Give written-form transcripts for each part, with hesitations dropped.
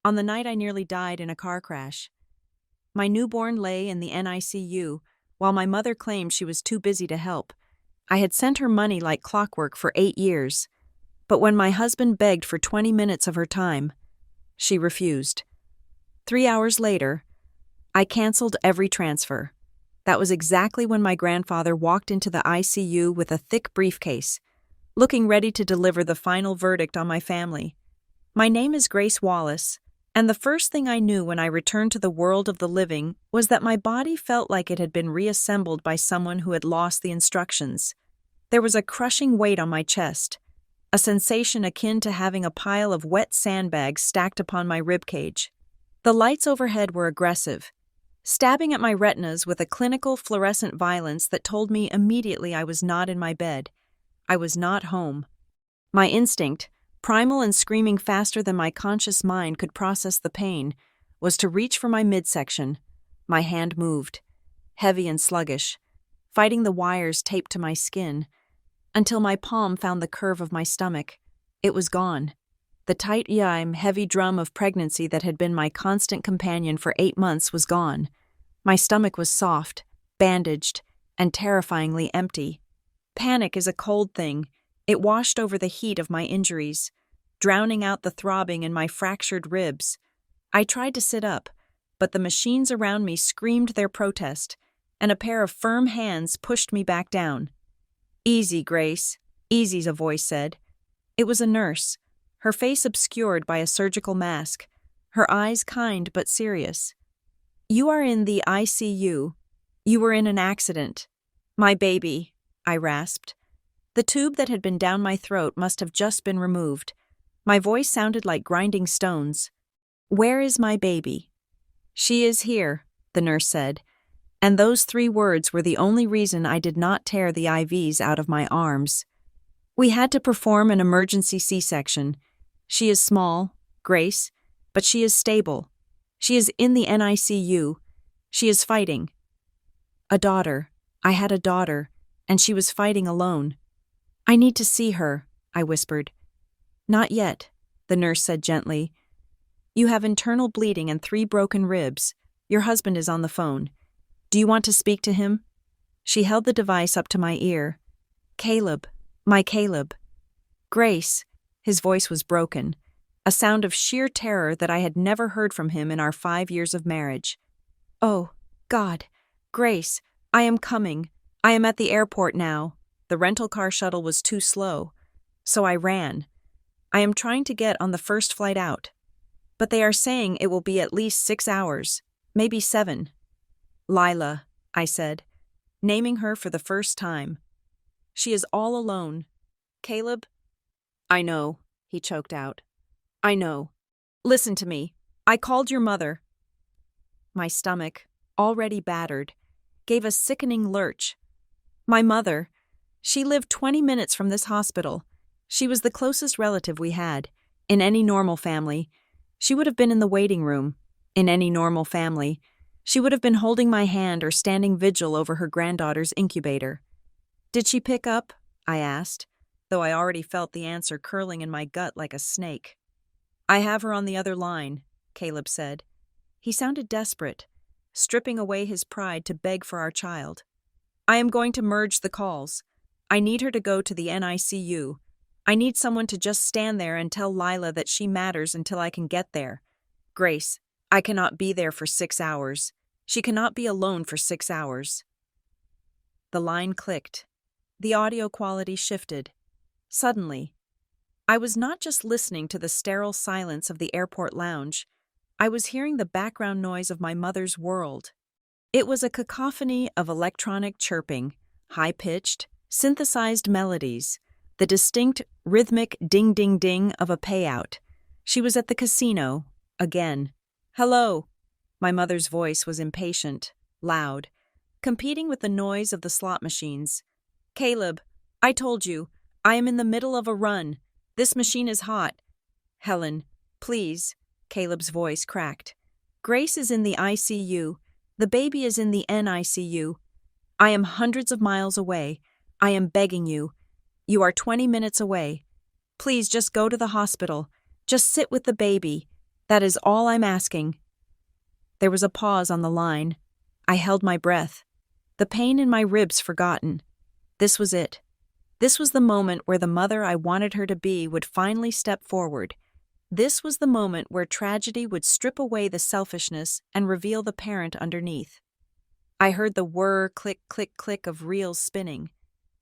on the night I nearly died in a car crash. My newborn lay in the NICU, while my mother claimed she was too busy to help. I had sent her money like clockwork for 8 years, but when my husband begged for 20 minutes of her time, she refused. 3 hours later, I canceled every transfer. That was exactly when my grandfather walked into the ICU with a thick briefcase, looking ready to deliver the final verdict on my family. My name is Grace Wallace, and the first thing I knew when I returned to the world of the living was that my body felt like it had been reassembled by someone who had lost the instructions. There was a crushing weight on my chest, a sensation akin to having a pile of wet sandbags stacked upon my ribcage. The lights overhead were aggressive, stabbing at my retinas with a clinical fluorescent violence that told me immediately I was not in my bed. I was not home. My instinct, primal and screaming faster than my conscious mind could process the pain, was to reach for my midsection. My hand moved, heavy and sluggish, fighting the wires taped to my skin, until my palm found the curve of my stomach. It was gone. The tight heavy drum of pregnancy that had been my constant companion for 8 months was gone. My stomach was soft, bandaged, and terrifyingly empty. Panic is a cold thing. It washed over the heat of my injuries, drowning out the throbbing in my fractured ribs. I tried to sit up, but the machines around me screamed their protest, and a pair of firm hands pushed me back down. "Easy, Grace. Easy," a voice said. It was a nurse, her face obscured by a surgical mask, her eyes kind but serious. "You are in the ICU. You were in an accident." "My baby," I rasped. The tube that had been down my throat must have just been removed. My voice sounded like grinding stones. "Where is my baby?" "She is here," the nurse said, and those 3 words were the only reason I did not tear the IVs out of my arms. "We had to perform an emergency C-section. She is small, Grace, but she is stable. She is in the NICU. She is fighting." A daughter. I had a daughter, and she was fighting alone. "I need to see her," I whispered. "Not yet," the nurse said gently. "You have internal bleeding and 3 broken ribs. Your husband is on the phone. Do you want to speak to him?" She held the device up to my ear. "Caleb, my Caleb." "Grace," his voice was broken, a sound of sheer terror that I had never heard from him in our 5 years of marriage. "Oh, God. Grace, I am coming. I am at the airport now." The rental car shuttle was too slow, so I ran. "I am trying to get on the first flight out. But they are saying it will be at least 6 hours, maybe 7. "Lila," I said, naming her for the first time. "She is all alone. Caleb." "I know," he choked out. "I know. Listen to me. I called your mother." My stomach, already battered, gave a sickening lurch. My mother. She lived 20 minutes from this hospital. She was the closest relative we had. In any normal family, she would have been in the waiting room. In any normal family, she would have been holding my hand or standing vigil over her granddaughter's incubator. "Did she pick up?" I asked, though I already felt the answer curling in my gut like a snake. "I have her on the other line," Caleb said. He sounded desperate, stripping away his pride to beg for our child. "I am going to merge the calls. I need her to go to the NICU. I need someone to just stand there and tell Lila that she matters until I can get there. Grace, I cannot be there for 6 hours. She cannot be alone for 6 hours." The line clicked. The audio quality shifted. Suddenly, I was not just listening to the sterile silence of the airport lounge. I was hearing the background noise of my mother's world. It was a cacophony of electronic chirping, high-pitched, synthesized melodies, the distinct, rhythmic ding-ding-ding of a payout. She was at the casino, again. "Hello." My mother's voice was impatient, loud, competing with the noise of the slot machines. "Caleb, I told you, I am in the middle of a run. This machine is hot." "Helen, please," Caleb's voice cracked. "Grace is in the ICU. The baby is in the NICU. I am hundreds of miles away. I am begging you. You are 20 minutes away. Please just go to the hospital. Just sit with the baby. That is all I'm asking." There was a pause on the line. I held my breath, the pain in my ribs forgotten. This was it. This was the moment where the mother I wanted her to be would finally step forward. This was the moment where tragedy would strip away the selfishness and reveal the parent underneath. I heard the whir, click, click, click of reels spinning.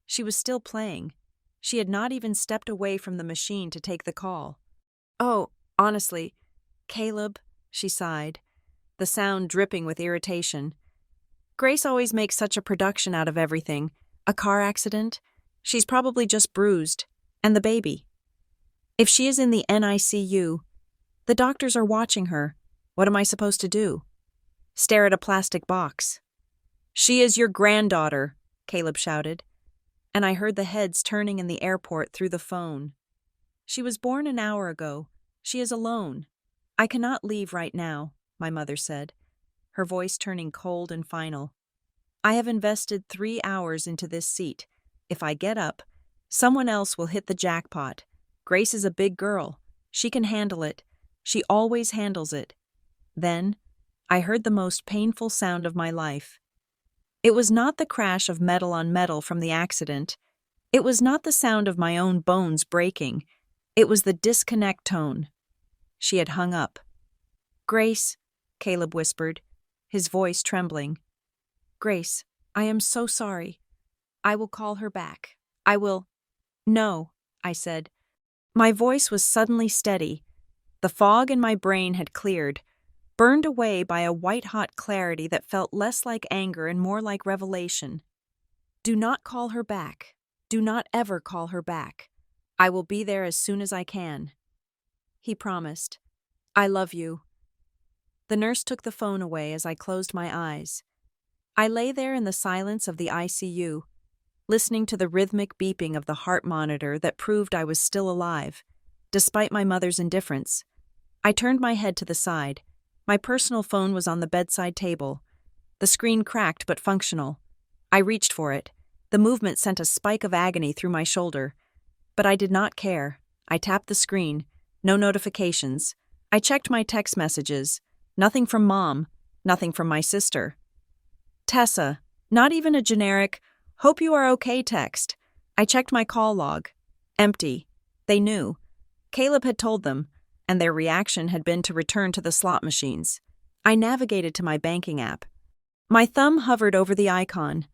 She was still playing. She had not even stepped away from the machine to take the call. "Oh, honestly, Caleb," she sighed, the sound dripping with irritation. "Grace always makes such a production out of everything. A car accident? She's probably just bruised. And the baby. If she is in the NICU, the doctors are watching her. What am I supposed to do? Stare at a plastic box?" "She is your granddaughter," Caleb shouted, and I heard the heads turning in the airport through the phone. "She was born an hour ago. She is alone. I cannot leave right now," my mother said, her voice turning cold and final. "I have invested 3 hours into this seat. If I get up, someone else will hit the jackpot. Grace is a big girl. She can handle it. She always handles it." Then, I heard the most painful sound of my life. It was not the crash of metal on metal from the accident. It was not the sound of my own bones breaking. It was the disconnect tone. She had hung up. "Grace," Caleb whispered, his voice trembling. "Grace, I am so sorry. I will call her back. I will—" "No," I said. My voice was suddenly steady. The fog in my brain had cleared, burned away by a white-hot clarity that felt less like anger and more like revelation. "Do not call her back. Do not ever call her back. I will be there as soon as I can." He promised. "I love you." The nurse took the phone away as I closed my eyes. I lay there in the silence of the ICU, listening to the rhythmic beeping of the heart monitor that proved I was still alive, despite my mother's indifference. I turned my head to the side. My personal phone was on the bedside table. The screen cracked but functional. I reached for it. The movement sent a spike of agony through my shoulder. But I did not care. I tapped the screen. No notifications. I checked my text messages. Nothing from Mom. Nothing from my sister. Tessa. Not even a generic, "Hope you are okay" text. I checked my call log. Empty. They knew. Caleb had told them, and their reaction had been to return to the slot machines. I navigated to my banking app. My thumb hovered over the icon.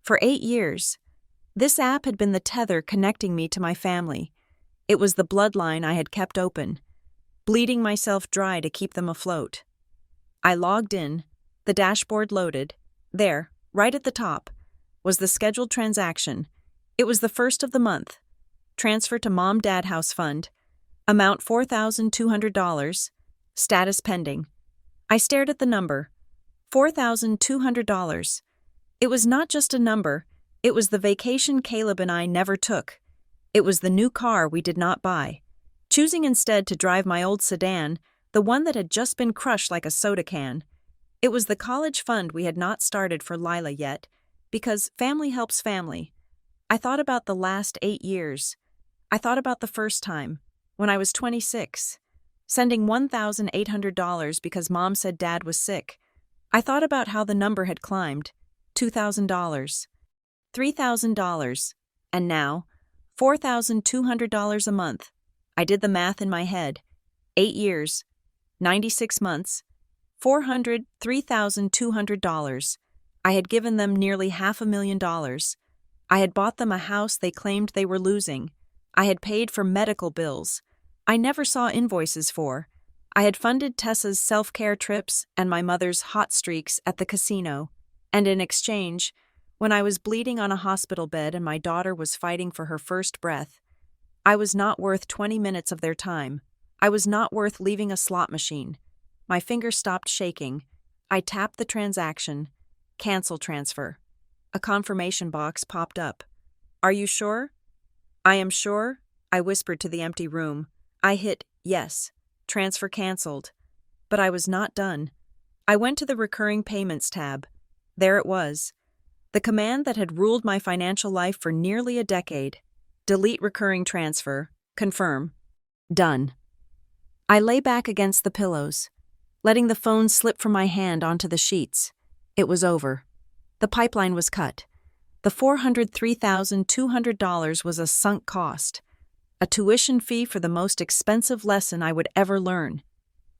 For 8 years, this app had been the tether connecting me to my family. It was the bloodline I had kept open, bleeding myself dry to keep them afloat. I logged in, the dashboard loaded. There, right at the top, was the scheduled transaction. It was the first of the month. Transfer to Mom-Dad House Fund. Amount $4,200. Status pending. I stared at the number. $4,200. It was not just a number. It was the vacation Caleb and I never took. It was the new car we did not buy. Choosing instead to drive my old sedan, the one that had just been crushed like a soda can. It was the college fund we had not started for Lila yet, because family helps family. I thought about the last 8 years. I thought about the first time, when I was 26, sending $1,800 because Mom said Dad was sick. I thought about how the number had climbed, $2,000, $3,000, and now, $4,200 a month. I did the math in my head. 8 years, 96 months, $3,200. I had given them nearly $500,000. I had bought them a house they claimed they were losing. I had paid for medical bills I never saw invoices for. I had funded Tessa's self-care trips and my mother's hot streaks at the casino. And in exchange, when I was bleeding on a hospital bed and my daughter was fighting for her first breath, I was not worth 20 minutes of their time. I was not worth leaving a slot machine. My finger stopped shaking. I tapped the transaction. Cancel transfer. A confirmation box popped up. "Are you sure?" "I am sure," I whispered to the empty room. I hit yes. Transfer canceled. But I was not done. I went to the recurring payments tab. There it was. The command that had ruled my financial life for nearly a decade. Delete recurring transfer. Confirm. Done. I lay back against the pillows, letting the phone slip from my hand onto the sheets. It was over. The pipeline was cut. The $403,200 was a sunk cost, a tuition fee for the most expensive lesson I would ever learn.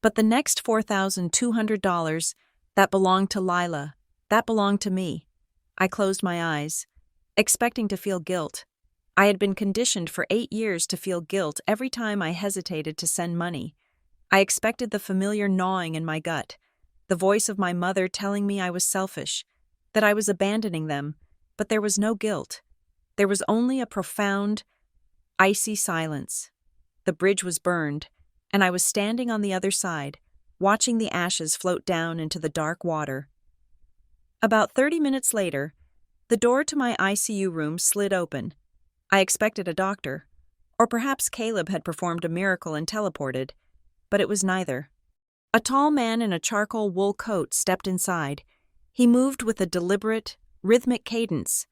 But the next $4,200, that belonged to Lila, that belonged to me. I closed my eyes, expecting to feel guilt. I had been conditioned for 8 years to feel guilt every time I hesitated to send money. I expected the familiar gnawing in my gut, the voice of my mother telling me I was selfish, that I was abandoning them, but there was no guilt. There was only a profound, icy silence. The bridge was burned, and I was standing on the other side, watching the ashes float down into the dark water. About 30 minutes later, the door to my ICU room slid open. I expected a doctor, or perhaps Caleb had performed a miracle and teleported, but it was neither. A tall man in a charcoal wool coat stepped inside. He moved with a deliberate, rhythmic cadence,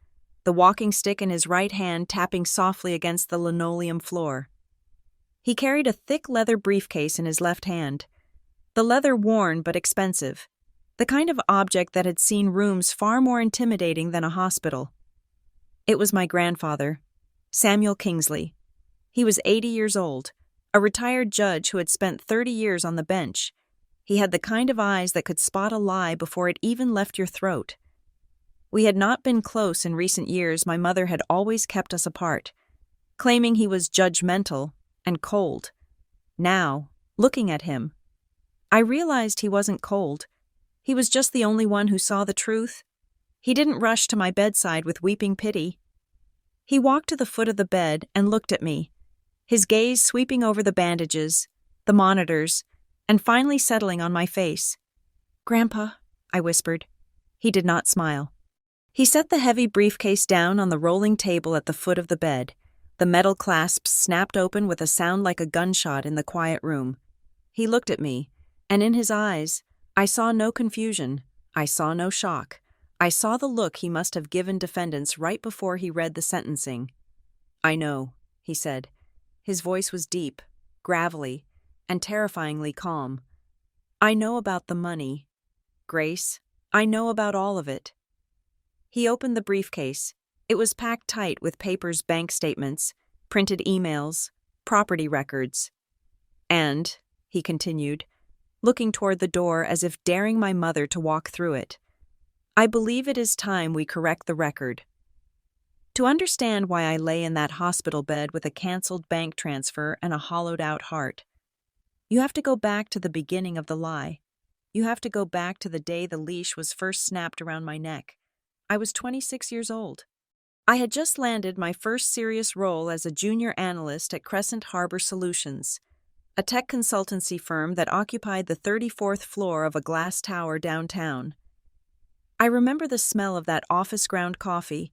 the walking stick in his right hand tapping softly against the linoleum floor. He carried a thick leather briefcase in his left hand, the leather worn but expensive, the kind of object that had seen rooms far more intimidating than a hospital. It was my grandfather, Samuel Kingsley. He was 80 years old, a retired judge who had spent 30 years on the bench. He had the kind of eyes that could spot a lie before it even left your throat. We had not been close in recent years. My mother had always kept us apart, claiming he was judgmental and cold. Now, looking at him, I realized he wasn't cold. He was just the only one who saw the truth. He didn't rush to my bedside with weeping pity. He walked to the foot of the bed and looked at me, his gaze sweeping over the bandages, the monitors, and finally settling on my face. "Grandpa," I whispered. He did not smile. He set the heavy briefcase down on the rolling table at the foot of the bed. The metal clasps snapped open with a sound like a gunshot in the quiet room. He looked at me, and in his eyes, I saw no confusion. I saw no shock. I saw the look he must have given defendants right before he read the sentencing. "I know," he said. His voice was deep, gravelly, and terrifyingly calm. "I know about the money, Grace. I know about all of it." He opened the briefcase. It was packed tight with papers, bank statements, printed emails, property records. "And," he continued, looking toward the door as if daring my mother to walk through it, "I believe it is time we correct the record." To understand why I lay in that hospital bed with a canceled bank transfer and a hollowed-out heart, you have to go back to the beginning of the lie. You have to go back to the day the leash was first snapped around my neck. I was 26 years old. I had just landed my first serious role as a junior analyst at Crescent Harbor Solutions, a tech consultancy firm that occupied the 34th floor of a glass tower downtown. I remember the smell of that office-ground coffee,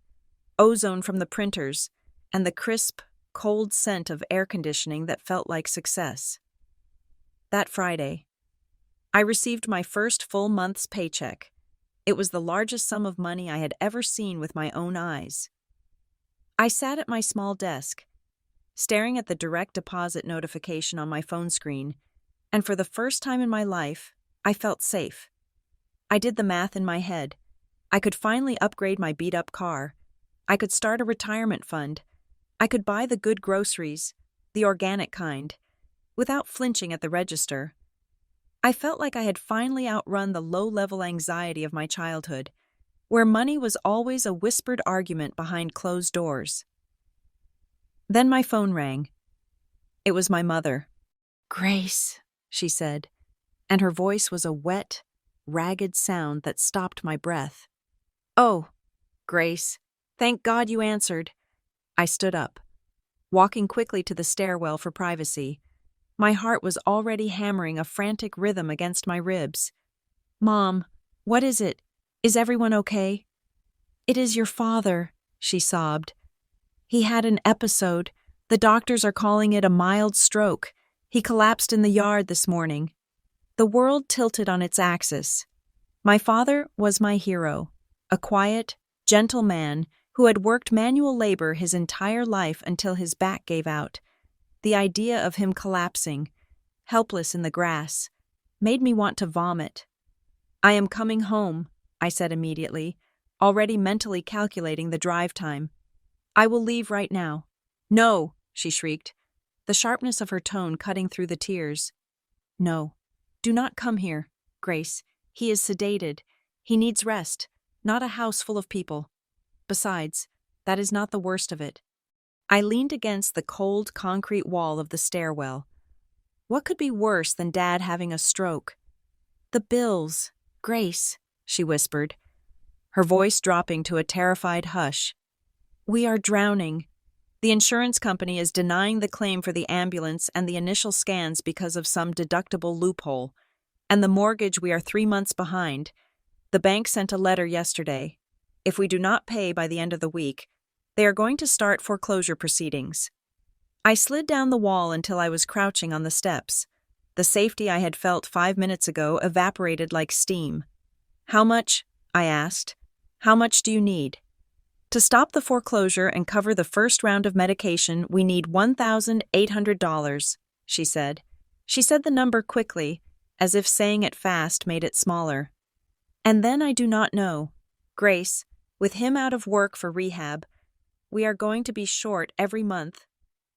ozone from the printers, and the crisp, cold scent of air conditioning that felt like success. That Friday, I received my first full month's paycheck. It was the largest sum of money I had ever seen with my own eyes. I sat at my small desk, staring at the direct deposit notification on my phone screen, and for the first time in my life, I felt safe. I did the math in my head. I could finally upgrade my beat-up car. I could start a retirement fund. I could buy the good groceries, the organic kind, without flinching at the register. I felt like I had finally outrun the low-level anxiety of my childhood, where money was always a whispered argument behind closed doors. Then my phone rang. It was my mother. "Grace," she said, and her voice was a wet, ragged sound that stopped my breath. "Oh, Grace, thank God you answered." I stood up, walking quickly to the stairwell for privacy. My heart was already hammering a frantic rhythm against my ribs. "Mom, what is it? Is everyone okay?" "It is your father," she sobbed. "He had an episode. The doctors are calling it a mild stroke. He collapsed in the yard this morning." The world tilted on its axis. My father was my hero, a quiet, gentle man who had worked manual labor his entire life until his back gave out. The idea of him collapsing, helpless in the grass, made me want to vomit. I am coming home, I said immediately, already mentally calculating the drive time. I will leave right now. No, she shrieked, the sharpness of her tone cutting through the tears. No, do not come here, Grace. He is sedated. He needs rest, not a house full of people. Besides, that is not the worst of it. I leaned against the cold concrete wall of the stairwell. What could be worse than Dad having a stroke? The bills, Grace, she whispered, her voice dropping to a terrified hush. We are drowning. The insurance company is denying the claim for the ambulance and the initial scans because of some deductible loophole. And the mortgage, we are 3 months behind. The bank sent a letter yesterday. If we do not pay by the end of the week, they are going to start foreclosure proceedings. I slid down the wall until I was crouching on the steps. The safety I had felt 5 minutes ago evaporated like steam. How much? I asked. How much do you need? To stop the foreclosure and cover the first round of medication, we need $1,800, she said. She said the number quickly, as if saying it fast made it smaller. And then I do not know. Grace, with him out of work for rehab, we are going to be short every month.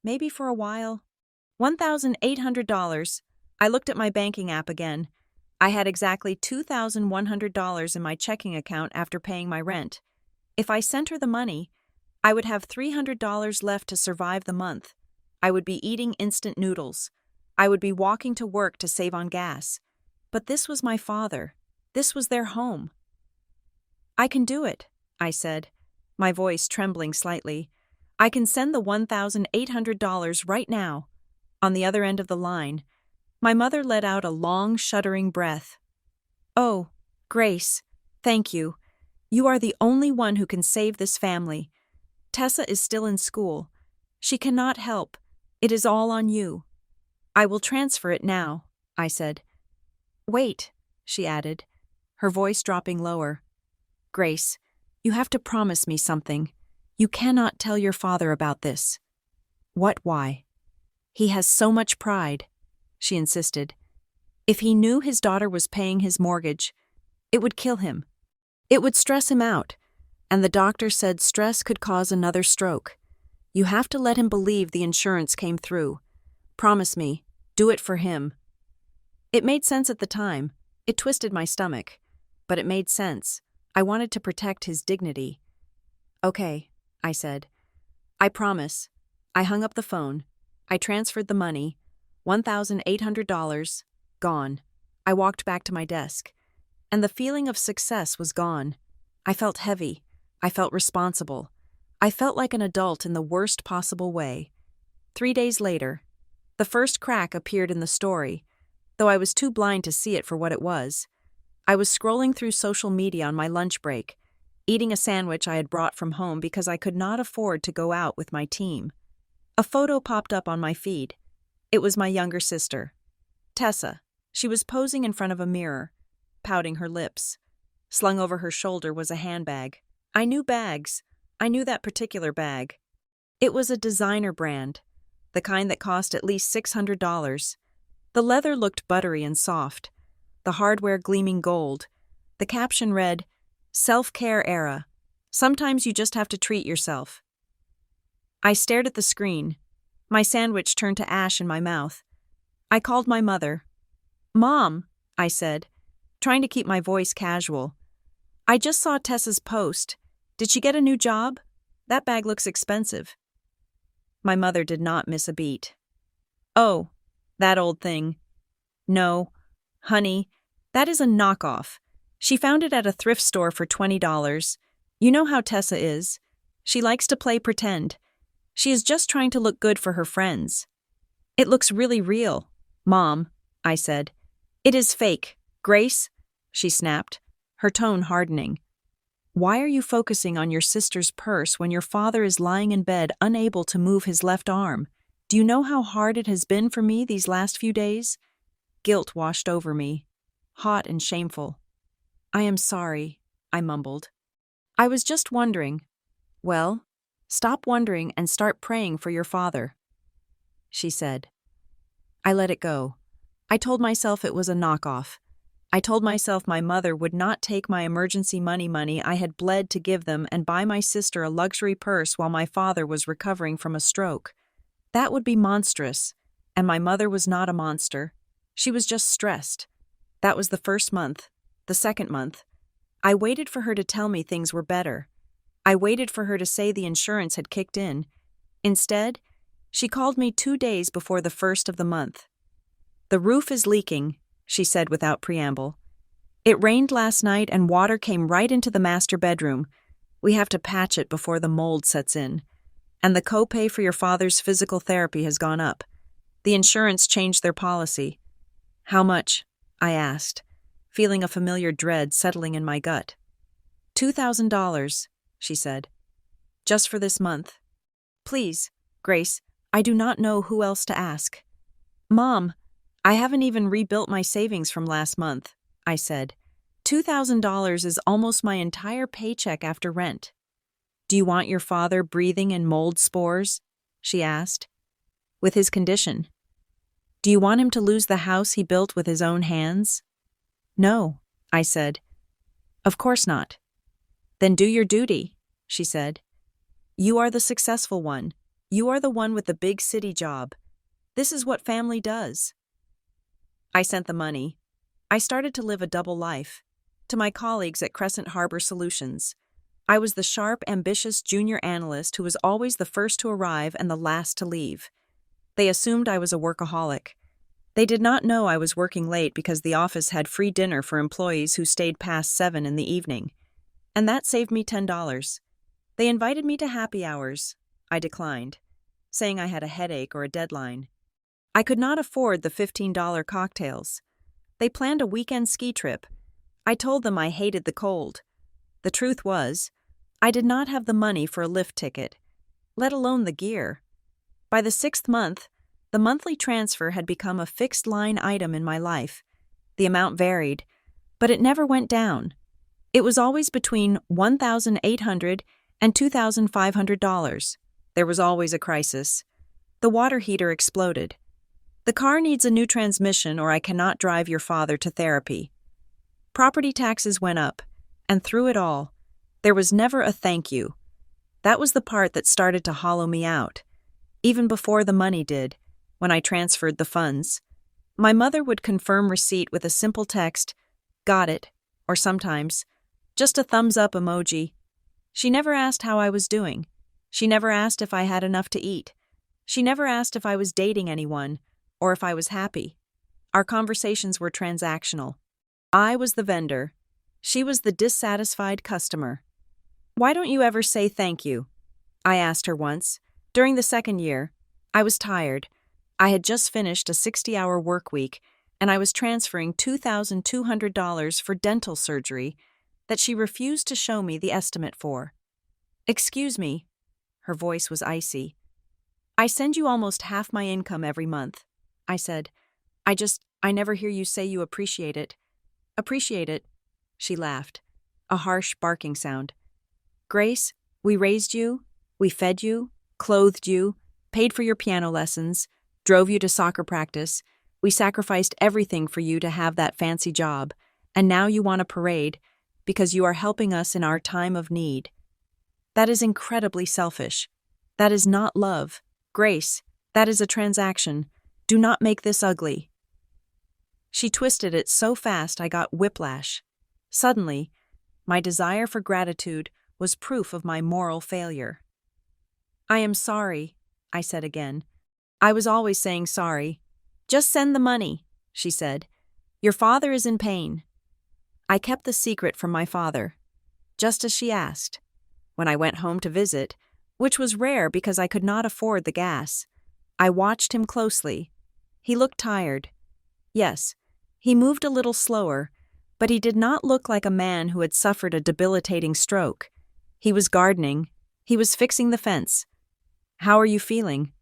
Maybe for a while. $1,800. I looked at my banking app again. I had exactly $2,100 in my checking account after paying my rent. If I sent her the money, I would have $300 left to survive the month. I would be eating instant noodles. I would be walking to work to save on gas. But this was my father. This was their home. I can do it, I said, my voice trembling slightly. I can send the $1,800 right now. On the other end of the line, my mother let out a long, shuddering breath. Oh, Grace, thank you. You are the only one who can save this family. Tessa is still in school. She cannot help. It is all on you. I will transfer it now, I said. Wait, she added, her voice dropping lower. Grace, you have to promise me something. You cannot tell your father about this. What, why? He has so much pride, she insisted. If he knew his daughter was paying his mortgage, it would kill him. It would stress him out, and the doctor said stress could cause another stroke. You have to let him believe the insurance came through. Promise me, do it for him. It made sense at the time. It twisted my stomach. But it made sense. I wanted to protect his dignity. Okay, I said. I promise. I hung up the phone. I transferred the money. $1,800. Gone. I walked back to my desk. And the feeling of success was gone. I felt heavy. I felt responsible. I felt like an adult in the worst possible way. 3 days later, the first crack appeared in the story, though I was too blind to see it for what it was. I was scrolling through social media on my lunch break, eating a sandwich I had brought from home because I could not afford to go out with my team. A photo popped up on my feed. It was my younger sister, Tessa. She was posing in front of a mirror, pouting her lips. Slung over her shoulder was a handbag. I knew bags. I knew that particular bag. It was a designer brand, the kind that cost at least $600. The leather looked buttery and soft, the hardware gleaming gold. The caption read, "Self-care era. Sometimes you just have to treat yourself." I stared at the screen. My sandwich turned to ash in my mouth. I called my mother. "Mom," I said, trying to keep my voice casual. "I just saw Tessa's post. Did she get a new job? That bag looks expensive." My mother did not miss a beat. "Oh, that old thing. No, honey, that is a knockoff. She found it at a thrift store for $20. You know how Tessa is. She likes to play pretend. She is just trying to look good for her friends." "It looks really real, Mom," I said. "It is fake, Grace," she snapped, her tone hardening. "Why are you focusing on your sister's purse when your father is lying in bed unable to move his left arm? Do you know how hard it has been for me these last few days?" Guilt washed over me, hot and shameful. "I am sorry," I mumbled. "I was just wondering." "Well, stop wondering and start praying for your father," she said. I let it go. I told myself it was a knockoff. I told myself my mother would not take my emergency money I had bled to give them and buy my sister a luxury purse while my father was recovering from a stroke. That would be monstrous, and my mother was not a monster. She was just stressed. That was the first month. The second month. I waited for her to tell me things were better. I waited for her to say the insurance had kicked in. Instead, she called me 2 days before the first of the month. "The roof is leaking," she said without preamble. "It rained last night and water came right into the master bedroom. We have to patch it before the mold sets in. And the copay for your father's physical therapy has gone up. The insurance changed their policy." "How much?" I asked, feeling a familiar dread settling in my gut. $2,000, she said. "Just for this month. Please, Grace, I do not know who else to ask." "Mom, I haven't even rebuilt my savings from last month," I said. $2,000 is almost my entire paycheck after rent." "Do you want your father breathing in mold spores?" she asked. "With his condition? Do you want him to lose the house he built with his own hands?" "No," I said. "Of course not." "Then do your duty," she said. "You are the successful one. You are the one with the big city job. This is what family does." I sent the money. I started to live a double life. To my colleagues at Crescent Harbor Solutions. I was the sharp, ambitious junior analyst who was always the first to arrive and the last to leave. They assumed I was a workaholic. They did not know I was working late because the office had free dinner for employees who stayed past 7 in the evening. And that saved me $10. They invited me to happy hours. I declined, saying I had a headache or a deadline. I could not afford the $15 cocktails. They planned a weekend ski trip. I told them I hated the cold. The truth was, I did not have the money for a lift ticket, let alone the gear. By the 6th month, the monthly transfer had become a fixed line item in my life. The amount varied, but it never went down. It was always between $1,800 and $2,500. There was always a crisis. The water heater exploded. "The car needs a new transmission or I cannot drive your father to therapy." Property taxes went up, and through it all, there was never a thank you. That was the part that started to hollow me out. Even before the money did, when I transferred the funds, my mother would confirm receipt with a simple text, "Got it," or sometimes, just a thumbs up emoji. She never asked how I was doing. She never asked if I had enough to eat. She never asked if I was dating anyone, or if I was happy. Our conversations were transactional. I was the vendor. She was the dissatisfied customer. "Why don't you ever say thank you?" I asked her once. During the second year, I was tired. I had just finished a 60-hour work week, and I was transferring $2,200 for dental surgery that she refused to show me the estimate for. "Excuse me." Her voice was icy. "I send you almost half my income every month," I said. I never hear you say you appreciate it." "Appreciate it," she laughed, a harsh barking sound. "Grace, we raised you, we fed you, clothed you, paid for your piano lessons, drove you to soccer practice. We sacrificed everything for you to have that fancy job, and now you want a parade because you are helping us in our time of need. That is incredibly selfish. That is not love. Grace, that is a transaction. Do not make this ugly." She twisted it so fast I got whiplash. Suddenly, my desire for gratitude was proof of my moral failure. "I am sorry," I said again. "I was always saying sorry." "Just send the money," she said. "Your father is in pain." I kept the secret from my father, just as she asked. When I went home to visit, which was rare because I could not afford the gas, I watched him closely. He looked tired. Yes, he moved a little slower, but he did not look like a man who had suffered a debilitating stroke. He was gardening. He was fixing the fence. "How are you feeling?"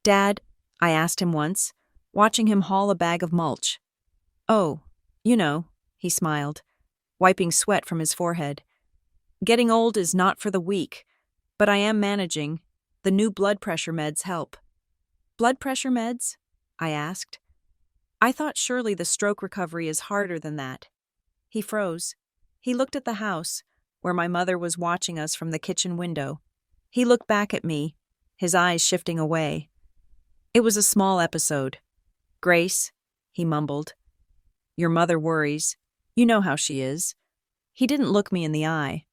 "Dad," I asked him once, watching him haul a bag of mulch. "Oh, you know," he smiled, wiping sweat from his forehead. "Getting old is not for the weak, but I am managing. The new blood pressure meds help." "Blood pressure meds?" I asked. I thought surely the stroke recovery is harder than that. He froze. He looked at the house, where my mother was watching us from the kitchen window. He looked back at me, his eyes shifting away. It was a small episode. "Grace," he mumbled. "Your mother worries. You know how she is." He didn't look me in the eye.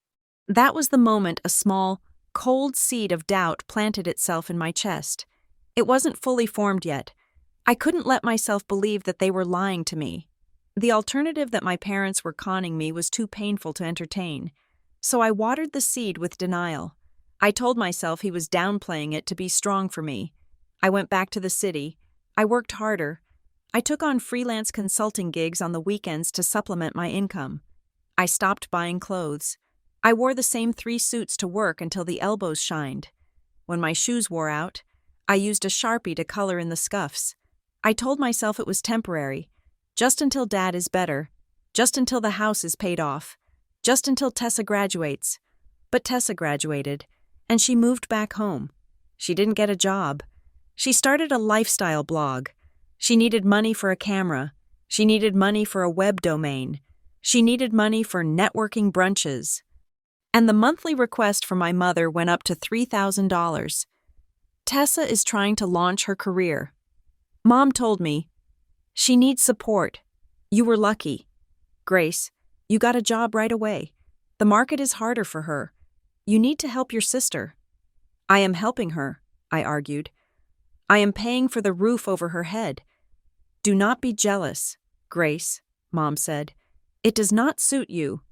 That was the moment a small, cold seed of doubt planted itself in my chest. It wasn't fully formed yet. I couldn't let myself believe that they were lying to me. The alternative that my parents were conning me was too painful to entertain. So I watered the seed with denial. I told myself he was downplaying it to be strong for me. I went back to the city. I worked harder. I took on freelance consulting gigs on the weekends to supplement my income. I stopped buying clothes. I wore the same 3 suits to work until the elbows shined. When my shoes wore out, I used a Sharpie to color in the scuffs. I told myself it was temporary, just until Dad is better, just until the house is paid off, just until Tessa graduates. But Tessa graduated, and she moved back home. She didn't get a job. She started a lifestyle blog. She needed money for a camera. She needed money for a web domain. She needed money for networking brunches. And the monthly request from my mother went up to $3,000. Tessa is trying to launch her career. Mom told me, "She needs support. You were lucky. Grace, you got a job right away. The market is harder for her. You need to help your sister." "I am helping her," I argued. "I am paying for the roof over her head." "Do not be jealous, Grace," Mom said. "It does not suit you."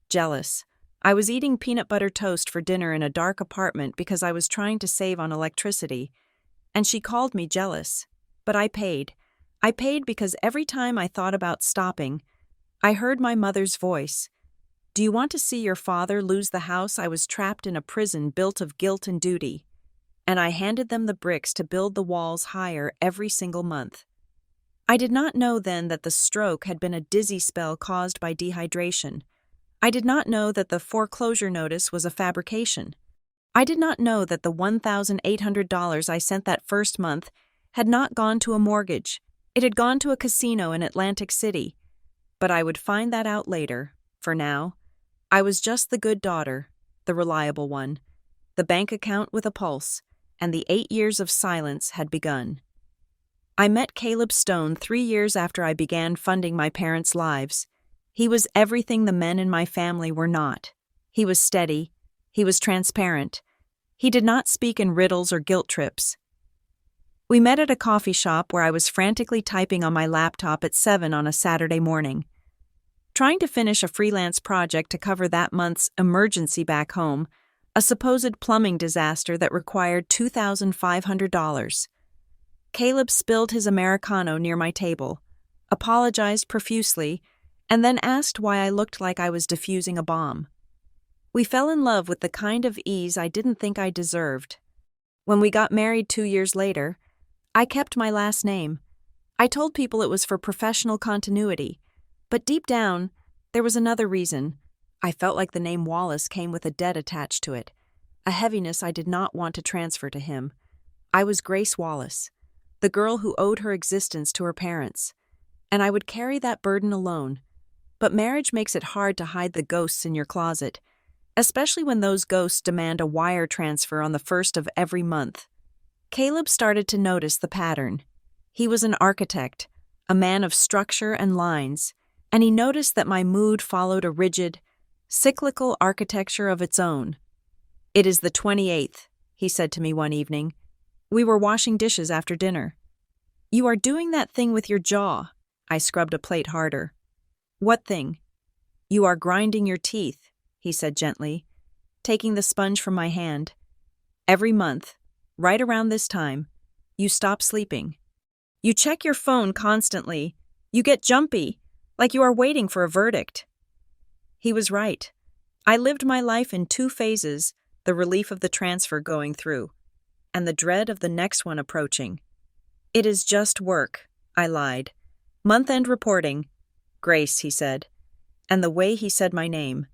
Jealous. I was eating peanut butter toast for dinner in a dark apartment because I was trying to save on electricity. And she called me jealous. But I paid. I paid because every time I thought about stopping, I heard my mother's voice. "Do you want to see your father lose the house? I was trapped in a prison built of guilt and duty." And I handed them the bricks to build the walls higher every single month. I did not know then that the stroke had been a dizzy spell caused by dehydration. I did not know that the foreclosure notice was a fabrication. I did not know that the $1,800 I sent that first month had not gone to a mortgage. It had gone to a casino in Atlantic City. But I would find that out later. For now, I was just the good daughter, the reliable one, the bank account with a pulse, and the 8 years of silence had begun. I met Caleb Stone 3 years after I began funding my parents' lives. He was everything the men in my family were not. He was steady. He was transparent. He did not speak in riddles or guilt trips. We met at a coffee shop where I was frantically typing on my laptop at 7 on a Saturday morning. Trying to finish a freelance project to cover that month's emergency back home, a supposed plumbing disaster that required $2,500. Caleb spilled his Americano near my table, apologized profusely, and then asked why I looked like I was defusing a bomb. We fell in love with the kind of ease I didn't think I deserved. When we got married 2 years later, I kept my last name. I told people it was for professional continuity, but deep down, there was another reason. I felt like the name Wallace came with a debt attached to it, a heaviness I did not want to transfer to him. I was Grace Wallace, the girl who owed her existence to her parents, and I would carry that burden alone. But marriage makes it hard to hide the ghosts in your closet, especially when those ghosts demand a wire transfer on the 1st of every month. Caleb started to notice the pattern. He was an architect, a man of structure and lines, and he noticed that my mood followed a rigid, cyclical architecture of its own. "It is the 28th, he said to me one evening. We were washing dishes after dinner. "You are doing that thing with your jaw." I scrubbed a plate harder. "What thing?" "You are grinding your teeth," he said gently, taking the sponge from my hand. "Every month, right around this time, you stop sleeping. You check your phone constantly. You get jumpy, like you are waiting for a verdict." He was right. I lived my life in 2 phases, the relief of the transfer going through, and the dread of the next one approaching. "It is just work," I lied. "Month-end reporting." "Grace," he said, and the way he said my name,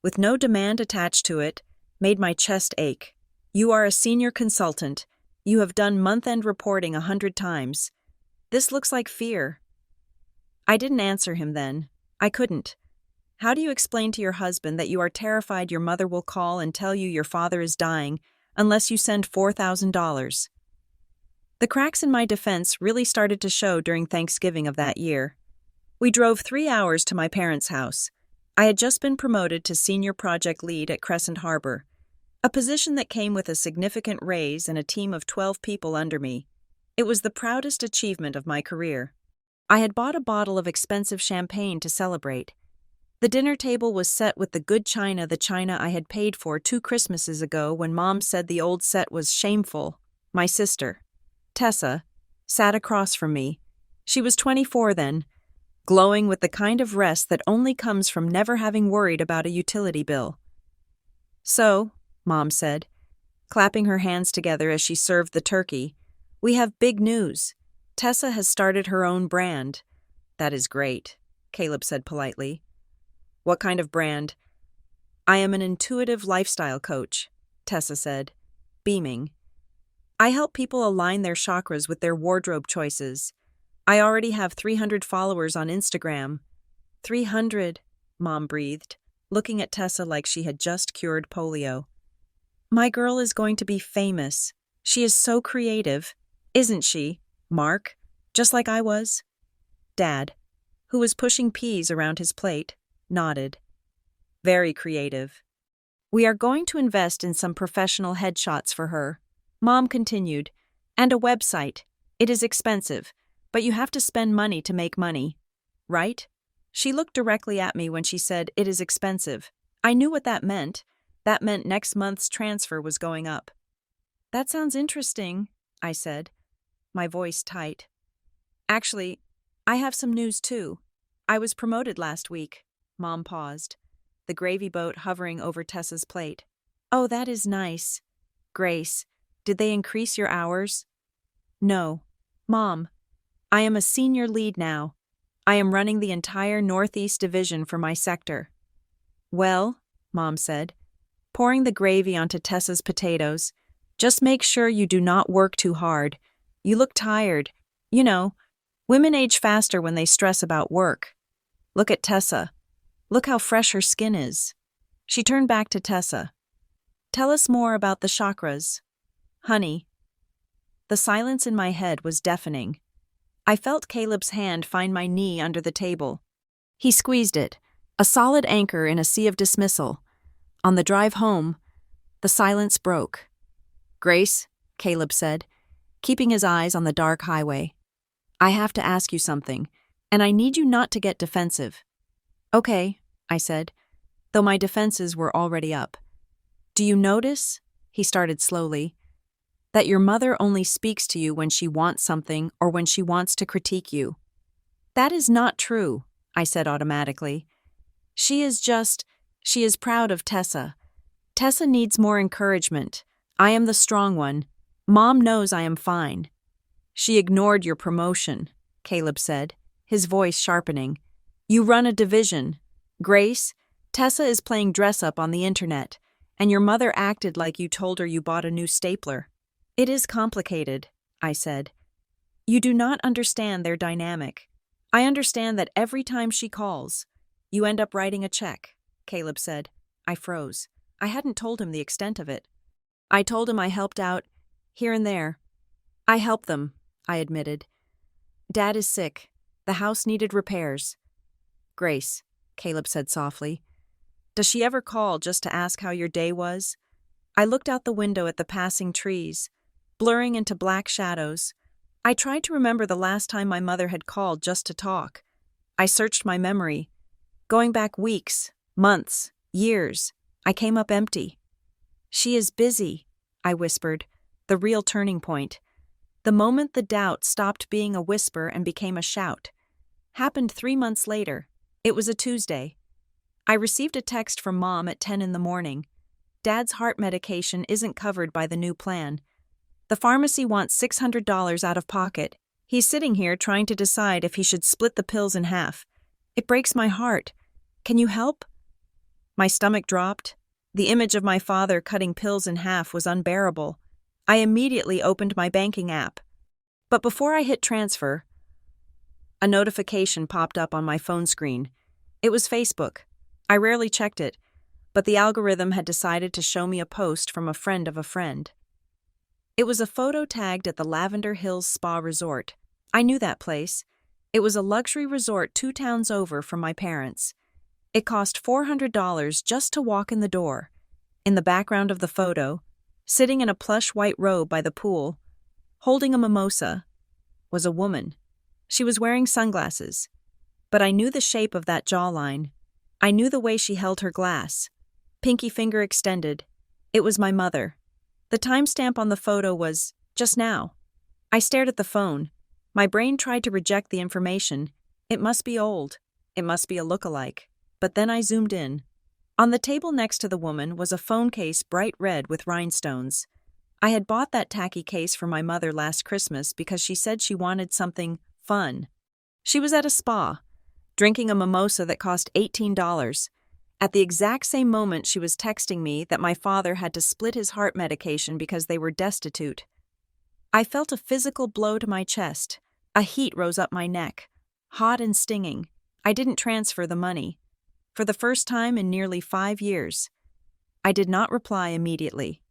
with no demand attached to it, made my chest ache. "You are a senior consultant. You have done month-end reporting 100 times. This looks like fear." I didn't answer him then. I couldn't. How do you explain to your husband that you are terrified your mother will call and tell you your father is dying unless you send $4,000? The cracks in my defense really started to show during Thanksgiving of that year. We drove 3 hours to my parents' house. I had just been promoted to senior project lead at Crescent Harbor, a position that came with a significant raise and a team of 12 people under me. It was the proudest achievement of my career. I had bought a bottle of expensive champagne to celebrate. The dinner table was set with the good china, the china I had paid for 2 Christmases ago when Mom said the old set was shameful. My sister, Tessa, sat across from me. She was 24 then, glowing with the kind of rest that only comes from never having worried about a utility bill. "So," Mom said, clapping her hands together as she served the turkey, "we have big news. Tessa has started her own brand." "That is great," Caleb said politely. "What kind of brand?" "I am an intuitive lifestyle coach," Tessa said, beaming. "I help people align their chakras with their wardrobe choices. I already have 300 followers on Instagram." 300, Mom breathed, looking at Tessa like she had just cured polio. "My girl is going to be famous. She is so creative. Isn't she, Mark? Just like I was?" Dad, who was pushing peas around his plate, nodded. "Very creative. We are going to invest in some professional headshots for her," Mom continued, "and a website. It is expensive, but you have to spend money to make money. Right?" She looked directly at me when she said, "It is expensive." I knew what that meant. That meant next month's transfer was going up. "That sounds interesting," I said, my voice tight. "Actually, I have some news too. I was promoted last week." Mom paused, the gravy boat hovering over Tessa's plate. "Oh, that is nice. Grace, did they increase your hours?" "No. Mom, I am a senior lead now. I am running the entire Northeast Division for my sector." "Well," Mom said, pouring the gravy onto Tessa's potatoes, "just make sure you do not work too hard. You look tired. You know, women age faster when they stress about work. Look at Tessa. Look how fresh her skin is." She turned back to Tessa. "Tell us more about the chakras." "Honey." The silence in my head was deafening. I felt Caleb's hand find my knee under the table. He squeezed it, a solid anchor in a sea of dismissal. On the drive home, the silence broke. "Grace," Caleb said, keeping his eyes on the dark highway, "I have to ask you something, and I need you not to get defensive." "Okay," I said, though my defenses were already up. "Do you notice," he started slowly, "that your mother only speaks to you when she wants something or when she wants to critique you?" "That is not true," I said automatically. She is proud of Tessa. Tessa needs more encouragement. I am the strong one. Mom knows I am fine." "She ignored your promotion," Caleb said, his voice sharpening. "You run a division. Grace, Tessa is playing dress-up on the internet, and your mother acted like you told her you bought a new stapler." "It is complicated," I said. "You do not understand their dynamic. I understand that every time she calls, you end up writing a check," Caleb said. I froze. I hadn't told him the extent of it. I told him I helped out, here and there. "I helped them," I admitted. "Dad is sick. The house needed repairs." "Grace," Caleb said softly, "does she ever call just to ask how your day was?" I looked out the window at the passing trees, blurring into black shadows. I tried to remember the last time my mother had called just to talk. I searched my memory. Going back weeks, months, years, I came up empty. "She is busy," I whispered, the real turning point. The moment the doubt stopped being a whisper and became a shout. Happened 3 months later. It was a Tuesday. I received a text from Mom at 10 in the morning. "Dad's heart medication isn't covered by the new plan. The pharmacy wants $600 out of pocket. He's sitting here trying to decide if he should split the pills in half. It breaks my heart. Can you help?" My stomach dropped. The image of my father cutting pills in half was unbearable. I immediately opened my banking app. But before I hit transfer, A notification popped up on my phone screen. It was Facebook. I rarely checked it, but the algorithm had decided to show me a post from a friend of a friend. It was a photo tagged at the Lavender Hills Spa Resort. I knew that place. It was a luxury resort 2 towns over from my parents. It cost $400 just to walk in the door. In the background of the photo, sitting in a plush white robe by the pool, holding a mimosa, was a woman. She was wearing sunglasses, but I knew the shape of that jawline. I knew the way she held her glass. Pinky finger extended. It was my mother. The timestamp on the photo was just now. I stared at the phone. My brain tried to reject the information. It must be old. It must be a look-alike. But then I zoomed in. On the table next to the woman was a phone case bright red with rhinestones. I had bought that tacky case for my mother last Christmas because she said she wanted something fun. She was at a spa, drinking a mimosa that cost $18. At the exact same moment she was texting me that my father had to split his heart medication because they were destitute. I felt a physical blow to my chest. A heat rose up my neck, hot and stinging. I didn't transfer the money. For the first time in nearly 5 years. I did not reply immediately.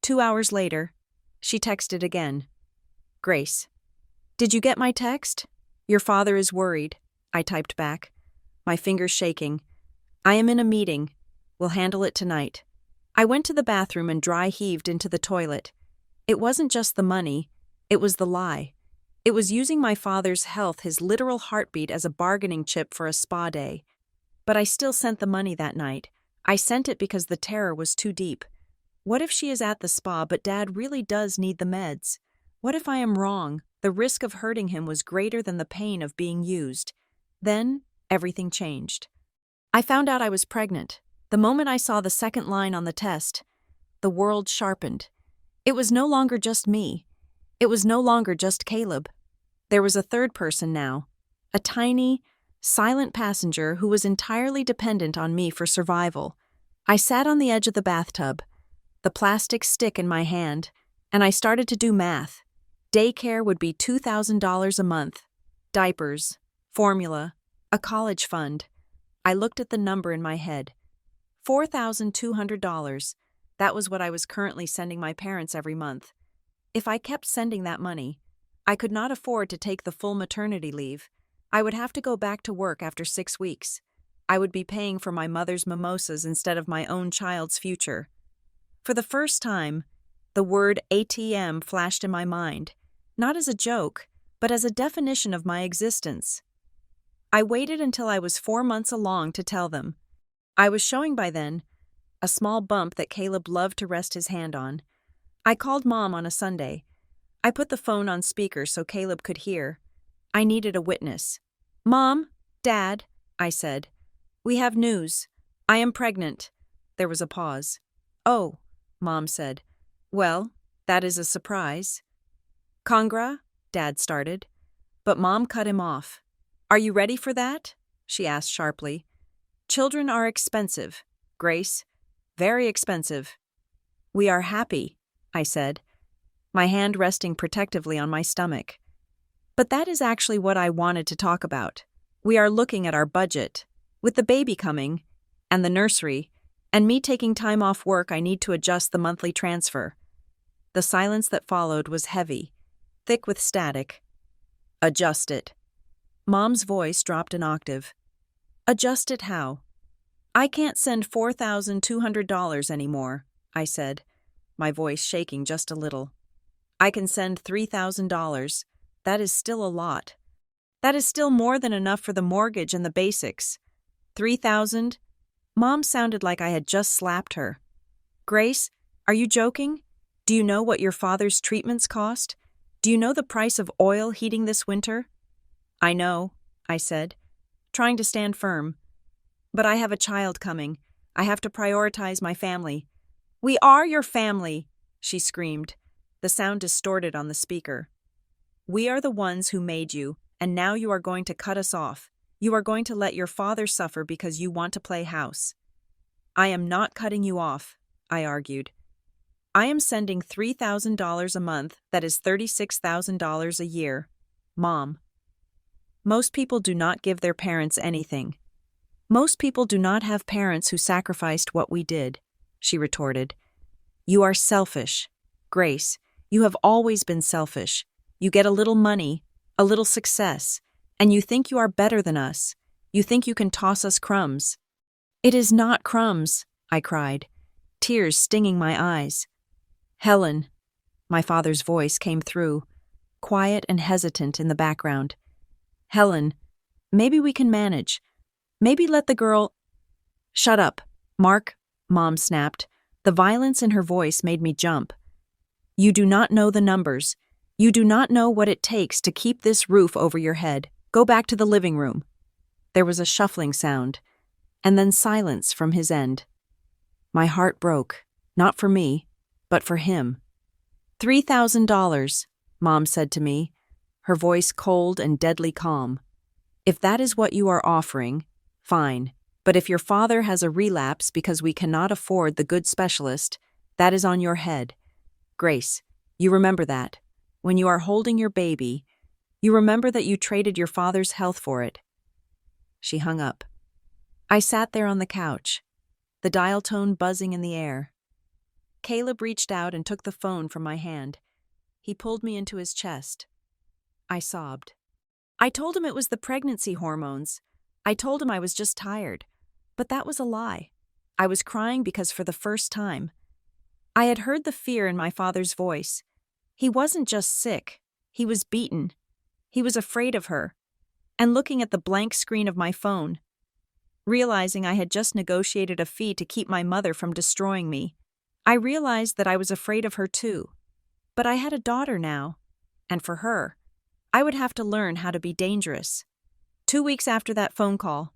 2 hours later, she texted again. Grace, did you get my text? Your father is worried, I typed back, my fingers shaking. I am in a meeting. We'll handle it tonight. I went to the bathroom and dry heaved into the toilet. It wasn't just the money, it was the lie. It was using my father's health, his literal heartbeat, as a bargaining chip for a spa day. But I still sent the money that night. I sent it because the terror was too deep. What if she is at the spa but Dad really does need the meds? What if I am wrong? The risk of hurting him was greater than the pain of being used. Then, everything changed. I found out I was pregnant. The moment I saw the second line on the test, the world sharpened. It was no longer just me. It was no longer just Caleb. There was a third person now. A tiny, silent passenger who was entirely dependent on me for survival. I sat on the edge of the bathtub, the plastic stick in my hand, and I started to do math. Daycare would be $2,000 a month. Diapers, formula, a college fund. I looked at the number in my head. $4,200. That was what I was currently sending my parents every month. If I kept sending that money, I could not afford to take the full maternity leave. I would have to go back to work after 6 weeks. I would be paying for my mother's mimosas instead of my own child's future. For the first time, the word ATM flashed in my mind, not as a joke, but as a definition of my existence. I waited until I was 4 months along to tell them. I was showing by then, a small bump that Caleb loved to rest his hand on. I called Mom on a Sunday. I put the phone on speaker so Caleb could hear. I needed a witness. Mom, Dad, I said. We have news. I am pregnant. There was a pause. Oh, Mom said. Well, that is a surprise. Congra, Dad started. But Mom cut him off. Are you ready for that? She asked sharply. Children are expensive, Grace. Very expensive. We are happy, I said, my hand resting protectively on my stomach. But that is actually what I wanted to talk about. We are looking at our budget. With the baby coming, and the nursery, and me taking time off work, I need to adjust the monthly transfer. The silence that followed was heavy, thick with static. Adjust it. Mom's voice dropped an octave. Adjust it how? I can't send $4,200 anymore, I said, my voice shaking just a little. I can send $3,000. That is still a lot. That is still more than enough for the mortgage and the basics. 3,000? Mom sounded like I had just slapped her. Grace, are you joking? Do you know what your father's treatments cost? Do you know the price of oil heating this winter? I know, I said, trying to stand firm. But I have a child coming. I have to prioritize my family. We are your family, she screamed, the sound distorted on the speaker. We are the ones who made you, and now you are going to cut us off. You are going to let your father suffer because you want to play house. I am not cutting you off, I argued. I am sending $3,000 a month, that is $36,000 a year. Mom. Most people do not give their parents anything. Most people do not have parents who sacrificed what we did, she retorted. You are selfish. Grace, you have always been selfish. You get a little money, a little success, and you think you are better than us. You think you can toss us crumbs. It is not crumbs, I cried, tears stinging my eyes. Helen, my father's voice came through, quiet and hesitant in the background. Helen, maybe we can manage. Maybe let the girl— Shut up, Mark, Mom snapped. The violence in her voice made me jump. You do not know the numbers. You do not know what it takes to keep this roof over your head. Go back to the living room. There was a shuffling sound, and then silence from his end. My heart broke, not for me, but for him. $3,000, Mom said to me, her voice cold and deadly calm. If that is what you are offering, fine. But if your father has a relapse because we cannot afford the good specialist, that is on your head. Grace, you remember that. When you are holding your baby, you remember that you traded your father's health for it. She hung up. I sat there on the couch, the dial tone buzzing in the air. Caleb reached out and took the phone from my hand. He pulled me into his chest. I sobbed. I told him it was the pregnancy hormones. I told him I was just tired. But that was a lie. I was crying because for the first time, I had heard the fear in my father's voice. He wasn't just sick. He was beaten. He was afraid of her. And looking at the blank screen of my phone, realizing I had just negotiated a fee to keep my mother from destroying me, I realized that I was afraid of her too. But I had a daughter now, and for her, I would have to learn how to be dangerous. 2 weeks after that phone call,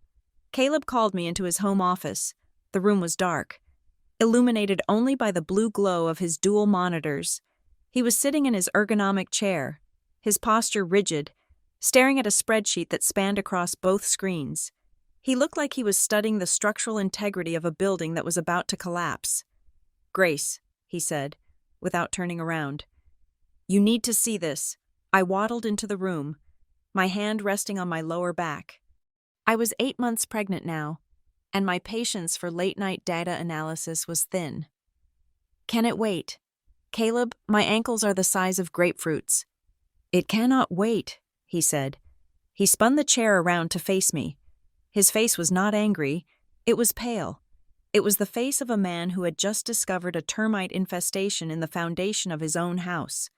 Caleb called me into his home office. The room was dark, illuminated only by the blue glow of his dual monitors. He was sitting in his ergonomic chair, his posture rigid, staring at a spreadsheet that spanned across both screens. He looked like he was studying the structural integrity of a building that was about to collapse. Grace, he said, without turning around. You need to see this. I waddled into the room, my hand resting on my lower back. I was 8 months pregnant now, and my patience for late-night data analysis was thin. Can it wait? Caleb, my ankles are the size of grapefruits. It cannot wait, he said. He spun the chair around to face me. His face was not angry. It was pale. It was the face of a man who had just discovered a termite infestation in the foundation of his own house.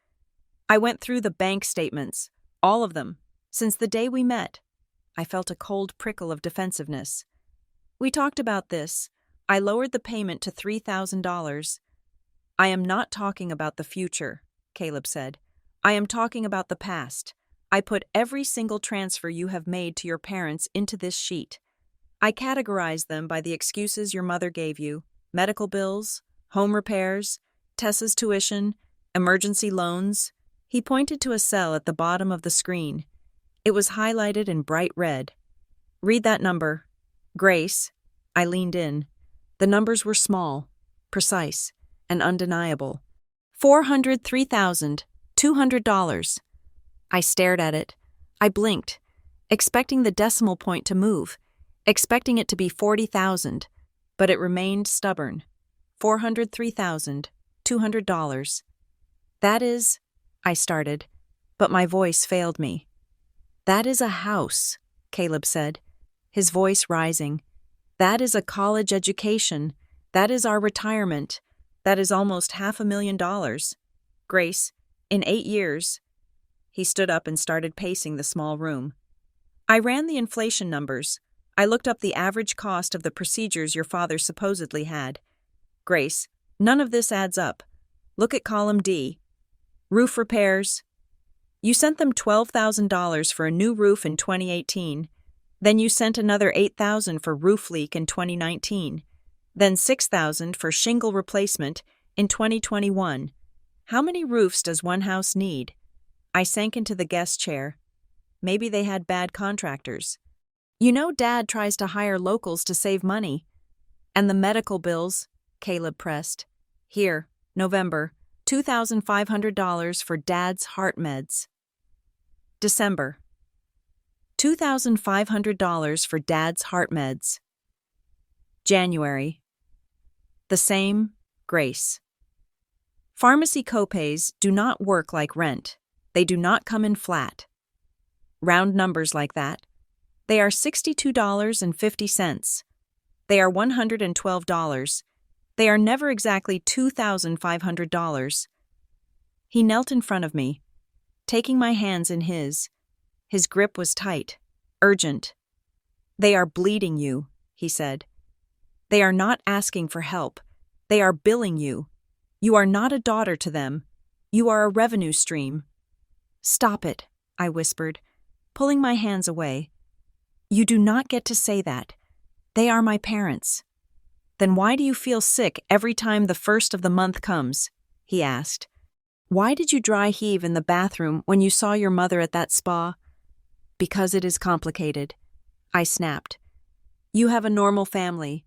I went through the bank statements, all of them, since the day we met. I felt a cold prickle of defensiveness. We talked about this. I lowered the payment to $3,000. I am not talking about the future, Caleb said. I am talking about the past. I put every single transfer you have made to your parents into this sheet. I categorized them by the excuses your mother gave you: medical bills, home repairs, Tessa's tuition, emergency loans. He pointed to a cell at the bottom of the screen. It was highlighted in bright red. Read that number. Grace. I leaned in. The numbers were small, precise, and undeniable. $403,200. I stared at it. I blinked, expecting the decimal point to move, expecting it to be 40,000, but it remained stubborn. $403,200. That is, I started, but my voice failed me. That is a house, Caleb said, his voice rising. That is a college education. That is our retirement. That is almost $500,000. Grace, in 8 years. He stood up and started pacing the small room. I ran the inflation numbers. I looked up the average cost of the procedures your father supposedly had. Grace, none of this adds up. Look at column D. Roof repairs. You sent them $12,000 for a new roof in 2018. Then you sent another $8,000 for roof leak in 2019. Then $6,000 for shingle replacement in 2021. How many roofs does one house need? I sank into the guest chair. Maybe they had bad contractors. You know Dad tries to hire locals to save money. And the medical bills, Caleb pressed. Here, November, $2,500 for Dad's heart meds. December. $2,500 for Dad's heart meds. January. The same, Grace. Pharmacy copays do not work like rent. They do not come in flat. Round numbers like that. They are $62.50. They are $112. They are never exactly $2,500. He knelt in front of me, taking my hands in his. His grip was tight, urgent. They are bleeding you, he said. They are not asking for help. They are billing you. You are not a daughter to them. You are a revenue stream. Stop it, I whispered, pulling my hands away. You do not get to say that. They are my parents. Then why do you feel sick every time the first of the month comes? He asked. Why did you dry heave in the bathroom when you saw your mother at that spa? Because it is complicated, I snapped. You have a normal family.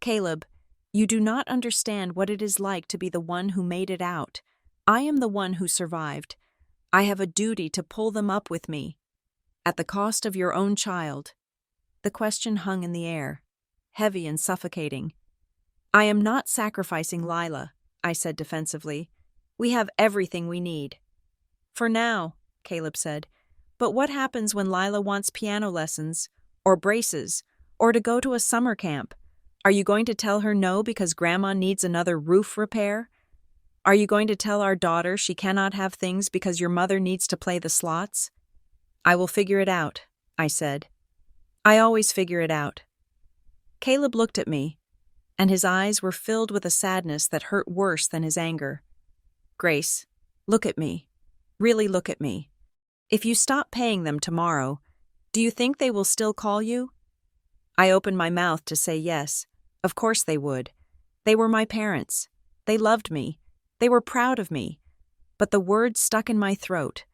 Caleb, you do not understand what it is like to be the one who made it out. I am the one who survived. I have a duty to pull them up with me. At the cost of your own child. The question hung in the air, heavy and suffocating. I am not sacrificing Lila, I said defensively. We have everything we need. For now, Caleb said. But what happens when Lila wants piano lessons, or braces, or to go to a summer camp? Are you going to tell her no because Grandma needs another roof repair? Are you going to tell our daughter she cannot have things because your mother needs to play the slots? I will figure it out, I said. I always figure it out. Caleb looked at me, and his eyes were filled with a sadness that hurt worse than his anger. Grace, look at me. Really look at me. If you stop paying them tomorrow, do you think they will still call you? I opened my mouth to say yes. Of course they would. They were my parents. They loved me. They were proud of me. But the words stuck in my throat.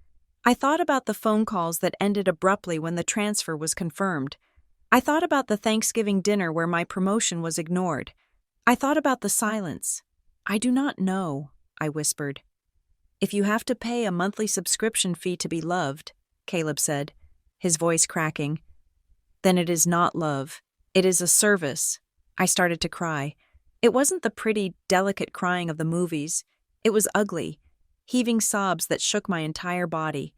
I thought about the phone calls that ended abruptly when the transfer was confirmed. I thought about the Thanksgiving dinner where my promotion was ignored. I thought about the silence. I do not know, I whispered. If you have to pay a monthly subscription fee to be loved, Caleb said, his voice cracking, then it is not love. It is a service. I started to cry. It wasn't the pretty, delicate crying of the movies. It was ugly, heaving sobs that shook my entire body.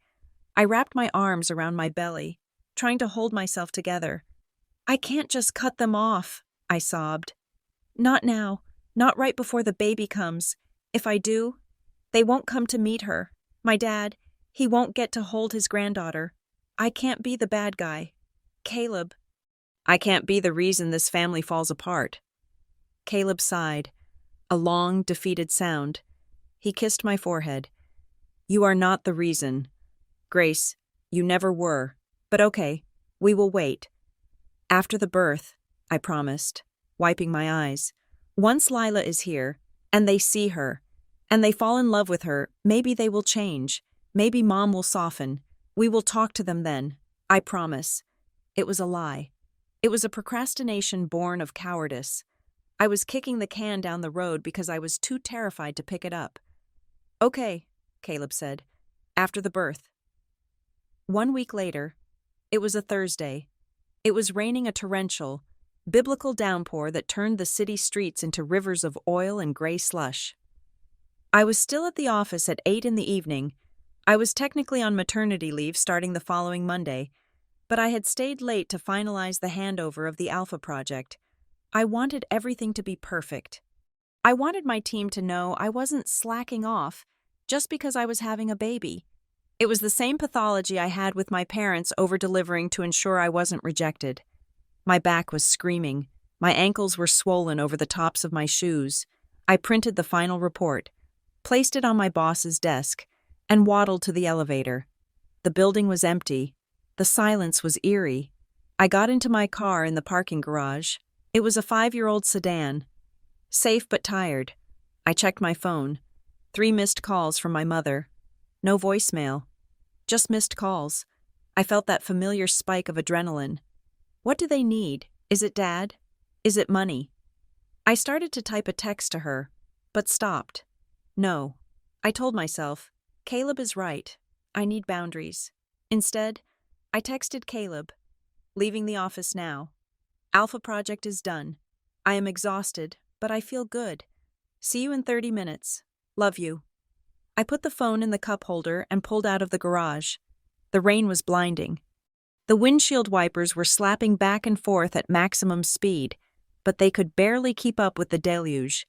I wrapped my arms around my belly, trying to hold myself together. I can't just cut them off, I sobbed. Not now, not right before the baby comes. If I do, they won't come to meet her. My dad, he won't get to hold his granddaughter. I can't be the bad guy. Caleb. I can't be the reason this family falls apart. Caleb sighed, a long, defeated sound. He kissed my forehead. You are not the reason. Grace, you never were. But okay, we will wait. After the birth, I promised, wiping my eyes. Once Lila is here, and they see her, and they fall in love with her, maybe they will change. Maybe Mom will soften. We will talk to them then. I promise. It was a lie. It was a procrastination born of cowardice. I was kicking the can down the road because I was too terrified to pick it up. Okay, Caleb said, after the birth. 1 week later, it was a Thursday. It was raining a torrential, biblical downpour that turned the city streets into rivers of oil and gray slush. I was still at the office at 8 in the evening. I was technically on maternity leave starting the following Monday, but I had stayed late to finalize the handover of the Alpha project. I wanted everything to be perfect. I wanted my team to know I wasn't slacking off just because I was having a baby. It was the same pathology I had with my parents over-delivering to ensure I wasn't rejected. My back was screaming. My ankles were swollen over the tops of my shoes. I printed the final report, placed it on my boss's desk, and waddled to the elevator. The building was empty. The silence was eerie. I got into my car in the parking garage. It was a 5-year-old sedan. Safe but tired. I checked my phone. 3 missed calls from my mother. No voicemail. Just missed calls. I felt that familiar spike of adrenaline. What do they need? Is it Dad? Is it money? I started to type a text to her, but stopped. No. I told myself, Caleb is right. I need boundaries. Instead, I I texted Caleb, leaving the office now. Alpha project is done. I am exhausted, but I feel good. See you in 30 minutes. Love you. I put the phone in the cup holder and pulled out of the garage. The rain was blinding. The windshield wipers were slapping back and forth at maximum speed, but they could barely keep up with the deluge.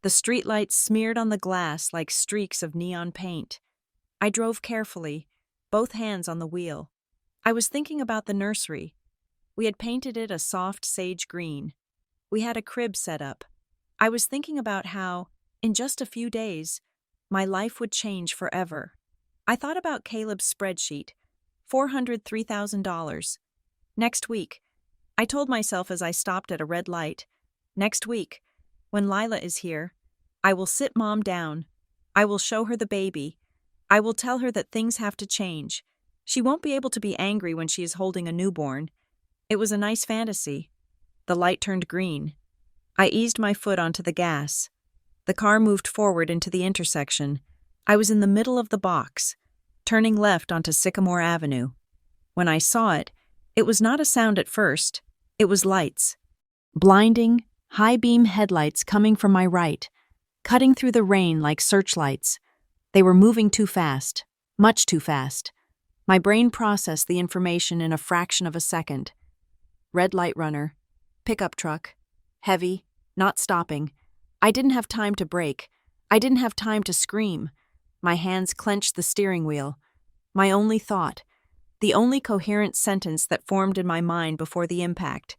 The streetlights smeared on the glass like streaks of neon paint. I drove carefully, both hands on the wheel. I was thinking about the nursery. We had painted it a soft sage green. We had a crib set up. I was thinking about how, in just a few days, my life would change forever. I thought about Caleb's spreadsheet, $403,000. Next week, I told myself as I stopped at a red light, next week, when Lila is here, I will sit Mom down. I will show her the baby. I will tell her that things have to change. She won't be able to be angry when she is holding a newborn. It was a nice fantasy. The light turned green. I eased my foot onto the gas. The car moved forward into the intersection. I was in the middle of the box, turning left onto Sycamore Avenue. When I saw it, it was not a sound at first. It was lights. Blinding, high-beam headlights coming from my right, cutting through the rain like searchlights. They were moving too fast, much too fast. My brain processed the information in a fraction of a second. Red light runner, pickup truck, heavy, not stopping. I didn't have time to brake. I didn't have time to scream. My hands clenched the steering wheel. My only thought, the only coherent sentence that formed in my mind before the impact,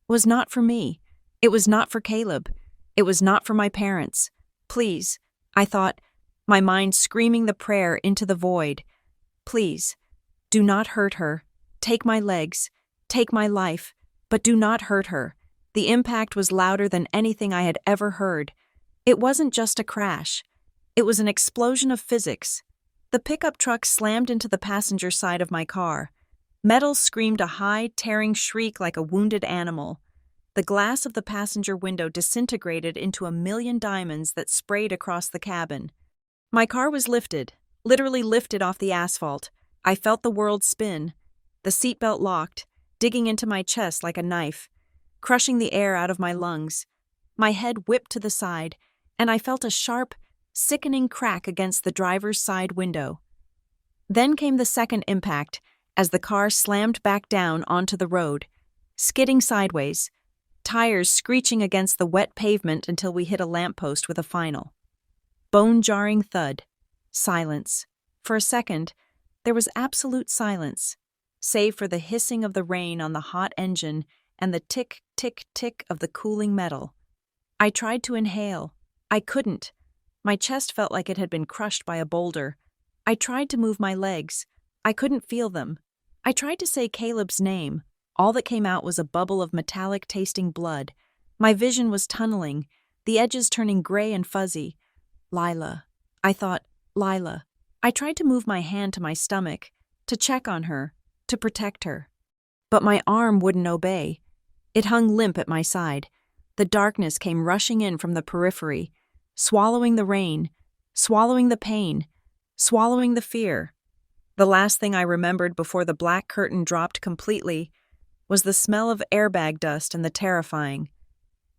was not for me. It was not for Caleb. It was not for my parents. Please, I thought, my mind screaming the prayer into the void. Please, do not hurt her. Take my legs. Take my life. But do not hurt her. The impact was louder than anything I had ever heard. It wasn't just a crash. It was an explosion of physics. The pickup truck slammed into the passenger side of my car. Metal screamed a high, tearing shriek like a wounded animal. The glass of the passenger window disintegrated into a million diamonds that sprayed across the cabin. My car was lifted, literally lifted off the asphalt. I felt the world spin. The seatbelt locked, digging into my chest like a knife, crushing the air out of my lungs. My head whipped to the side, and I felt a sharp, sickening crack against the driver's side window. Then came the second impact, as the car slammed back down onto the road, skidding sideways, tires screeching against the wet pavement until we hit a lamppost with a final. Bone-jarring thud. Silence. For a second, there was absolute silence, save for the hissing of the rain on the hot engine and the tick, tick, tick of the cooling metal. I tried to inhale. I couldn't. My chest felt like it had been crushed by a boulder. I tried to move my legs. I couldn't feel them. I tried to say Caleb's name. All that came out was a bubble of metallic-tasting blood. My vision was tunneling, the edges turning gray and fuzzy. Lila. I thought, Lila. I tried to move my hand to my stomach, to check on her, to protect her. But my arm wouldn't obey. It hung limp at my side. The darkness came rushing in from the periphery, swallowing the rain, swallowing the pain, swallowing the fear. The last thing I remembered before the black curtain dropped completely was the smell of airbag dust and the terrifying,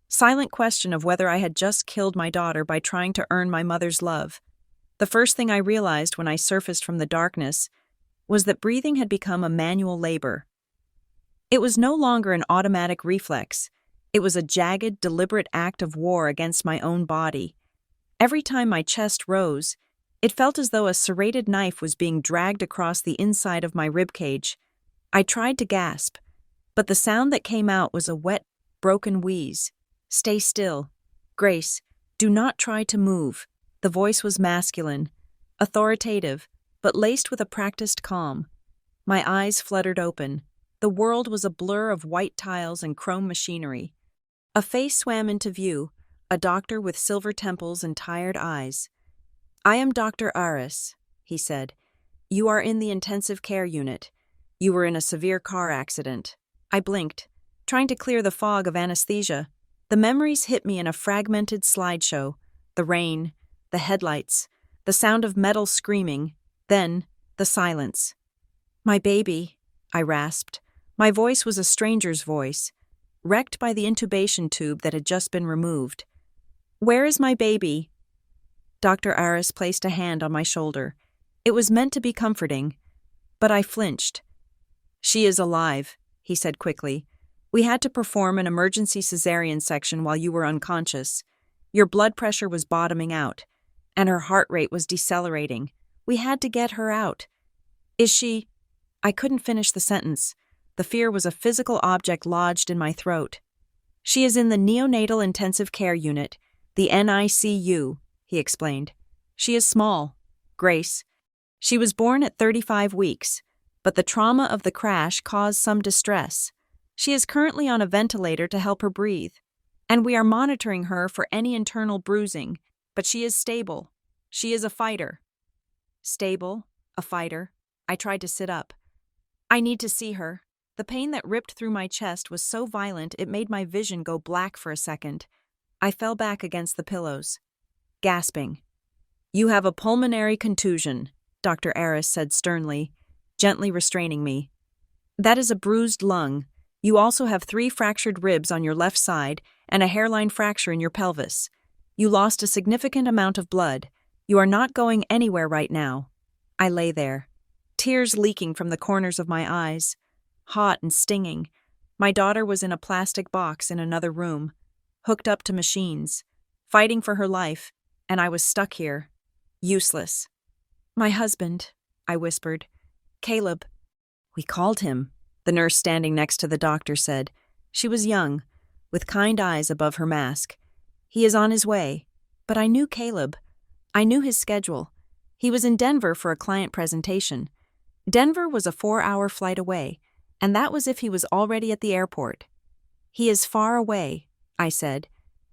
silent question of whether I had just killed my daughter by trying to earn my mother's love. The first thing I realized when I surfaced from the darkness was that breathing had become a manual labor. It was no longer an automatic reflex. It was a jagged, deliberate act of war against my own body. Every time my chest rose, it felt as though a serrated knife was being dragged across the inside of my ribcage. I tried to gasp, but the sound that came out was a wet, broken wheeze. Stay still. Grace, do not try to move. The voice was masculine, authoritative, but laced with a practiced calm. My eyes fluttered open. The world was a blur of white tiles and chrome machinery. A face swam into view, a doctor with silver temples and tired eyes. "I am Dr. Aris," he said. "You are in the intensive care unit. You were in a severe car accident." I blinked, trying to clear the fog of anesthesia. The memories hit me in a fragmented slideshow. The rain, the headlights, the sound of metal screaming, then the silence. "My baby," I rasped. My voice was a stranger's voice, wrecked by the intubation tube that had just been removed. "Where is my baby?" Dr. Aris placed a hand on my shoulder. It was meant to be comforting, but I flinched. "She is alive," he said quickly. "We had to perform an emergency cesarean section while you were unconscious. Your blood pressure was bottoming out, and her heart rate was decelerating. We had to get her out." "Is she—" I couldn't finish the sentence. The fear was a physical object lodged in my throat. "She is in the neonatal intensive care unit, the NICU, he explained. "She is small, Grace. She was born at 35 weeks, but the trauma of the crash caused some distress. She is currently on a ventilator to help her breathe, and we are monitoring her for any internal bruising, but she is stable. She is a fighter." Stable, a fighter. I tried to sit up. "I need to see her." The pain that ripped through my chest was so violent it made my vision go black for a second. I fell back against the pillows, gasping. "You have a pulmonary contusion," Dr. Aris said sternly, gently restraining me. "That is a bruised lung. You also have 3 fractured ribs on your left side and a hairline fracture in your pelvis. You lost a significant amount of blood. You are not going anywhere right now." I lay there, tears leaking from the corners of my eyes, hot and stinging. My daughter was in a plastic box in another room, hooked up to machines, fighting for her life, and I was stuck here, useless. "My husband," I whispered. "Caleb." "We called him," the nurse standing next to the doctor said. She was young, with kind eyes above her mask. "He is on his way." But I knew Caleb. I knew his schedule. He was in Denver for a client presentation. Denver was a 4-hour flight away, and that was if he was already at the airport. "He is far away," I said.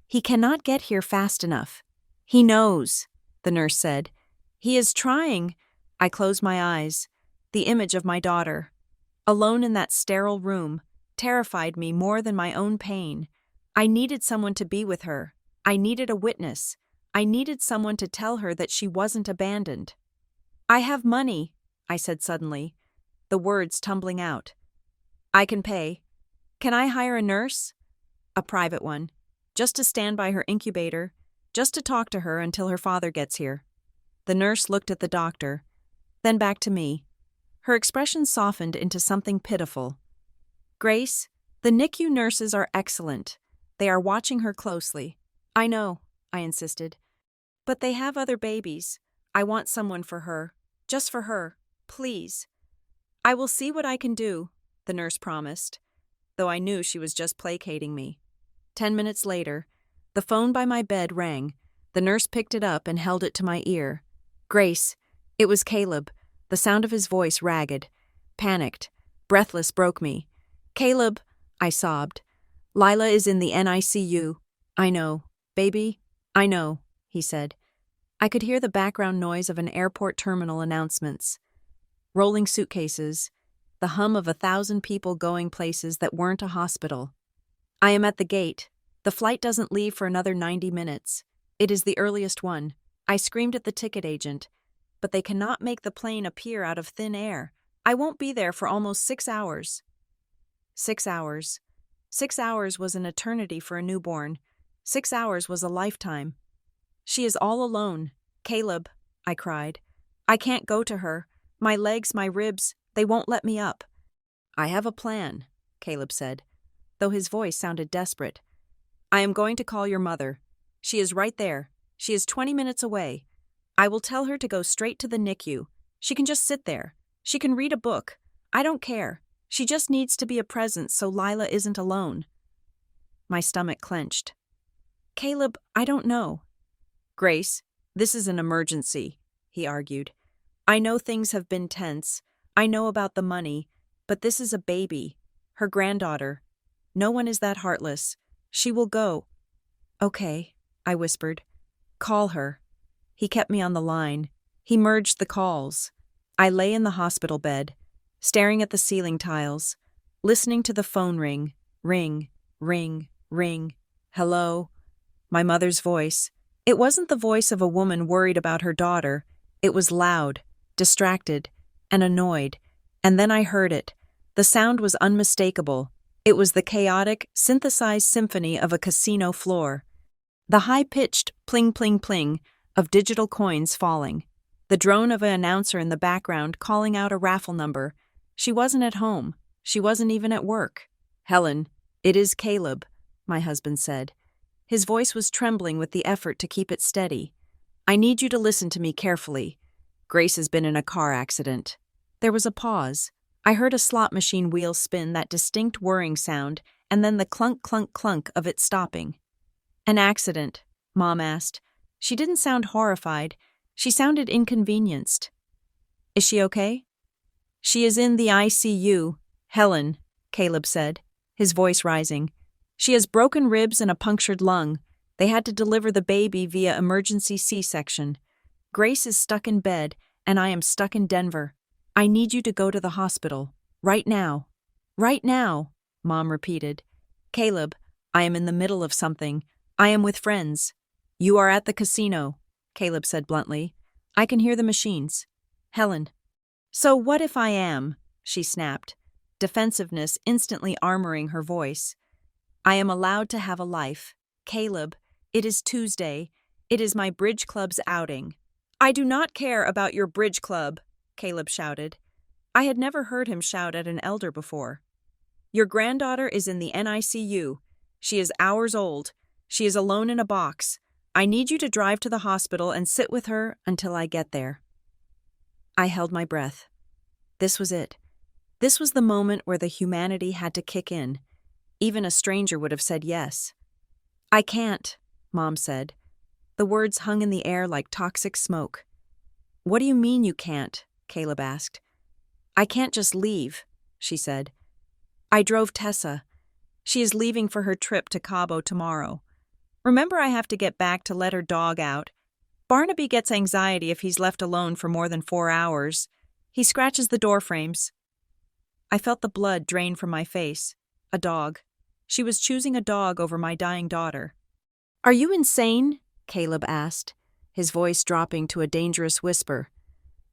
"He cannot get here fast enough." "He knows," the nurse said. "He is trying." I closed my eyes. The image of my daughter, alone in that sterile room, terrified me more than my own pain. I needed someone to be with her. I needed a witness. I needed someone to tell her that she wasn't abandoned. "I have money," I said suddenly, the words tumbling out. "I can pay. Can I hire a nurse?" "A private one. Just to stand by her incubator, just to talk to her until her father gets here." The nurse looked at the doctor, then back to me. Her expression softened into something pitiful. "Grace, the NICU nurses are excellent. They are watching her closely." "I know," I insisted. "But they have other babies. I want someone for her. Just for her. Please." "I will see what I can do," the nurse promised, though I knew she was just placating me. 10 minutes later, the phone by my bed rang. The nurse picked it up and held it to my ear. "Grace." It was Caleb. The sound of his voice, ragged, panicked, breathless, broke me. "Caleb," I sobbed. "Lila is in the NICU." "I know. Baby, I know," he said. I could hear the background noise of an airport terminal announcements. Rolling suitcases, the hum of 1,000 people going places that weren't a hospital. "I am at the gate. The flight doesn't leave for another 90 minutes. It is the earliest one." I screamed at the ticket agent. "But they cannot make the plane appear out of thin air. I won't be there for almost 6 hours." 6 hours. 6 hours was an eternity for a newborn. 6 hours was a lifetime. "She is all alone. Caleb," I cried. "I can't go to her. My legs, my ribs, they won't let me up." "I have a plan," Caleb said, though his voice sounded desperate. "I am going to call your mother. She is right there. She is 20 minutes away. I will tell her to go straight to the NICU. She can just sit there. She can read a book. I don't care. She just needs to be a presence so Lila isn't alone." My stomach clenched. "Caleb, I don't know." "Grace, this is an emergency," he argued. "I know things have been tense. I know about the money. But this is a baby. Her granddaughter. No one is that heartless. She will go." "Okay," I whispered. "Call her." He kept me on the line. He merged the calls. I lay in the hospital bed, staring at the ceiling tiles, listening to the phone ring, ring, ring, ring. "Hello?" My mother's voice. It wasn't the voice of a woman worried about her daughter. It was loud, distracted, and annoyed. And then I heard it, The sound was unmistakable. It was the chaotic, synthesized symphony of a casino floor. The high-pitched pling pling pling of digital coins falling. The drone of an announcer in the background calling out a raffle number. She wasn't at home. She wasn't even at work. "Helen, it is Caleb," my husband said. His voice was trembling with the effort to keep it steady. "I need you to listen to me carefully. Grace has been in a car accident." There was a pause. I heard a slot machine wheel spin, that distinct whirring sound, and then the clunk clunk clunk of it stopping. "An accident?" Mom asked. She didn't sound horrified. She sounded inconvenienced. "Is she okay?" "She is in the ICU, Helen," Caleb said, his voice rising. "She has broken ribs and a punctured lung. They had to deliver the baby via emergency C-section. Grace is stuck in bed, and I am stuck in Denver. I need you to go to the hospital. Right now." "Right now," Mom repeated. "Caleb, I am in the middle of something. I am with friends." "You are at the casino," Caleb said bluntly. "I can hear the machines." "Helen." "So what if I am?" she snapped, defensiveness instantly armoring her voice. "I am allowed to have a life. Caleb, it is Tuesday. It is my bridge club's outing." "I do not care about your bridge club," Caleb shouted. I had never heard him shout at an elder before. "Your granddaughter is in the NICU. She is hours old. She is alone in a box. I need you to drive to the hospital and sit with her until I get there." I held my breath. This was it. This was the moment where the humanity had to kick in. Even a stranger would have said yes. "I can't," Mom said. The words hung in the air like toxic smoke. "What do you mean you can't?" Caleb asked. "I can't just leave," she said. "I drove Tessa. She is leaving for her trip to Cabo tomorrow. Remember, I have to get back to let her dog out. Barnaby gets anxiety if he's left alone for more than 4 hours. He scratches the door frames." I felt the blood drain from my face. A dog. She was choosing a dog over my dying daughter. "Are you insane?" Caleb asked, his voice dropping to a dangerous whisper.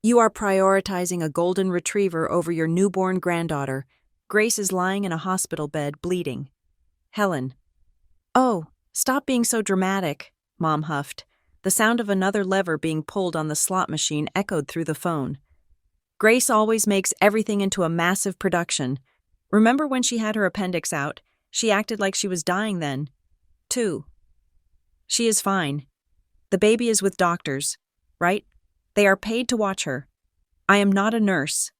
"You are prioritizing a golden retriever over your newborn granddaughter. Grace is lying in a hospital bed, bleeding." "Helen." "Oh, stop being so dramatic," Mom huffed. The sound of another lever being pulled on the slot machine echoed through the phone. "Grace always makes everything into a massive production. Remember when she had her appendix out? She acted like she was dying then, too." "She is fine. The baby is with doctors, right? They are paid to watch her. I am not a nurse."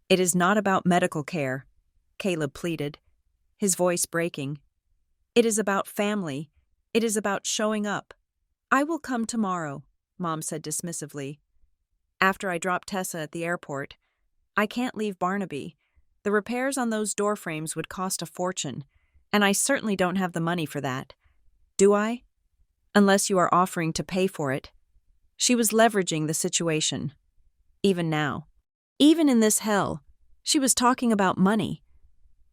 "It is not about medical care," Caleb pleaded, his voice breaking. "It is about family. It is about showing up." "I will come tomorrow," Mom said dismissively. "After I drop Tessa at the airport. I can't leave Barnaby. The repairs on those door frames would cost a fortune, and I certainly don't have the money for that. Do I? Unless you are offering to pay for it." She was leveraging the situation. Even now. Even in this hell, she was talking about money.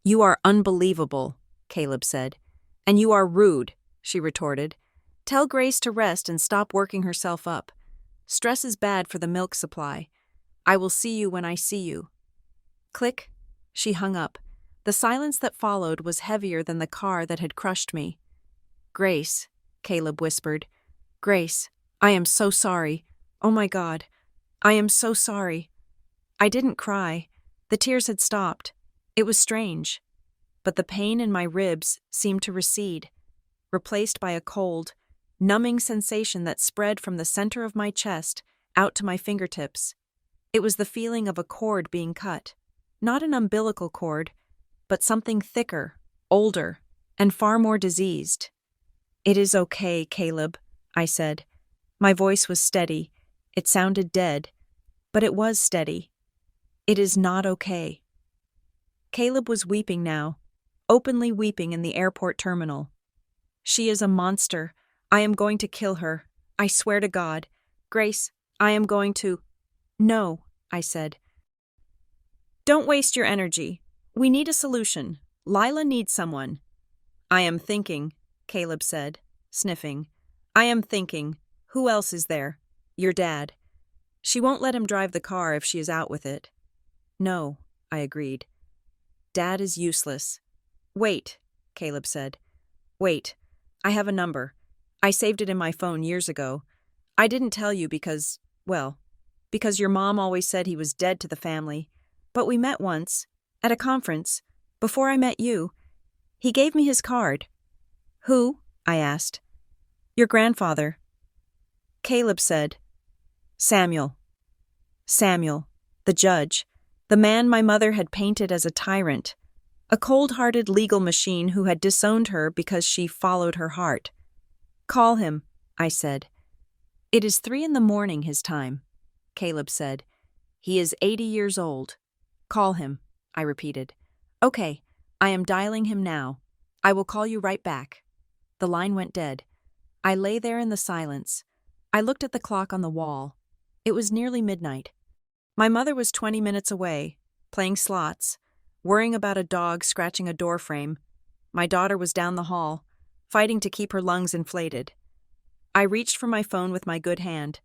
"You are unbelievable," Caleb said. "And you are rude," she retorted. "Tell Grace to rest and stop working herself up. Stress is bad for the milk supply. I will see you when I see you." Click. She hung up. The silence that followed was heavier than the car that had crushed me. "Grace," Caleb whispered. "Grace, I am so sorry. Oh my God. I am so sorry." I didn't cry. The tears had stopped. It was strange. But the pain in my ribs seemed to recede, replaced by a cold, numbing sensation that spread from the center of my chest out to my fingertips. It was the feeling of a cord being cut. Not an umbilical cord, but something thicker, older, and far more diseased. "It is okay, Caleb," I said. My voice was steady. It sounded dead, but it was steady. "It is not okay." Caleb was weeping now, openly weeping in the airport terminal. "She is a monster. I am going to kill her. I swear to God. Grace, I am going to—" "No," I said. "Don't waste your energy. We need a solution. Lila needs someone." "I am thinking," Caleb said, sniffing. "I am thinking. Who else is there? Your dad. She won't let him drive the car if she is out with it." "No," I agreed. Dad is useless. Wait, Caleb said. Wait, I have a number. I saved it in my phone years ago. I didn't tell you because, well, because your mom always said he was dead to the family. But we met once, at a conference, before I met you. He gave me his card. Who? I asked. Your grandfather. Caleb said. Samuel. Samuel, the judge, the man my mother had painted as a tyrant, a cold-hearted legal machine who had disowned her because she followed her heart. Call him, I said. It is 3 a.m, his time, Caleb said. He is 80 years old. Call him, I repeated. Okay, I am dialing him now. I will call you right back. The line went dead. I lay there in the silence. I looked at the clock on the wall. It was nearly midnight. My mother was 20 minutes away, playing slots, worrying about a dog scratching a doorframe. My daughter was down the hall, fighting to keep her lungs inflated. I reached for my phone with my good hand.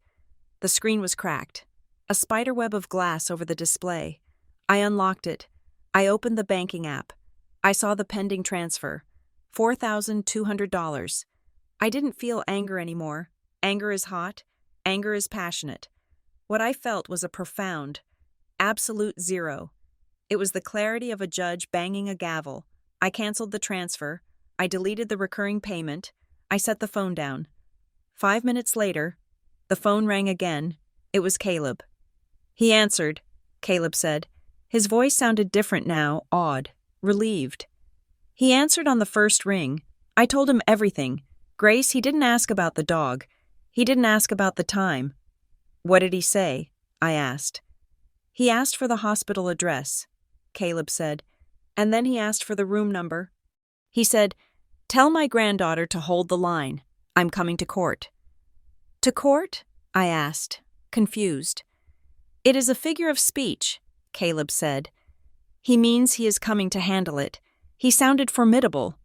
The screen was cracked, a spiderweb of glass over the display. I unlocked it. I opened the banking app. I saw the pending transfer, $4,200. I didn't feel anger anymore. Anger is hot. Anger is passionate. What I felt was a profound, absolute zero. It was the clarity of a judge banging a gavel. I canceled the transfer. I deleted the recurring payment. I set the phone down. 5 minutes later, the phone rang again. It was Caleb. He answered, Caleb said. His voice sounded different now, odd, relieved. He answered on the first ring. I told him everything. Grace, he didn't ask about the dog. He didn't ask about the time. What did he say? I asked. He asked for the hospital address, Caleb said, and then he asked for the room number. He said, tell my granddaughter to hold the line. I'm coming to court. To court? I asked, confused. It is a figure of speech, Caleb said. He means he is coming to handle it. He sounded formidable.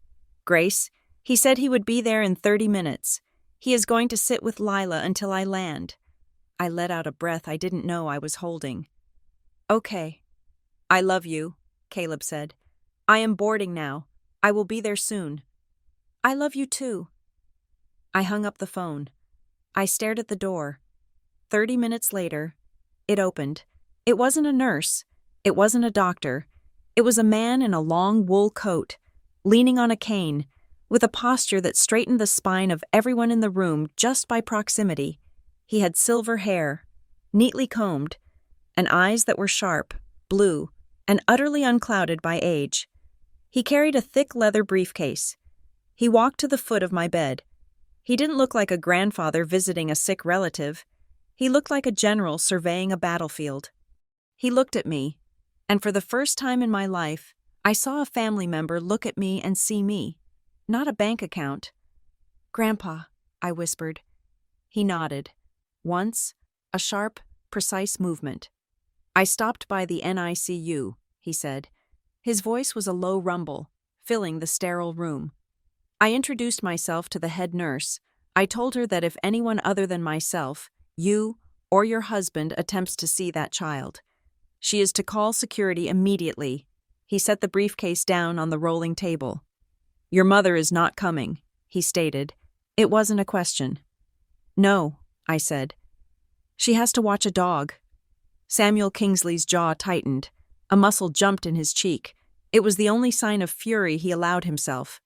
Grace, he said he would be there in 30 minutes. He is going to sit with Lila until I land. I let out a breath I didn't know I was holding. Okay. I love you, Caleb said. I am boarding now. I will be there soon. I love you too. I hung up the phone. I stared at the door. 30 minutes later, it opened. It wasn't a nurse. It wasn't a doctor. It was a man in a long wool coat, leaning on a cane, with a posture that straightened the spine of everyone in the room just by proximity. He had silver hair, neatly combed, and eyes that were sharp, blue, and utterly unclouded by age. He carried a thick leather briefcase. He walked to the foot of my bed. He didn't look like a grandfather visiting a sick relative. He looked like a general surveying a battlefield. He looked at me, and for the first time in my life, I saw a family member look at me and see me, not a bank account. Grandpa, I whispered. He nodded. Once, a sharp, precise movement. I stopped by the NICU, he said. His voice was a low rumble, filling the sterile room. I introduced myself to the head nurse. I told her that if anyone other than myself, you, or your husband attempts to see that child, she is to call security immediately. He set the briefcase down on the rolling table. Your mother is not coming, he stated. It wasn't a question. No, I said. She has to watch a dog. Samuel Kingsley's jaw tightened. A muscle jumped in his cheek. It was the only sign of fury he allowed himself.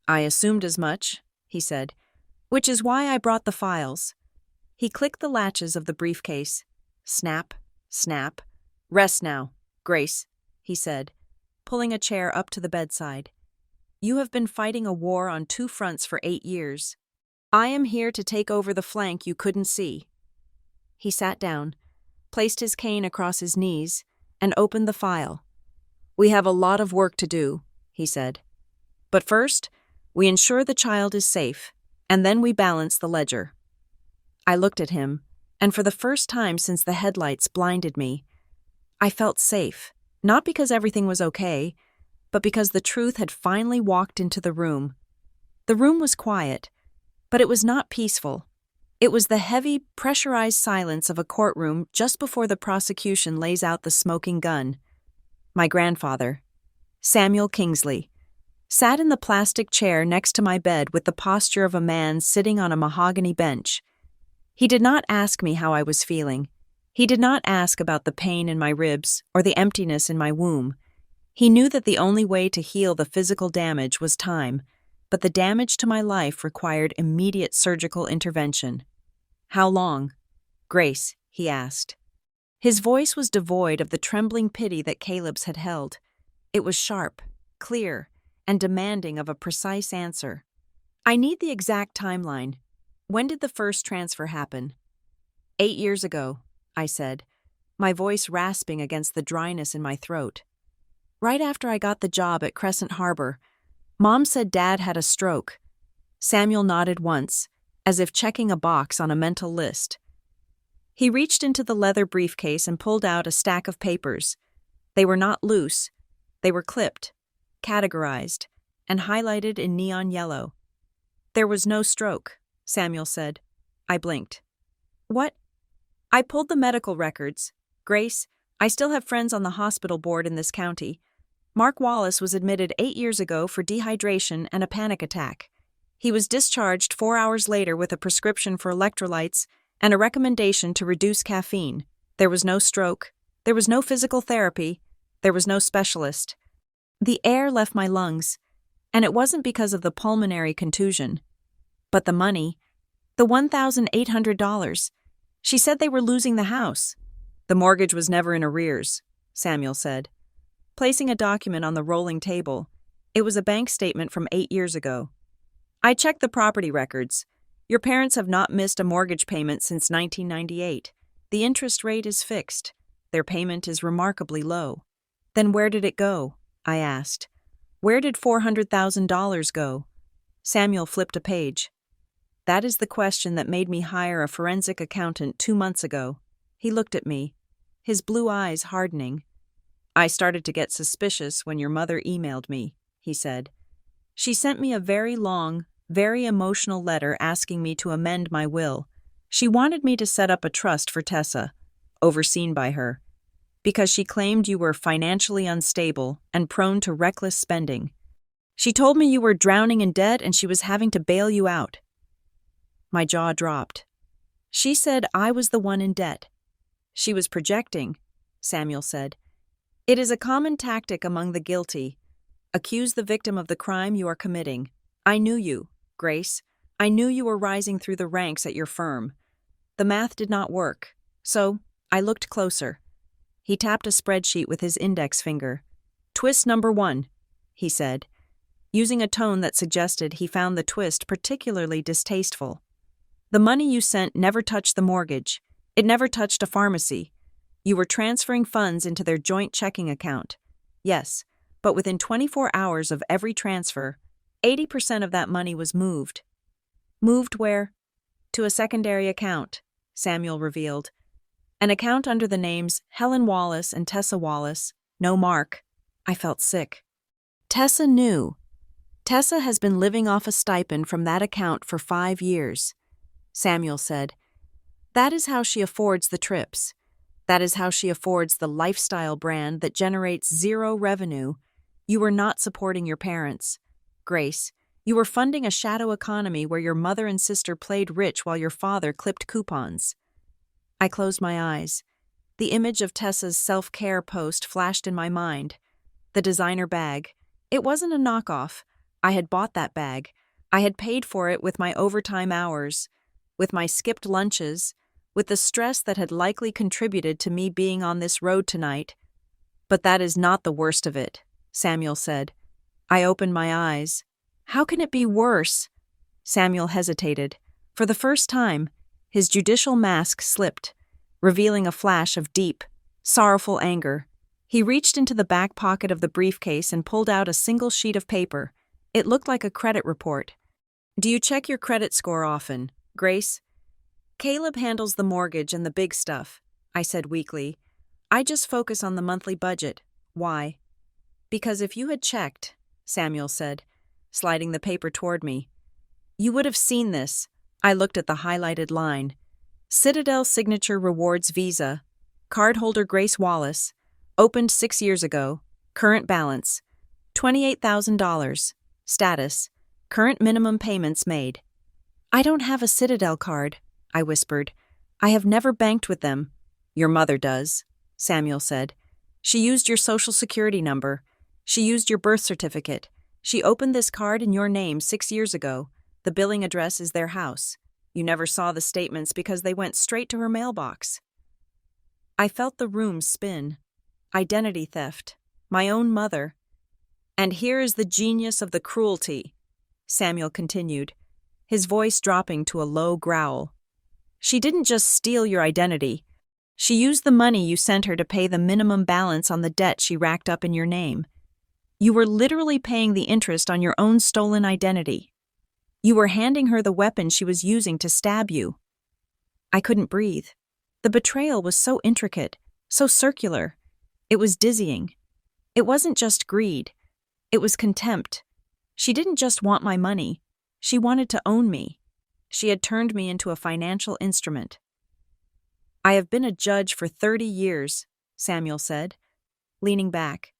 I assumed as much, he said, which is why I brought the files. He clicked the latches of the briefcase. Snap, snap. Rest now, Grace, he said, pulling a chair up to the bedside. You have been fighting a war on 2 fronts for 8 years. I am here to take over the flank you couldn't see. He sat down, placed his cane across his knees, and opened the file. We have a lot of work to do, he said. But first, we ensure the child is safe, and then we balance the ledger. I looked at him, and for the first time since the headlights blinded me, I felt safe, not because everything was okay, but because the truth had finally walked into the room. The room was quiet, but it was not peaceful. It was the heavy, pressurized silence of a courtroom just before the prosecution lays out the smoking gun. My grandfather. Samuel Kingsley. Sat in the plastic chair next to my bed with the posture of a man sitting on a mahogany bench. He did not ask me how I was feeling. He did not ask about the pain in my ribs or the emptiness in my womb. He knew that the only way to heal the physical damage was time, but the damage to my life required immediate surgical intervention. "How long?" "Grace," he asked. His voice was devoid of the trembling pity that Caleb's had held. It was sharp, clear, and demanding of a precise answer. "I need the exact timeline. When did the first transfer happen?" 8 years ago, I said, my voice rasping against the dryness in my throat. "Right after I got the job at Crescent Harbor, Mom said Dad had a stroke." Samuel nodded once, as if checking a box on a mental list. He reached into the leather briefcase and pulled out a stack of papers. They were not loose. They were clipped, categorized, and highlighted in neon yellow. "There was no stroke," Samuel said. I blinked. "What?" "I pulled the medical records. Grace, I still have friends on the hospital board in this county. Mark Wallace was admitted 8 years ago for dehydration and a panic attack. He was discharged 4 hours later with a prescription for electrolytes and a recommendation to reduce caffeine. There was no stroke. There was no physical therapy. There was no specialist. The air left my lungs, and it wasn't because of the pulmonary contusion. But the money, the $1,800. She said they were losing the house." "The mortgage was never in arrears," Samuel said, placing a document on the rolling table. It was a bank statement from 8 years ago. "I checked the property records. Your parents have not missed a mortgage payment since 1998. The interest rate is fixed. Their payment is remarkably low." "Then where did it go?" I asked. "Where did $400,000 go?" Samuel flipped a page. "That is the question that made me hire a forensic accountant 2 months ago." He looked at me, his blue eyes hardening. "I started to get suspicious when your mother emailed me," he said. "She sent me a very long, very emotional letter asking me to amend my will. She wanted me to set up a trust for Tessa, overseen by her, because she claimed you were financially unstable and prone to reckless spending. She told me you were drowning in debt and she was having to bail you out." My jaw dropped. She said I was the one in debt. "She was projecting," Samuel said. "It is a common tactic among the guilty. Accuse the victim of the crime you are committing. I knew you, Grace. I knew you were rising through the ranks at your firm. The math did not work, so I looked closer." He tapped a spreadsheet with his index finger. "Twist number 1, he said, using a tone that suggested he found the twist particularly distasteful. "The money you sent never touched the mortgage. It never touched a pharmacy. You were transferring funds into their joint checking account. Yes, but within 24 hours of every transfer, 80% of that money was moved." "Moved where?" "To a secondary account," Samuel revealed. "An account under the names Helen Wallace and Tessa Wallace. No mark." I felt sick. "Tessa knew. Tessa has been living off a stipend from that account for 5 years," Samuel said. "That is how she affords the trips. That is how she affords the lifestyle brand that generates zero revenue. You were not supporting your parents. Grace, you were funding a shadow economy where your mother and sister played rich while your father clipped coupons." I closed my eyes. The image of Tessa's self-care post flashed in my mind. The designer bag. It wasn't a knockoff. I had bought that bag. I had paid for it with my overtime hours, with my skipped lunches, with the stress that had likely contributed to me being on this road tonight. "But that is not the worst of it," Samuel said. I opened my eyes. "How can it be worse?" Samuel hesitated. For the first time, his judicial mask slipped, revealing a flash of deep, sorrowful anger. He reached into the back pocket of the briefcase and pulled out a single sheet of paper. It looked like a credit report. "Do you check your credit score often, Grace?" "Caleb handles the mortgage and the big stuff," I said weakly. "I just focus on the monthly budget." "Why?" "Because if you had checked," Samuel said, sliding the paper toward me, "you would have seen this." I looked at the highlighted line. "Citadel Signature Rewards Visa. Cardholder Grace Wallace. Opened 6 years ago. Current balance $28,000. Status: current minimum payments made. I don't have a Citadel card, I whispered. I have never banked with them. Your mother does, Samuel said. She used your social security number. She used your birth certificate. She opened this card in your name 6 years ago. The billing address is their house. You never saw the statements because they went straight to her mailbox. I felt the room spin. Identity theft. My own mother. And here is the genius of the cruelty, Samuel continued, his voice dropping to a low growl. She didn't just steal your identity. She used the money you sent her to pay the minimum balance on the debt she racked up in your name. You were literally paying the interest on your own stolen identity. You were handing her the weapon she was using to stab you. I couldn't breathe. The betrayal was so intricate, so circular. It was dizzying. It wasn't just greed. It was contempt. She didn't just want my money. She wanted to own me. She had turned me into a financial instrument. I have been a judge for 30 years, Samuel said, leaning back.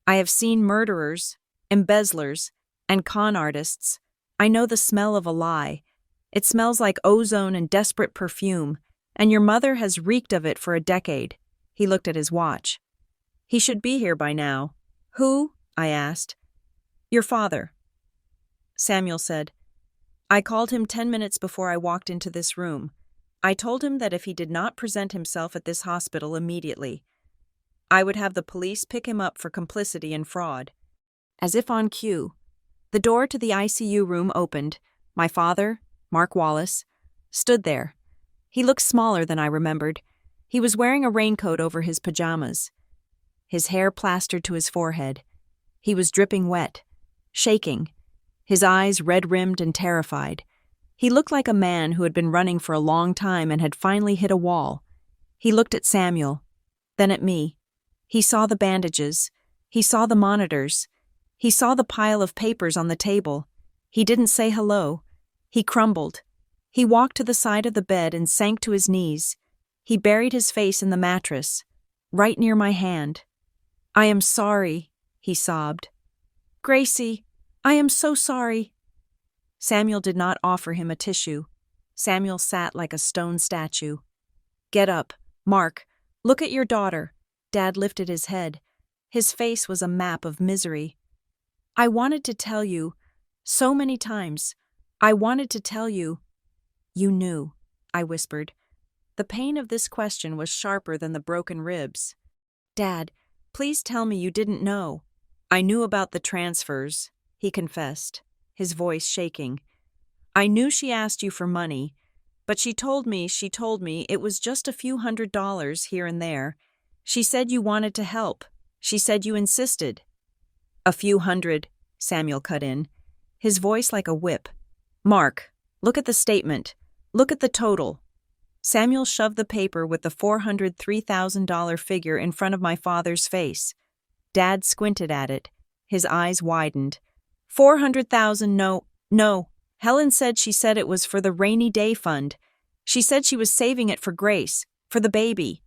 I have seen murderers, embezzlers, and con artists. I know the smell of a lie. It smells like ozone and desperate perfume, and your mother has reeked of it for a decade. He looked at his watch. He should be here by now. Who? I asked. Your father. Samuel said. I called him 10 minutes before I walked into this room. I told him that if he did not present himself at this hospital immediately, I would have the police pick him up for complicity and fraud. As if on cue, the door to the ICU room opened. My father, Mark Wallace, stood there. He looked smaller than I remembered. He was wearing a raincoat over his pajamas. His hair plastered to his forehead. He was dripping wet, shaking, his eyes red-rimmed and terrified. He looked like a man who had been running for a long time and had finally hit a wall. He looked at Samuel, then at me. He saw the bandages. He saw the monitors. He saw the pile of papers on the table. He didn't say hello. He crumbled. He walked to the side of the bed and sank to his knees. He buried his face in the mattress, right near my hand. I am sorry, he sobbed. Gracie, I am so sorry. Samuel did not offer him a tissue. Samuel sat like a stone statue. Get up, Mark. Look at your daughter. Dad lifted his head. His face was a map of misery. I wanted to tell you, so many times. I wanted to tell you. You knew, I whispered. The pain of this question was sharper than the broken ribs. Dad, please tell me you didn't know. I knew about the transfers, he confessed, his voice shaking. I knew she asked you for money, but she told me it was just a few $100s here and there. She said you wanted to help. She said you insisted. A few hundred, Samuel cut in, his voice like a whip. Mark, look at the statement. Look at the total. Samuel shoved the paper with the $403,000 figure in front of my father's face. Dad squinted at it. His eyes widened. 400,000, no. Helen said she said it was for the rainy day fund. She said she was saving it for Grace, for the baby.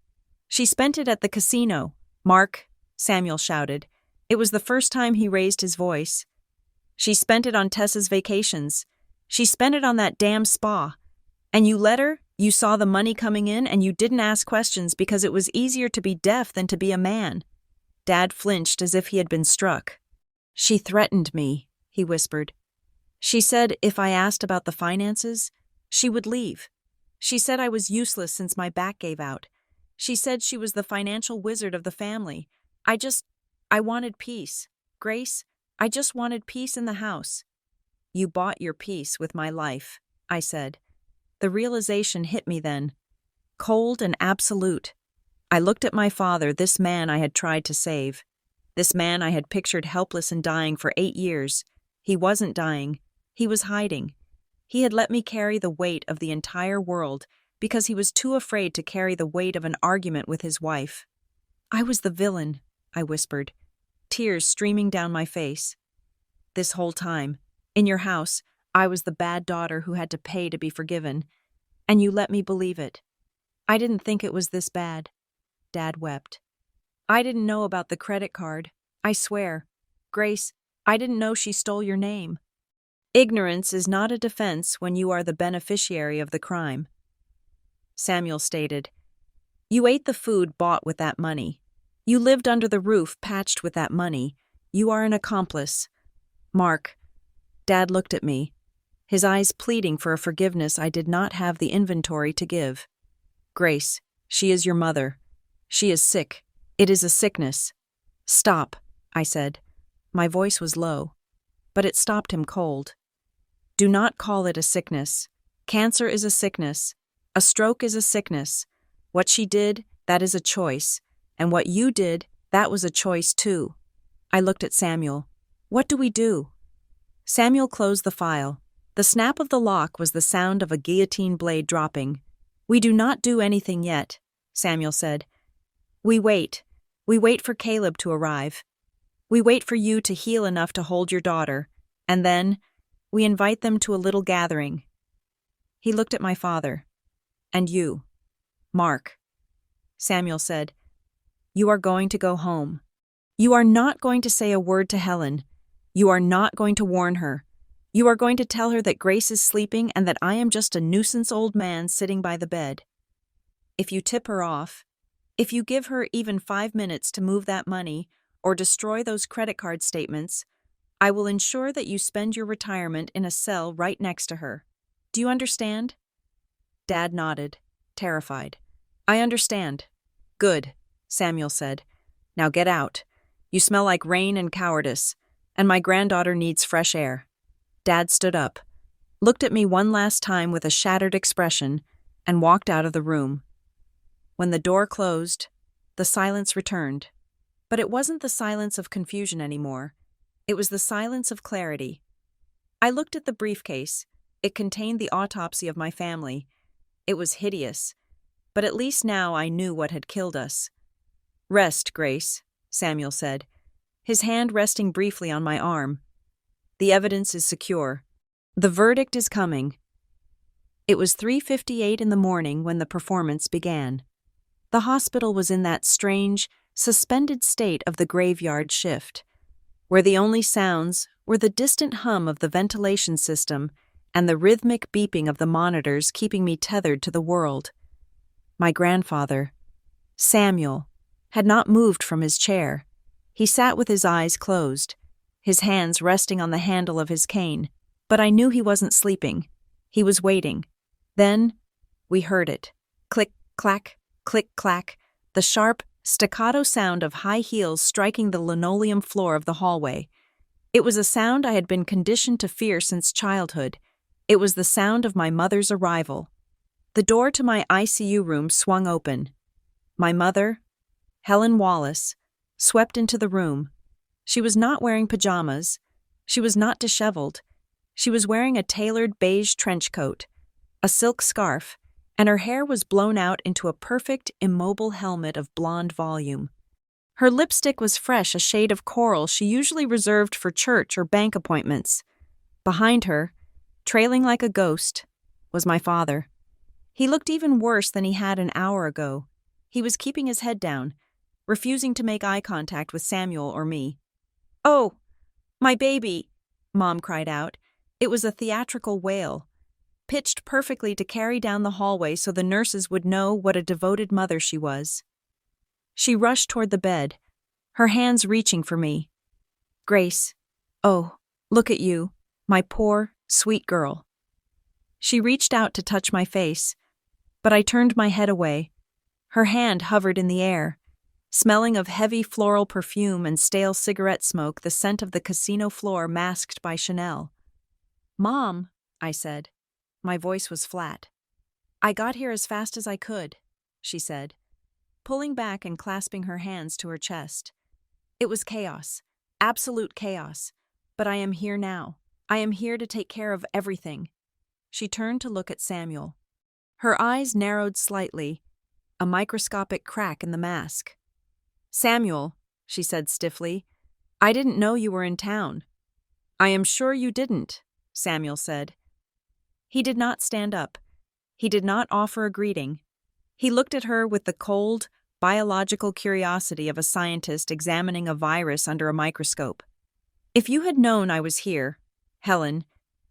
She spent it at the casino. Mark, Samuel shouted. It was the first time he raised his voice. She spent it on Tessa's vacations. She spent it on that damn spa. And you let her? You saw the money coming in and you didn't ask questions because it was easier to be deaf than to be a man. Dad flinched as if he had been struck. She threatened me, he whispered. She said if I asked about the finances, she would leave. She said I was useless since my back gave out. She said she was the financial wizard of the family. I wanted peace. Grace, I just wanted peace in the house. You bought your peace with my life, I said. The realization hit me then. Cold and absolute. I looked at my father, this man I had tried to save. This man I had pictured helpless and dying for 8 years. He wasn't dying. He was hiding. He had let me carry the weight of the entire world because he was too afraid to carry the weight of an argument with his wife. I was the villain, I whispered, tears streaming down my face. This whole time, in your house, I was the bad daughter who had to pay to be forgiven, and you let me believe it. I didn't think it was this bad. Dad wept. I didn't know about the credit card. I swear. Grace, I didn't know she stole your name. Ignorance is not a defense when you are the beneficiary of the crime. Samuel stated, You ate the food bought with that money. You lived under the roof patched with that money. You are an accomplice. Mark, Dad looked at me, his eyes pleading for a forgiveness I did not have the inventory to give. Grace, she is your mother. She is sick. It is a sickness. Stop, I said. My voice was low, but it stopped him cold. Do not call it a sickness. Cancer is a sickness. A stroke is a sickness. What she did, that is a choice. And what you did, that was a choice too. I looked at Samuel. What do we do? Samuel closed the file. The snap of the lock was the sound of a guillotine blade dropping. We do not do anything yet, Samuel said. We wait. We wait for Caleb to arrive. We wait for you to heal enough to hold your daughter. And then, we invite them to a little gathering. He looked at my father. And you, Mark. Samuel said, You are going to go home. You are not going to say a word to Helen. You are not going to warn her. You are going to tell her that Grace is sleeping and that I am just a nuisance old man sitting by the bed. If you tip her off, if you give her even 5 minutes to move that money or destroy those credit card statements, I will ensure that you spend your retirement in a cell right next to her. Do you understand? Dad nodded, terrified. I understand. Good, Samuel said. Now get out. You smell like rain and cowardice, and my granddaughter needs fresh air. Dad stood up, looked at me one last time with a shattered expression, and walked out of the room. When the door closed, the silence returned. But it wasn't the silence of confusion anymore. It was the silence of clarity. I looked at the briefcase. It contained the autopsy of my family. It was hideous, but at least now I knew what had killed us. Rest, Grace, Samuel said, his hand resting briefly on my arm. The evidence is secure. The verdict is coming. It was 3:58 in the morning when the performance began. The hospital was in that strange, suspended state of the graveyard shift, where the only sounds were the distant hum of the ventilation system and the rhythmic beeping of the monitors keeping me tethered to the world. My grandfather, Samuel, had not moved from his chair. He sat with his eyes closed, his hands resting on the handle of his cane, but I knew he wasn't sleeping. He was waiting. Then, we heard it. Click, clack, click, clack, the sharp, staccato sound of high heels striking the linoleum floor of the hallway. It was a sound I had been conditioned to fear since childhood. It was the sound of my mother's arrival. The door to my ICU room swung open. My mother, Helen Wallace, swept into the room. She was not wearing pajamas. She was not disheveled. She was wearing a tailored beige trench coat, a silk scarf, and her hair was blown out into a perfect, immobile helmet of blonde volume. Her lipstick was fresh, a shade of coral she usually reserved for church or bank appointments. Behind her, trailing like a ghost, was my father. He looked even worse than he had an hour ago. He was keeping his head down, refusing to make eye contact with Samuel or me. "Oh, my baby!" Mom cried out. It was a theatrical wail, pitched perfectly to carry down the hallway so the nurses would know what a devoted mother she was. She rushed toward the bed, her hands reaching for me. "Grace, oh, look at you, my poor, sweet girl." She reached out to touch my face, but I turned my head away. Her hand hovered in the air, smelling of heavy floral perfume and stale cigarette smoke, the scent of the casino floor masked by Chanel. "Mom," I said. My voice was flat. "I got here as fast as I could," she said, pulling back and clasping her hands to her chest. "It was chaos, absolute chaos, but I am here now. I am here to take care of everything." She turned to look at Samuel. Her eyes narrowed slightly, a microscopic crack in the mask. "Samuel," she said stiffly, "I didn't know you were in town." "I am sure you didn't," Samuel said. He did not stand up. He did not offer a greeting. He looked at her with the cold, biological curiosity of a scientist examining a virus under a microscope. If you had known I was here, Helen,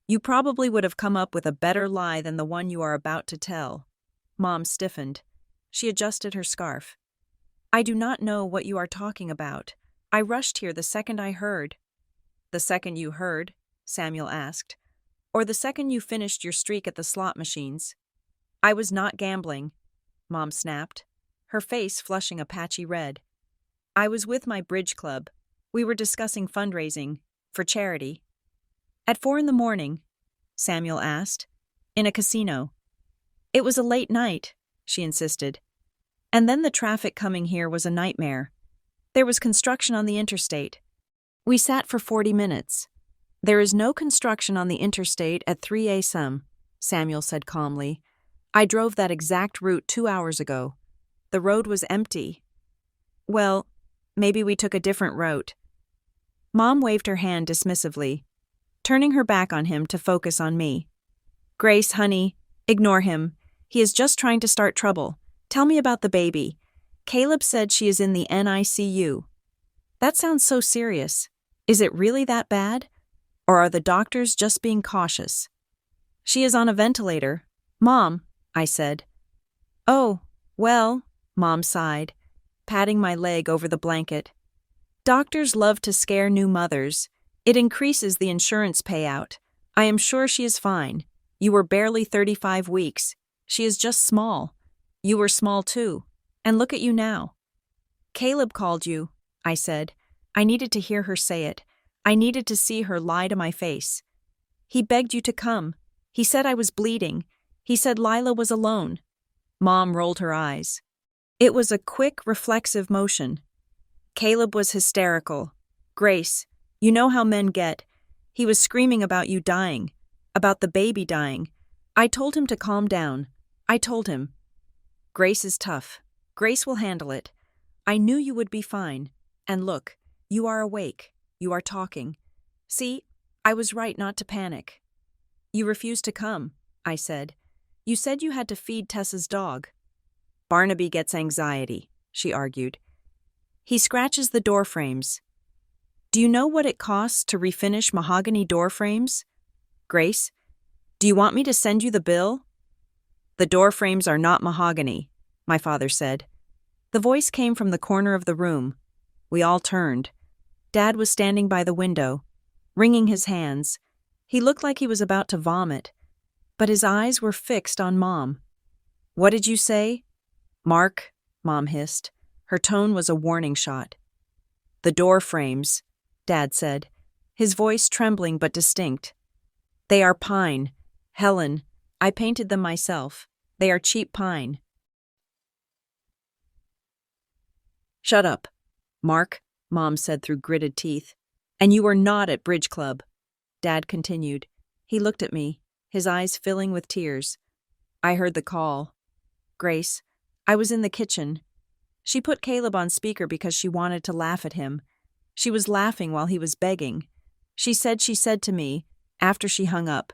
you probably would have come up with a better lie than the one you are about to tell. Mom stiffened. She adjusted her scarf. I do not know what you are talking about. I rushed here the second I heard. The second you heard? Samuel asked. Or the second you finished your streak at the slot machines? I was not gambling, Mom snapped, her face flushing a patchy red. I was with my bridge club. We were discussing fundraising for charity. At 4 a.m, Samuel asked, in a casino. It was a late night, she insisted. And then the traffic coming here was a nightmare. There was construction on the interstate. We sat for 40 minutes. There is no construction on the interstate at 3 a.m., Samuel said calmly. I drove that exact route 2 hours ago. The road was empty. Well, maybe we took a different route. Mom waved her hand dismissively, turning her back on him to focus on me. Grace, honey, ignore him. He is just trying to start trouble. Tell me about the baby. Caleb said she is in the NICU. That sounds so serious. Is it really that bad? Or are the doctors just being cautious? She is on a ventilator. Mom, I said. Oh, well, Mom sighed, patting my leg over the blanket. Doctors love to scare new mothers. It increases the insurance payout. I am sure she is fine. You were barely 35 weeks. She is just small. You were small too. And look at you now. Caleb called you, I said. I needed to hear her say it. I needed to see her lie to my face. He begged you to come. He said I was bleeding. He said Lila was alone. Mom rolled her eyes. It was a quick, reflexive motion. Caleb was hysterical. Grace, you know how men get. He was screaming about you dying, about the baby dying. I told him to calm down. I told him. Grace is tough. Grace will handle it. I knew you would be fine. And look, you are awake. You are talking. See, I was right not to panic. You refused to come, I said. You said you had to feed Tessa's dog. Barnaby gets anxiety, she argued. He scratches the door frames. Do you know what it costs to refinish mahogany door frames? Grace, do you want me to send you the bill? The door frames are not mahogany, my father said. The voice came from the corner of the room. We all turned. Dad was standing by the window, wringing his hands. He looked like he was about to vomit, but his eyes were fixed on Mom. What did you say? Mark, Mom hissed. Her tone was a warning shot. The door frames, Dad said, his voice trembling but distinct. They are pine. Helen, I painted them myself. They are cheap pine. Shut up, Mark, Mom said through gritted teeth. And you were not at Bridge Club. Dad continued. He looked at me, his eyes filling with tears. I heard the call. Grace, I was in the kitchen. She put Caleb on speaker because she wanted to laugh at him. She was laughing while he was begging. She said to me, after she hung up,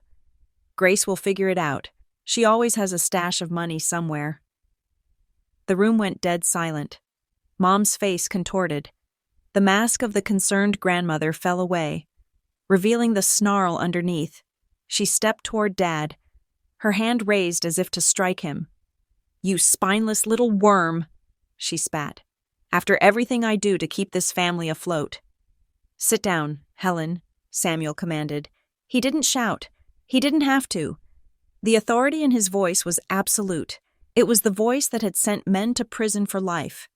Grace will figure it out. She always has a stash of money somewhere. The room went dead silent. Mom's face contorted. The mask of the concerned grandmother fell away, revealing the snarl underneath. She stepped toward Dad, her hand raised as if to strike him. You spineless little worm, she spat. After everything I do to keep this family afloat. Sit down, Helen, Samuel commanded. He didn't shout. He didn't have to. The authority in his voice was absolute. It was the voice that had sent men to prison for life.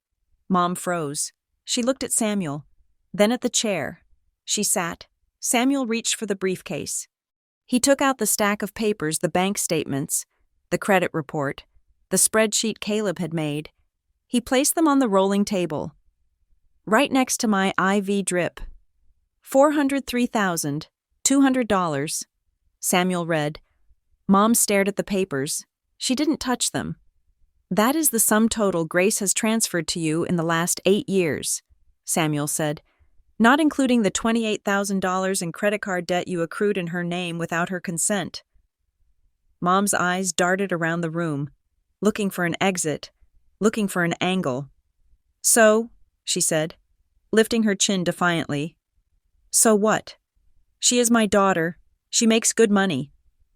Mom froze. She looked at Samuel, then at the chair. She sat. Samuel reached for the briefcase. He took out the stack of papers, the bank statements, the credit report, the spreadsheet Caleb had made. He placed them on the rolling table, right next to my IV drip. $403,200. Samuel read. Mom stared at the papers. She didn't touch them. That is the sum total Grace has transferred to you in the last 8 years, Samuel said, not including the $28,000 in credit card debt you accrued in her name without her consent. Mom's eyes darted around the room, looking for an exit, looking for an angle. So, she said, lifting her chin defiantly. So what? She is my daughter. She makes good money.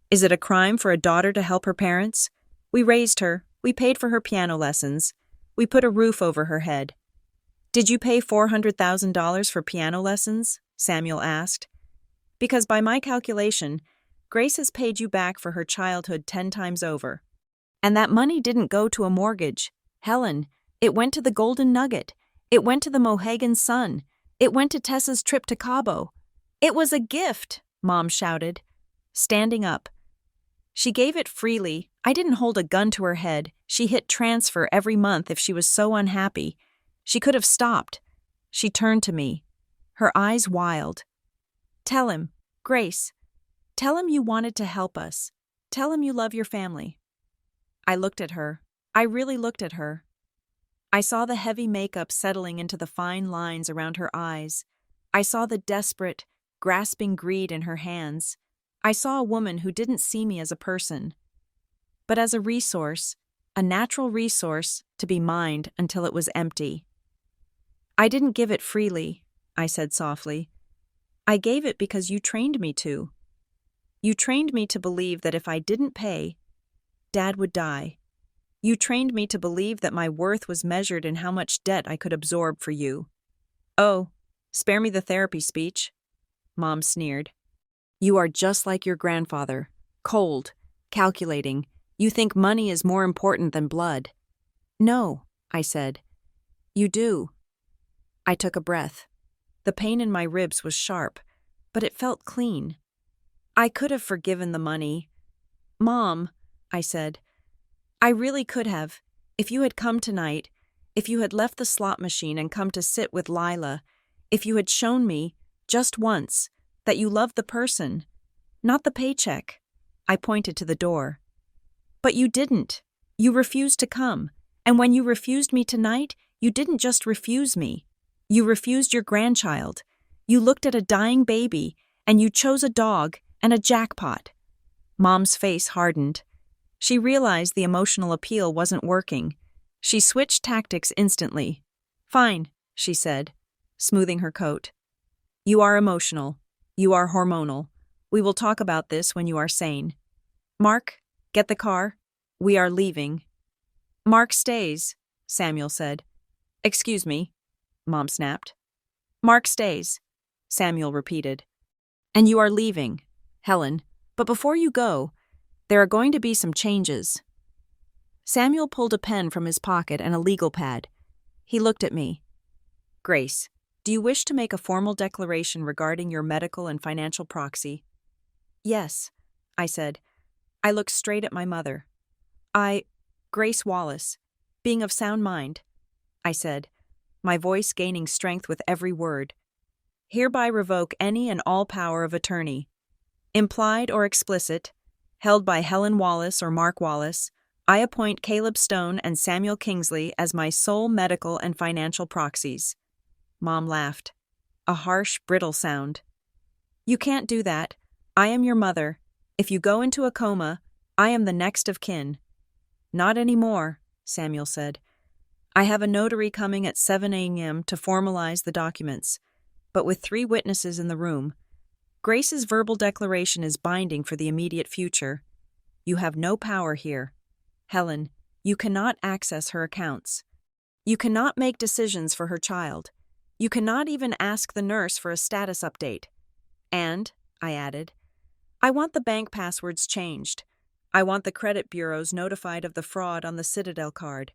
Is it a crime for a daughter to help her parents? We raised her. We paid for her piano lessons. We put a roof over her head. Did you pay $400,000 for piano lessons? Samuel asked. Because by my calculation, Grace has paid you back for her childhood 10 times over. And that money didn't go to a mortgage. Helen, it went to the Golden Nugget. It went to the Mohegan Sun. It went to Tessa's trip to Cabo. It was a gift, Mom shouted, standing up. She gave it freely. I didn't hold a gun to her head. She hit transfer every month if she was so unhappy. She could have stopped. She turned to me, her eyes wild. Tell him, Grace. Tell him you wanted to help us. Tell him you love your family. I looked at her. I really looked at her. I saw the heavy makeup settling into the fine lines around her eyes. I saw the desperate, grasping greed in her hands. I saw a woman who didn't see me as a person, but as a resource, a natural resource to be mined until it was empty. I didn't give it freely, I said softly. I gave it because you trained me to. You trained me to believe that if I didn't pay, Dad would die. You trained me to believe that my worth was measured in how much debt I could absorb for you. Oh, spare me the therapy speech, Mom sneered. You are just like your grandfather, cold, calculating. You think money is more important than blood. No, I said. You do. I took a breath. The pain in my ribs was sharp, but it felt clean. I could have forgiven the money. Mom, I said, I really could have. If you had come tonight, if you had left the slot machine and come to sit with Lila, if you had shown me, just once, that you loved the person, not the paycheck. I pointed to the door. But you didn't. You refused to come. And when you refused me tonight, you didn't just refuse me. You refused your grandchild. You looked at a dying baby, and you chose a dog and a jackpot. Mom's face hardened. She realized the emotional appeal wasn't working. She switched tactics instantly. Fine, she said, smoothing her coat. You are emotional. You are hormonal. We will talk about this when you are sane. Mark, get the car. We are leaving. Mark stays, Samuel said. Excuse me, Mom snapped. Mark stays, Samuel repeated. And you are leaving, Helen. But before you go, there are going to be some changes. Samuel pulled a pen from his pocket and a legal pad. He looked at me. Grace, do you wish to make a formal declaration regarding your medical and financial proxy? Yes, I said. I looked straight at my mother. Grace Wallace, being of sound mind, I said, my voice gaining strength with every word. Hereby revoke any and all power of attorney, implied or explicit, held by Helen Wallace or Mark Wallace. I appoint Caleb Stone and Samuel Kingsley as my sole medical and financial proxies. Mom laughed. A harsh, brittle sound. You can't do that. I am your mother. If you go into a coma, I am the next of kin. Not anymore, Samuel said. I have a notary coming at 7 a.m. to formalize the documents, but with 3 witnesses in the room. Grace's verbal declaration is binding for the immediate future. You have no power here. Helen, you cannot access her accounts. You cannot make decisions for her child. You cannot even ask the nurse for a status update. And, I added, I want the bank passwords changed. I want the credit bureaus notified of the fraud on the Citadel card.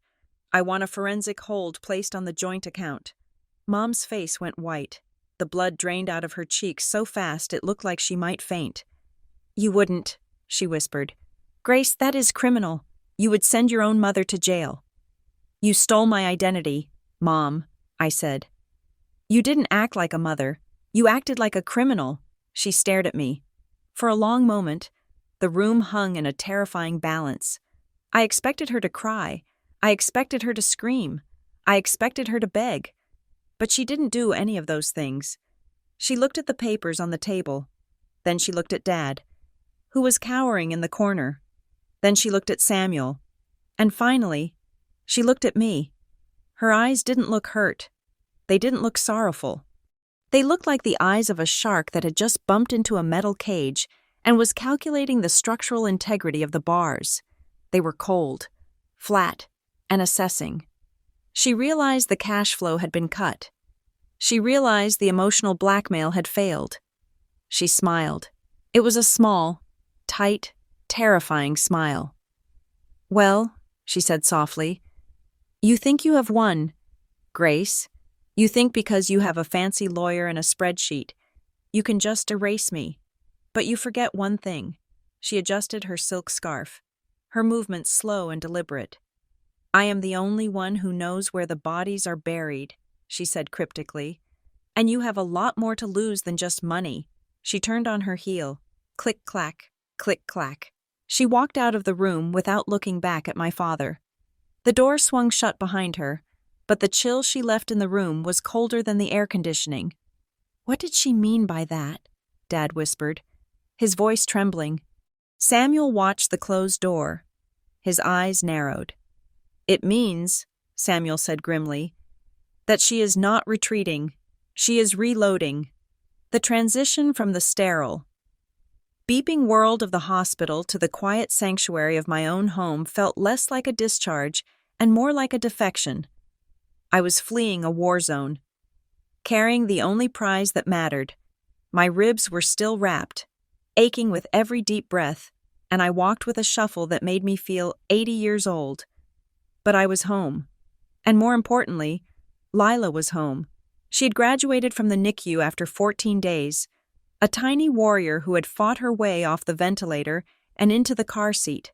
I want a forensic hold placed on the joint account. Mom's face went white. The blood drained out of her cheeks so fast it looked like she might faint. You wouldn't, she whispered. Grace, that is criminal. You would send your own mother to jail. You stole my identity, Mom, I said. You didn't act like a mother. You acted like a criminal. She stared at me. For a long moment, the room hung in a terrifying balance. I expected her to cry. I expected her to scream. I expected her to beg. But she didn't do any of those things. She looked at the papers on the table. Then she looked at Dad, who was cowering in the corner. Then she looked at Samuel. And finally, she looked at me. Her eyes didn't look hurt. They didn't look sorrowful. They looked like the eyes of a shark that had just bumped into a metal cage and was calculating the structural integrity of the bars. They were cold, flat, and assessing. She realized the cash flow had been cut. She realized the emotional blackmail had failed. She smiled. It was a small, tight, terrifying smile. "Well," she said softly, "you think you have won, Grace. You think because you have a fancy lawyer and a spreadsheet, you can just erase me. But you forget one thing." She adjusted her silk scarf, her movements slow and deliberate. "I am the only one who knows where the bodies are buried," she said cryptically. "And you have a lot more to lose than just money." She turned on her heel. Click-clack, click-clack. She walked out of the room without looking back at my father. The door swung shut behind her, but the chill she left in the room was colder than the air conditioning. "What did she mean by that?" Dad whispered, his voice trembling. Samuel watched the closed door. His eyes narrowed. "It means," Samuel said grimly, "that she is not retreating. She is reloading." The transition from the sterile, beeping world of the hospital to the quiet sanctuary of my own home felt less like a discharge and more like a defection. I was fleeing a war zone, carrying the only prize that mattered. My ribs were still wrapped, aching with every deep breath, and I walked with a shuffle that made me feel 80 years old. But I was home. And more importantly, Lila was home. She had graduated from the NICU after 14 days, a tiny warrior who had fought her way off the ventilator and into the car seat.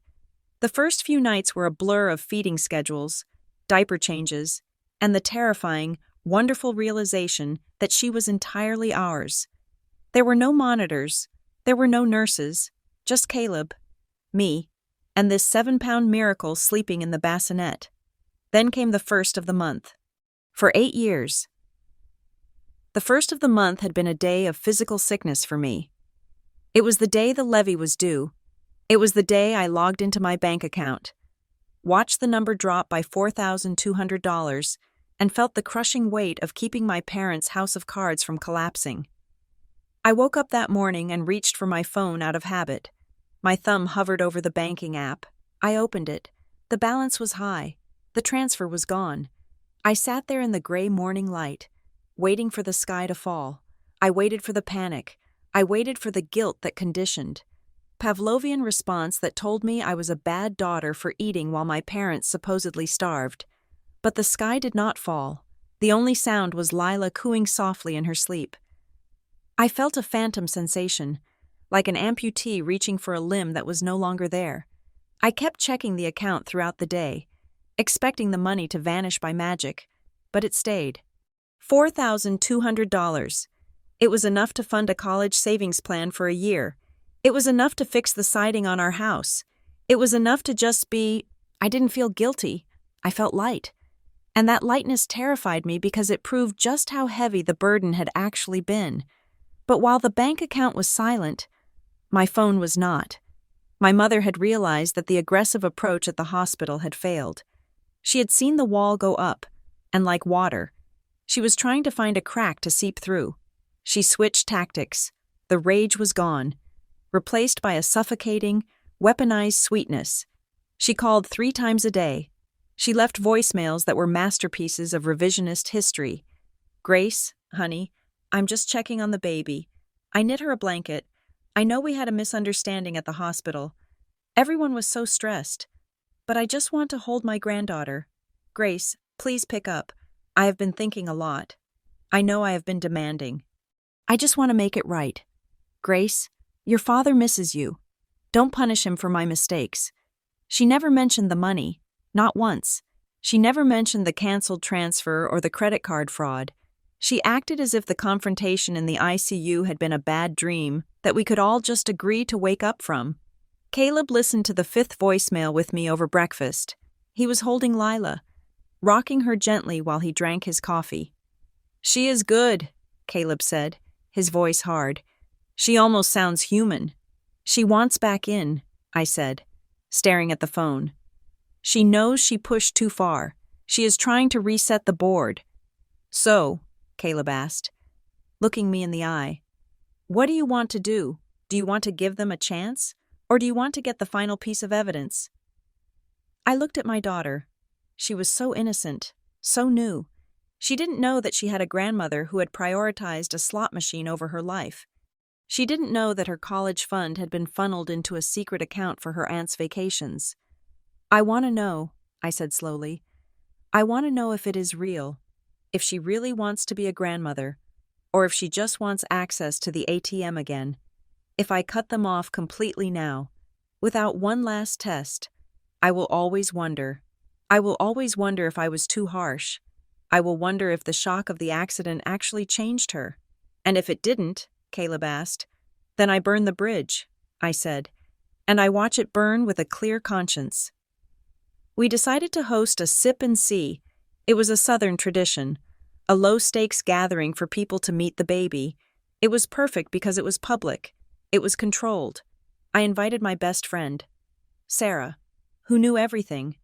The first few nights were a blur of feeding schedules, diaper changes, and the terrifying, wonderful realization that she was entirely ours. There were no monitors, there were no nurses, just Caleb, me, and this 7-pound miracle sleeping in the bassinet. Then came the first of the month. For 8 years. The first of the month had been a day of physical sickness for me. It was the day the levy was due. It was the day I logged into my bank account, watched the number drop by $4,200, and felt the crushing weight of keeping my parents' house of cards from collapsing. I woke up that morning and reached for my phone out of habit. My thumb hovered over the banking app. I opened it. The balance was high. The transfer was gone. I sat there in the gray morning light, waiting for the sky to fall. I waited for the panic. I waited for the guilt that conditioned. Pavlovian response that told me I was a bad daughter for eating while my parents supposedly starved. But the sky did not fall. The only sound was Lila cooing softly in her sleep. I felt a phantom sensation, like an amputee reaching for a limb that was no longer there. I kept checking the account throughout the day, expecting the money to vanish by magic, but it stayed. $4,200. It was enough to fund a college savings plan for a year. It was enough to fix the siding on our house. It was enough to just be. I didn't feel guilty. I felt light. And that lightness terrified me because it proved just how heavy the burden had actually been. But while the bank account was silent, my phone was not. My mother had realized that the aggressive approach at the hospital had failed. She had seen the wall go up, and like water, she was trying to find a crack to seep through. She switched tactics. The rage was gone, replaced by a suffocating, weaponized sweetness. She called 3 times a day. She left voicemails that were masterpieces of revisionist history. "Grace, honey, I'm just checking on the baby. I knit her a blanket. I know we had a misunderstanding at the hospital. Everyone was so stressed. But I just want to hold my granddaughter. Grace, please pick up. I have been thinking a lot. I know I have been demanding. I just want to make it right. Grace, your father misses you. Don't punish him for my mistakes." She never mentioned the money, not once. She never mentioned the canceled transfer or the credit card fraud. She acted as if the confrontation in the ICU had been a bad dream that we could all just agree to wake up from. Caleb listened to the 5th voicemail with me over breakfast. He was holding Lila, rocking her gently while he drank his coffee. "She is good," Caleb said, his voice hard. "She almost sounds human." "She wants back in," I said, staring at the phone. "She knows she pushed too far. She is trying to reset the board." "So," Caleb asked, looking me in the eye. "What do you want to do? Do you want to give them a chance? Or do you want to get the final piece of evidence?" I looked at my daughter. She was so innocent, so new. She didn't know that she had a grandmother who had prioritized a slot machine over her life. She didn't know that her college fund had been funneled into a secret account for her aunt's vacations. "I want to know," I said slowly. "I want to know if it is real, if she really wants to be a grandmother, or if she just wants access to the ATM again. If I cut them off completely now, without one last test, I will always wonder. I will always wonder if I was too harsh. I will wonder if the shock of the accident actually changed her. And if it didn't," Caleb asked, "then I burn the bridge," I said, "and I watch it burn with a clear conscience." We decided to host a sip and see. It was a Southern tradition, a low-stakes gathering for people to meet the baby. It was perfect because it was public. It was controlled. I invited my best friend, Sarah, who knew everything.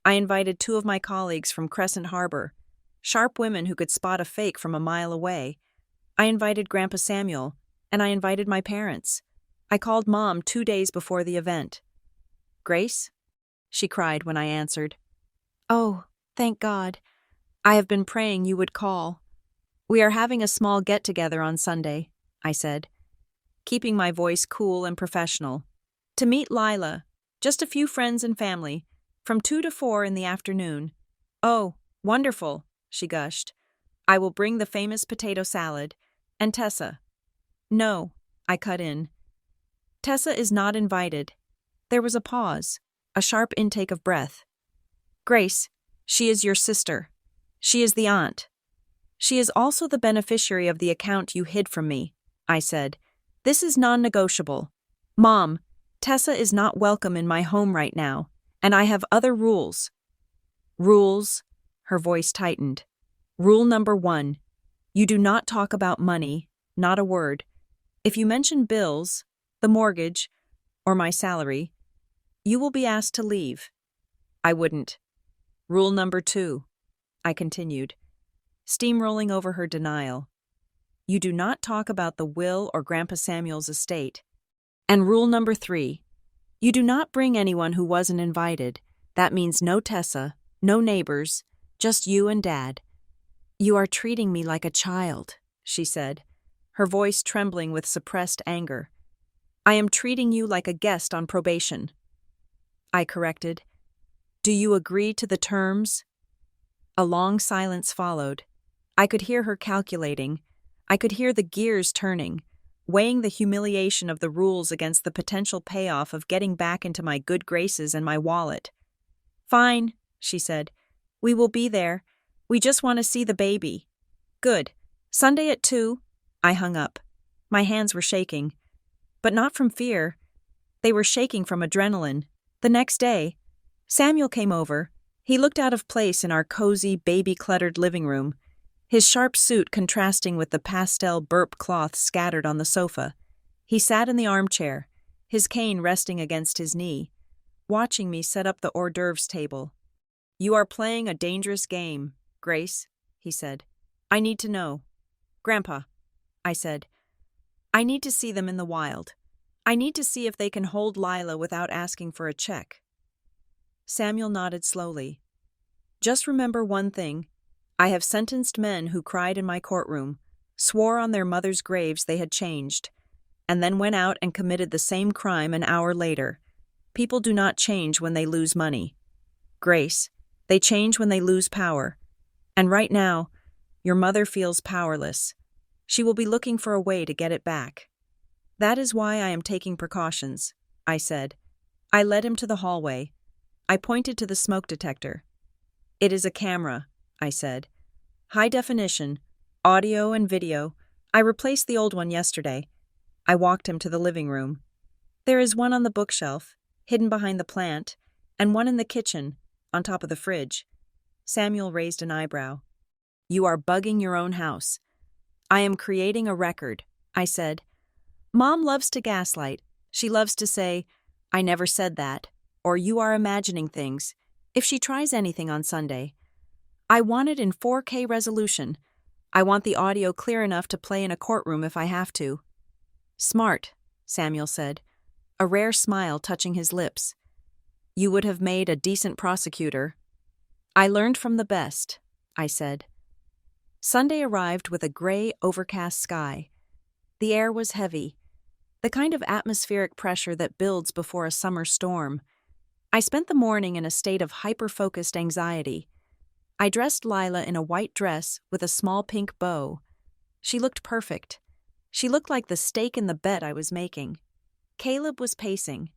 I invited 2 of my colleagues from Crescent Harbor, sharp women who could spot a fake from a mile away. I invited Grandpa Samuel, and I invited my parents. I called Mom 2 days before the event. "Grace?" she cried when I answered. "Oh, thank God. I have been praying you would call. We are having a small get-together on Sunday," I said, keeping my voice cool and professional. "To meet Lila, just a few friends and family, from 2 to 4 in the afternoon." "Oh, wonderful," she gushed. "I will bring the famous potato salad. And Tessa." "No," I cut in. "Tessa is not invited." There was a pause, a sharp intake of breath. "Grace, she is your sister. She is the aunt. She is also the beneficiary of the account you hid from me," I said. "This is non-negotiable. Mom, Tessa is not welcome in my home right now, and I have other rules." "Rules?" Her voice tightened. "Rule number 1. You do not talk about money, not a word. If you mention bills, the mortgage, or my salary, you will be asked to leave." I wouldn't. "Rule number 2, I continued, steamrolling over her denial. "You do not talk about the will or Grandpa Samuel's estate. And rule number 3, you do not bring anyone who wasn't invited. That means no Tessa, no neighbors, just you and Dad." "You are treating me like a child," she said, her voice trembling with suppressed anger. "I am treating you like a guest on probation," I corrected. "Do you agree to the terms?" A long silence followed. I could hear her calculating. I could hear the gears turning, weighing the humiliation of the rules against the potential payoff of getting back into my good graces and my wallet. "Fine," she said. "We will be there. We just want to see the baby." "Good. Sunday at 2. I hung up. My hands were shaking. But not from fear. They were shaking from adrenaline. The next day, Samuel came over. He looked out of place in our cozy, baby-cluttered living room, his sharp suit contrasting with the pastel burp cloth scattered on the sofa. He sat in the armchair, his cane resting against his knee, watching me set up the hors d'oeuvres table. "You are playing a dangerous game, Grace," he said. "I need to know." "Grandpa," I said, "I need to see them in the wild. I need to see if they can hold Lila without asking for a check." Samuel nodded slowly. "Just remember one thing. I have sentenced men who cried in my courtroom, swore on their mothers' graves they had changed, and then went out and committed the same crime an hour later. People do not change when they lose money. Grace, they change when they lose power. And right now, your mother feels powerless. She will be looking for a way to get it back. That is why I am taking precautions," I said. I led him to the hallway. I pointed to the smoke detector. "It is a camera," I said. "High definition, audio and video. I replaced the old one yesterday." I walked him to the living room. "There is one on the bookshelf, hidden behind the plant, and one in the kitchen, on top of the fridge." Samuel raised an eyebrow. "You are bugging your own house." "I am creating a record," I said. "Mom loves to gaslight. She loves to say, 'I never said that,' or 'you are imagining things,' if she tries anything on Sunday. I want it in 4K resolution. I want the audio clear enough to play in a courtroom if I have to." "Smart," Samuel said, a rare smile touching his lips. "You would have made a decent prosecutor." "I learned from the best," I said. Sunday arrived with a gray, overcast sky. The air was heavy, the kind of atmospheric pressure that builds before a summer storm. I spent the morning in a state of hyper-focused anxiety. I dressed Lila in a white dress with a small pink bow. She looked perfect. She looked like the stake in the bet I was making. Caleb was pacing.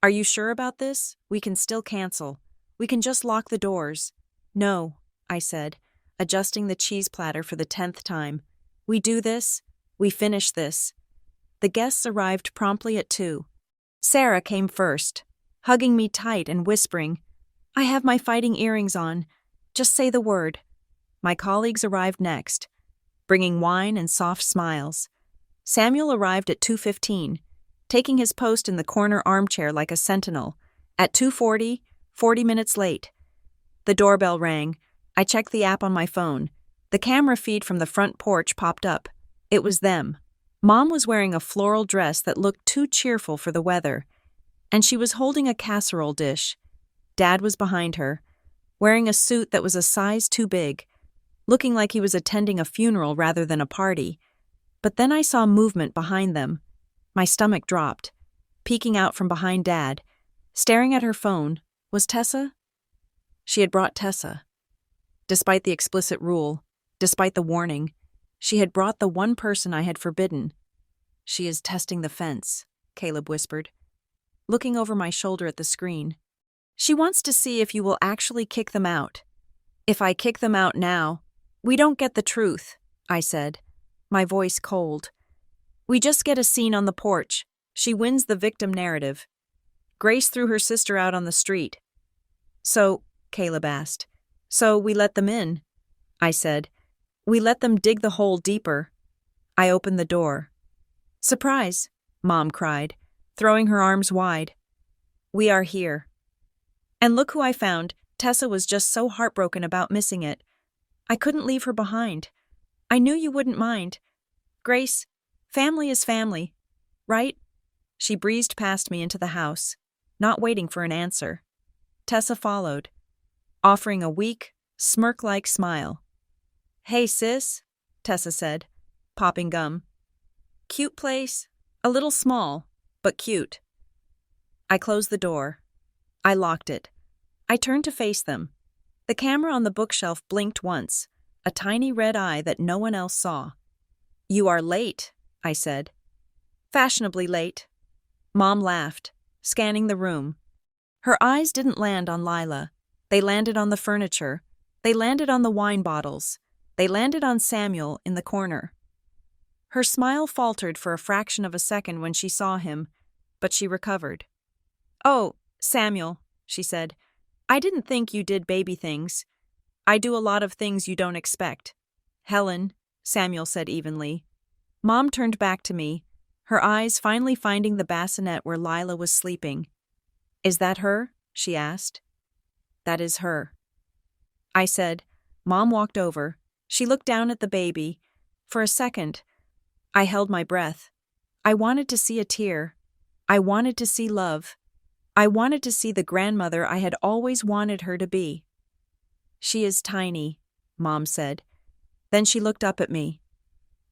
"Are you sure about this? We can still cancel. We can just lock the doors." "No," I said, adjusting the cheese platter for the 10th time. "We do this. We finish this." The guests arrived promptly at 2. Sarah came first, hugging me tight and whispering, "I have my fighting earrings on. Just say the word." My colleagues arrived next, bringing wine and soft smiles. Samuel arrived at 2:15, taking his post in the corner armchair like a sentinel. At 2:40, 40 minutes late. The doorbell rang. I checked the app on my phone. The camera feed from the front porch popped up. It was them. Mom was wearing a floral dress that looked too cheerful for the weather, and she was holding a casserole dish. Dad was behind her, wearing a suit that was a size too big, looking like he was attending a funeral rather than a party. But then I saw movement behind them. My stomach dropped. Peeking out from behind Dad, staring at her phone, was Tessa? She had brought Tessa. Despite the explicit rule, despite the warning, she had brought the one person I had forbidden. "She is testing the fence," Caleb whispered, looking over my shoulder at the screen. "She wants to see if you will actually kick them out." "If I kick them out now, we don't get the truth," I said, my voice cold. "We just get a scene on the porch. She wins the victim narrative. Grace threw her sister out on the street." "So," Caleb asked, "so we let them in?" I said, "We let them dig the hole deeper." I opened the door. "Surprise," Mom cried, throwing her arms wide. "We are here." And look who I found. Tessa was just so heartbroken about missing it. I couldn't leave her behind. "I knew you wouldn't mind. Grace, family is family, right?" She breezed past me into the house, not waiting for an answer. Tessa followed, offering a weak, smirk-like smile. "Hey, sis," Tessa said, popping gum. "Cute place, a little small, but cute." I closed the door. I locked it. I turned to face them. The camera on the bookshelf blinked once, a tiny red eye that no one else saw. "You are late," I said. "Fashionably late." Mom laughed, scanning the room. Her eyes didn't land on Lila. They landed on the furniture. They landed on the wine bottles. They landed on Samuel in the corner. Her smile faltered for a fraction of a second when she saw him, but she recovered. "Oh, Samuel," she said, "I didn't think you did baby things. I do a lot of things you don't expect." "Helen," Samuel said evenly. Mom turned back to me, her eyes finally finding the bassinet where Lila was sleeping. "Is that her?" she asked. "That is her." I said. Mom walked over. She looked down at the baby. For a second, I held my breath. I wanted to see a tear. I wanted to see love. I wanted to see the grandmother I had always wanted her to be. "She is tiny," Mom said. Then she looked up at me.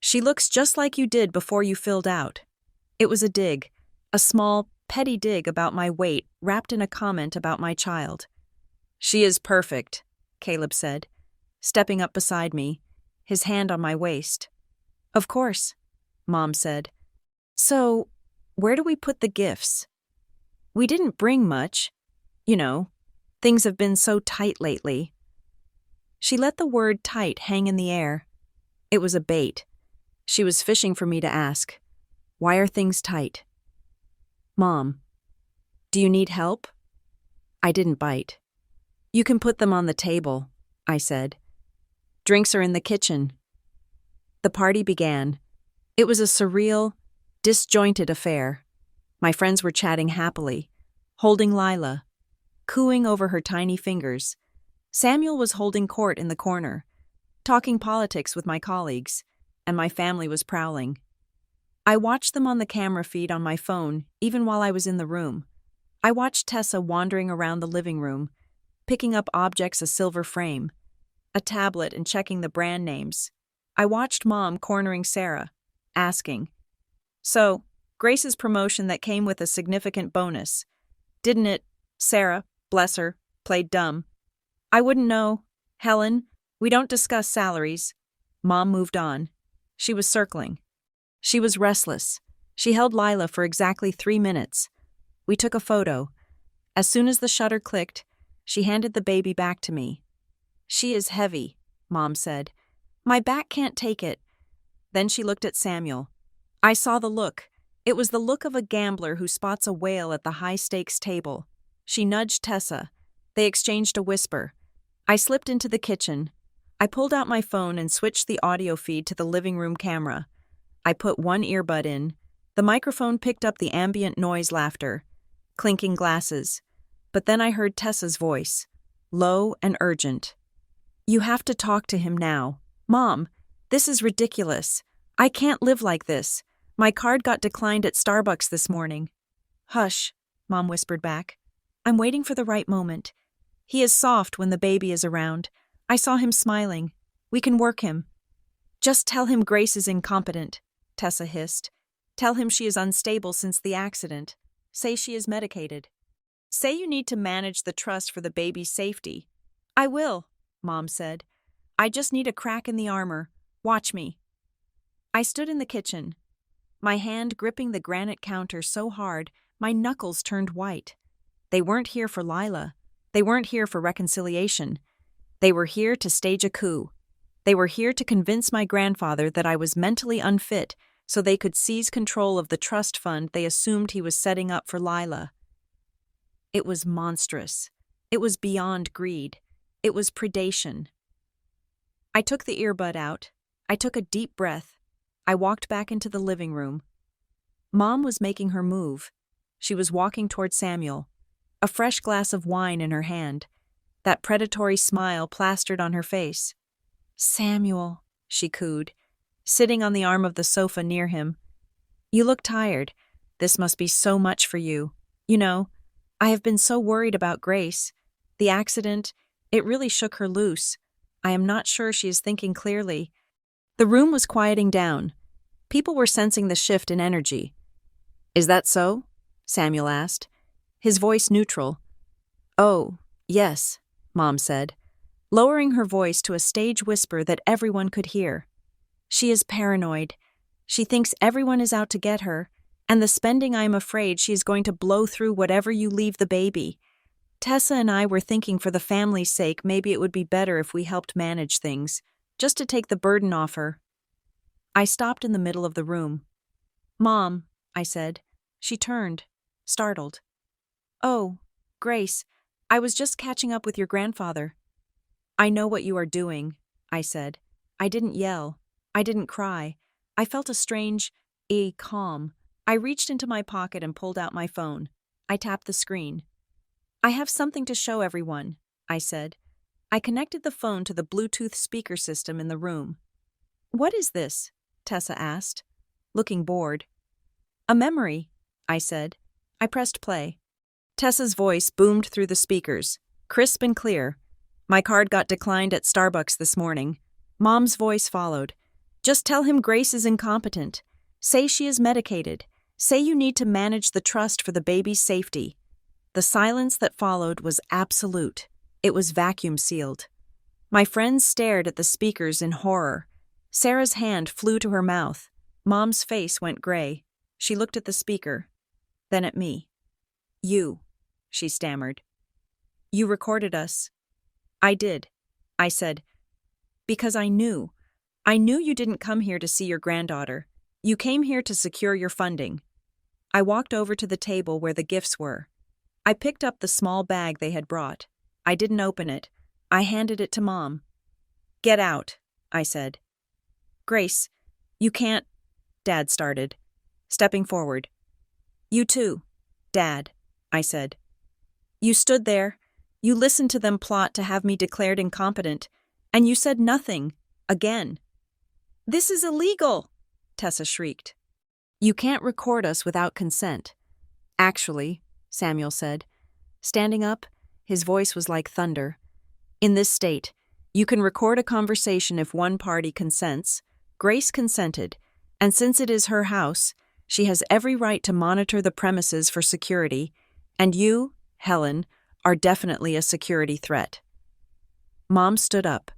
"She looks just like you did before you filled out." It was a dig, a small, petty dig about my weight wrapped in a comment about my child. "She is perfect," Caleb said, stepping up beside me, his hand on my waist. "Of course," Mom said. "So, where do we put the gifts? We didn't bring much. You know, things have been so tight lately." She let the word tight hang in the air. It was a bait. She was fishing for me to ask, "Why are things tight?" "Mom, do you need help?" I didn't bite. "You can put them on the table," I said. "Drinks are in the kitchen." The party began. It was a surreal, disjointed affair. My friends were chatting happily, holding Lila, cooing over her tiny fingers. Samuel was holding court in the corner. talking politics with my colleagues, and my family was prowling. I watched them on the camera feed on my phone, even while I was in the room. I watched Tessa wandering around the living room, picking up objects, a silver frame, a tablet, and checking the brand names. I watched Mom cornering Sarah, asking, "So, Grace's promotion that came with a significant bonus, didn't it?" Sarah, bless her, played dumb. "I wouldn't know. Helen, we don't discuss salaries." Mom moved on. She was circling. She was restless. She held Lila for exactly 3 minutes. We took a photo. As soon as the shutter clicked, she handed the baby back to me. "She is heavy," Mom said. "My back can't take it." Then she looked at Samuel. I saw the look. It was the look of a gambler who spots a whale at the high-stakes table. She nudged Tessa. They exchanged a whisper. I slipped into the kitchen. I pulled out my phone and switched the audio feed to the living room camera. I put one earbud in. The microphone picked up the ambient noise, laughter, clinking glasses. But then I heard Tessa's voice, low and urgent. "You have to talk to him now. Mom, this is ridiculous. I can't live like this. My card got declined at Starbucks this morning." "Hush," Mom whispered back. "I'm waiting for the right moment. He is soft when the baby is around. I saw him smiling. We can work him." "Just tell him Grace is incompetent," Tessa hissed. "Tell him she is unstable since the accident. Say she is medicated. Say you need to manage the trust for the baby's safety." "I will," Mom said. "I just need a crack in the armor. Watch me." I stood in the kitchen, my hand gripping the granite counter so hard my knuckles turned white. They weren't here for Lila. They weren't here for reconciliation. They were here to stage a coup. They were here to convince my grandfather that I was mentally unfit so they could seize control of the trust fund they assumed he was setting up for Lila. It was monstrous. It was beyond greed. It was predation. I took the earbud out. I took a deep breath. I walked back into the living room. Mom was making her move. She was walking toward Samuel, a fresh glass of wine in her hand, that predatory smile plastered on her face. "Samuel," she cooed, sitting on the arm of the sofa near him. "You look tired. This must be so much for you. You know, I have been so worried about Grace. The accident, it really shook her loose. I am not sure she is thinking clearly." The room was quieting down. People were sensing the shift in energy. "Is that so?" Samuel asked, his voice neutral. "Oh, yes," Mom said, lowering her voice to a stage whisper that everyone could hear. "She is paranoid. She thinks everyone is out to get her, and the spending, I am afraid she is going to blow through whatever you leave the baby. Tessa and I were thinking for the family's sake maybe it would be better if we helped manage things, just to take the burden off her." I stopped in the middle of the room. "Mom," I said. She turned, startled. "Oh, Grace, I was just catching up with your grandfather." "I know what you are doing," I said. I didn't yell. I didn't cry. I felt a strange, calm. I reached into my pocket and pulled out my phone. I tapped the screen. "I have something to show everyone," I said. I connected the phone to the Bluetooth speaker system in the room. "What is this?" Tessa asked, looking bored. "A memory," I said. I pressed play. Tessa's voice boomed through the speakers, crisp and clear. "My card got declined at Starbucks this morning." Mom's voice followed. "Just tell him Grace is incompetent. Say she is medicated. Say you need to manage the trust for the baby's safety." The silence that followed was absolute. It was vacuum sealed. My friends stared at the speakers in horror. Sarah's hand flew to her mouth. Mom's face went gray. She looked at the speaker, then at me. "You," she stammered. "You recorded us." "I did," I said, "because I knew. I knew you didn't come here to see your granddaughter. You came here to secure your funding." I walked over to the table where the gifts were. I picked up the small bag they had brought. I didn't open it. I handed it to Mom. "Get out," I said. "Grace, you can't," Dad started, stepping forward. "You too, Dad," I said. "You stood there. You listened to them plot to have me declared incompetent, and you said nothing. Again. "This is illegal!" Tessa shrieked. "You can't record us without consent." "Actually," Samuel said. Standing up, his voice was like thunder. "In this state, you can record a conversation if one party consents. Grace consented, and since it is her house, she has every right to monitor the premises for security, and you, Helen, are definitely a security threat." Mom stood up.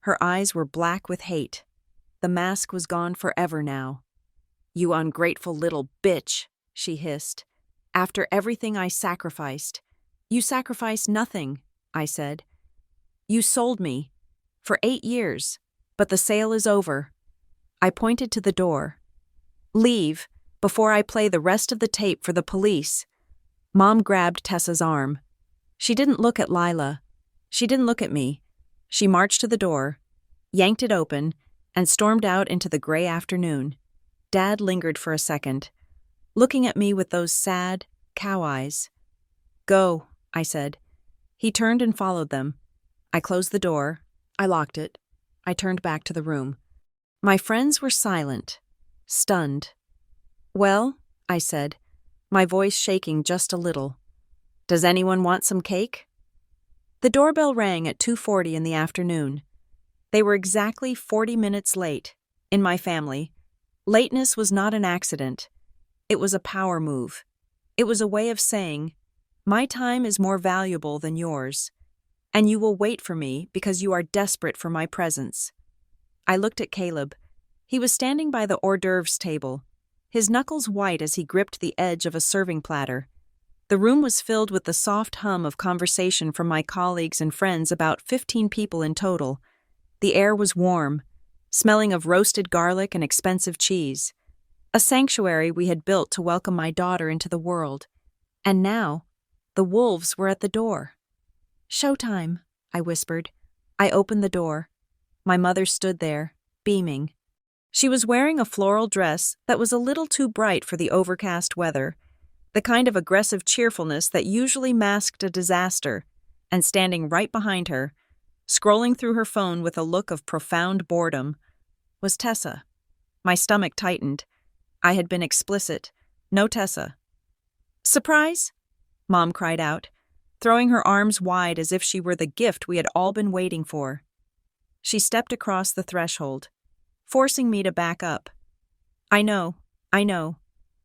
Her eyes were black with hate. The mask was gone forever now. "You ungrateful little bitch," she hissed. "After everything I sacrificed." "You sacrificed nothing," I said. "You sold me. For 8 years. But the sale is over." I pointed to the door. "Leave, before I play the rest of the tape for the police." Mom grabbed Tessa's arm. She didn't look at Lila. She didn't look at me. She marched to the door, yanked it open, and stormed out into the gray afternoon. Dad lingered for a second, looking at me with those sad, cow eyes. "Go," I said. He turned and followed them. I closed the door. I locked it. I turned back to the room. My friends were silent, stunned. "Well," I said, my voice shaking just a little. "Does anyone want some cake?" The doorbell rang at 2:40 in the afternoon. They were exactly 40 minutes late. In my family, lateness was not an accident. It was a power move. It was a way of saying, "My time is more valuable than yours, and you will wait for me because you are desperate for my presence." I looked at Caleb. He was standing by the hors d'oeuvres table, his knuckles white as he gripped the edge of a serving platter. The room was filled with the soft hum of conversation from my colleagues and friends, about 15 people in total. The air was warm, smelling of roasted garlic and expensive cheese. A sanctuary we had built to welcome my daughter into the world. And now, the wolves were at the door. "Showtime," I whispered. I opened the door. My mother stood there, beaming. She was wearing a floral dress that was a little too bright for the overcast weather, the kind of aggressive cheerfulness that usually masked a disaster, and standing right behind her, scrolling through her phone with a look of profound boredom, was Tessa. My stomach tightened. I had been explicit. No Tessa. "Surprise?" Mom cried out, throwing her arms wide as if she were the gift we had all been waiting for. She stepped across the threshold, forcing me to back up. I know.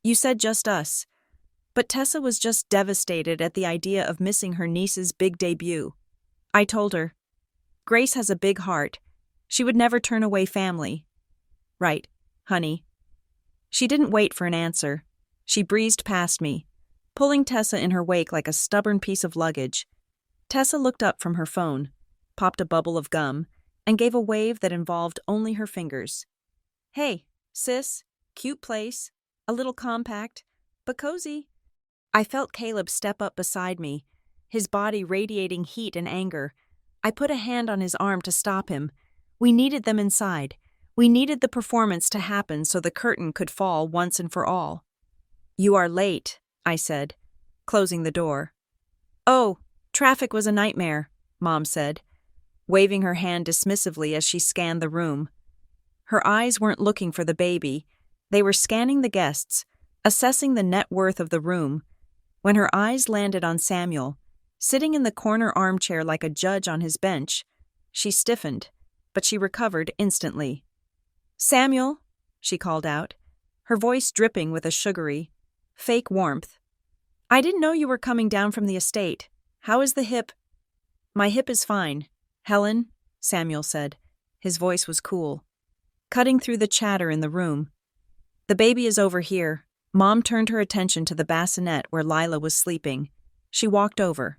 You said just us." But Tessa was just devastated at the idea of missing her niece's big debut. I told her, "Grace has a big heart. She would never turn away family." "Right, honey." She didn't wait for an answer. She breezed past me, pulling Tessa in her wake like a stubborn piece of luggage. Tessa looked up from her phone, popped a bubble of gum, and gave a wave that involved only her fingers. "Hey, sis, cute place, a little compact, but cozy." I felt Caleb step up beside me, his body radiating heat and anger. I put a hand on his arm to stop him. We needed them inside. We needed the performance to happen so the curtain could fall once and for all. "You are late," I said, closing the door. "Oh, traffic was a nightmare," Mom said, waving her hand dismissively as she scanned the room. Her eyes weren't looking for the baby. They were scanning the guests, assessing the net worth of the room. When her eyes landed on Samuel, sitting in the corner armchair like a judge on his bench, she stiffened, but she recovered instantly. "Samuel," she called out, her voice dripping with a sugary, fake warmth. "I didn't know you were coming down from the estate. How is the hip?" "My hip is fine, Helen," Samuel said. His voice was cool, cutting through the chatter in the room. "The baby is over here." Mom turned her attention to the bassinet where Lila was sleeping. She walked over,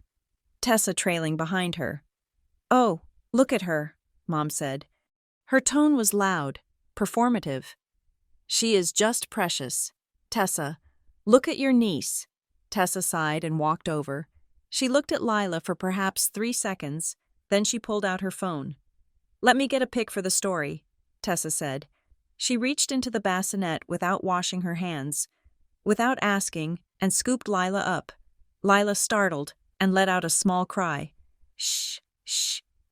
Tessa trailing behind her. "Oh, look at her," Mom said. Her tone was loud, performative. "She is just precious. Tessa, look at your niece." Tessa sighed and walked over. She looked at Lila for perhaps 3 seconds, then she pulled out her phone. "Let me get a pic for the story," Tessa said. She reached into the bassinet without washing her hands, without asking, and scooped Lila up. Lila startled and let out a small cry. Shh,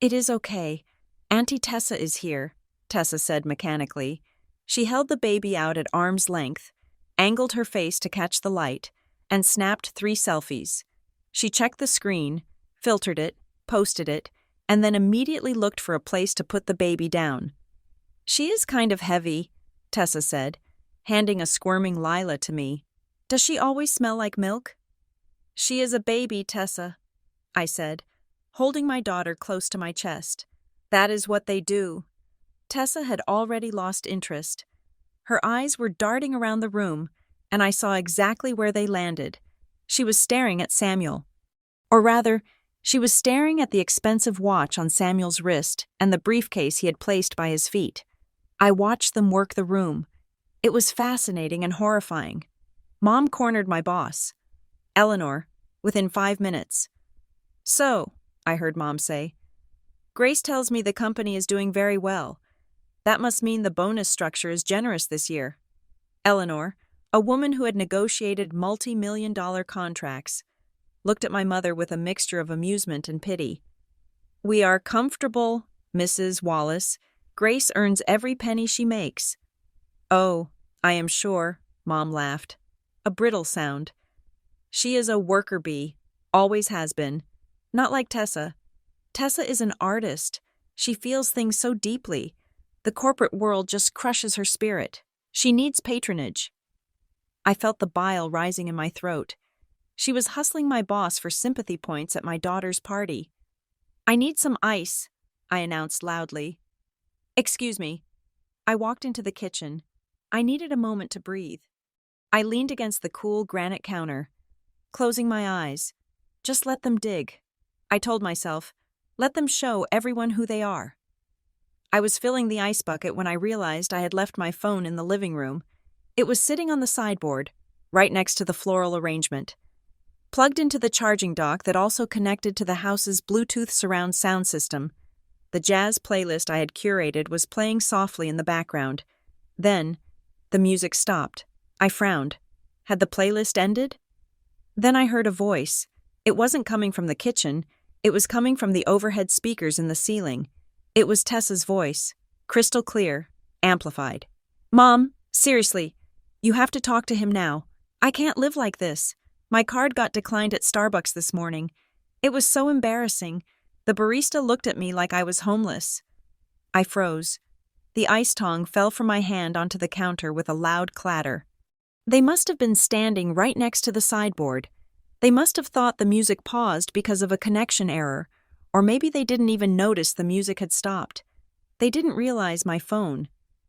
it is okay. Auntie Tessa is here," Tessa said mechanically. She held the baby out at arm's length, angled her face to catch the light, and snapped 3 selfies. She checked the screen, filtered it, posted it, and then immediately looked for a place to put the baby down. "She is kind of heavy," Tessa said, handing a squirming Lila to me. "Does she always smell like milk?" "She is a baby, Tessa," I said, holding my daughter close to my chest. "That is what they do." Tessa had already lost interest. Her eyes were darting around the room, and I saw exactly where they landed. She was staring at Samuel. Or rather, she was staring at the expensive watch on Samuel's wrist and the briefcase he had placed by his feet. I watched them work the room. It was fascinating and horrifying. Mom cornered my boss, Eleanor, within 5 minutes. "So," I heard Mom say, "Grace tells me the company is doing very well. That must mean the bonus structure is generous this year." Eleanor, a woman who had negotiated multi-million-dollar contracts, looked at my mother with a mixture of amusement and pity. "We are comfortable, Mrs. Wallace. Grace earns every penny she makes." "Oh, I am sure," Mom laughed. A brittle sound. "She is a worker bee, always has been. Not like Tessa. Tessa is an artist. She feels things so deeply. The corporate world just crushes her spirit. She needs patronage." I felt the bile rising in my throat. She was hustling my boss for sympathy points at my daughter's party. "I need some ice," I announced loudly. "Excuse me." I walked into the kitchen. I needed a moment to breathe. I leaned against the cool granite counter, closing my eyes. Just let them dig. I told myself, let them show everyone who they are. I was filling the ice bucket when I realized I had left my phone in the living room. It was sitting on the sideboard, right next to the floral arrangement, plugged into the charging dock that also connected to the house's Bluetooth surround sound system. The jazz playlist I had curated was playing softly in the background. Then, the music stopped. I frowned. Had the playlist ended? Then I heard a voice. It wasn't coming from the kitchen. It was coming from the overhead speakers in the ceiling. It was Tessa's voice, crystal clear, amplified. "Mom, seriously, you have to talk to him now. I can't live like this. My card got declined at Starbucks this morning. It was so embarrassing. The barista looked at me like I was homeless." I froze. The ice tong fell from my hand onto the counter with a loud clatter. They must have been standing right next to the sideboard. They must have thought the music paused because of a connection error, or maybe they didn't even notice the music had stopped. They didn't realize my phone,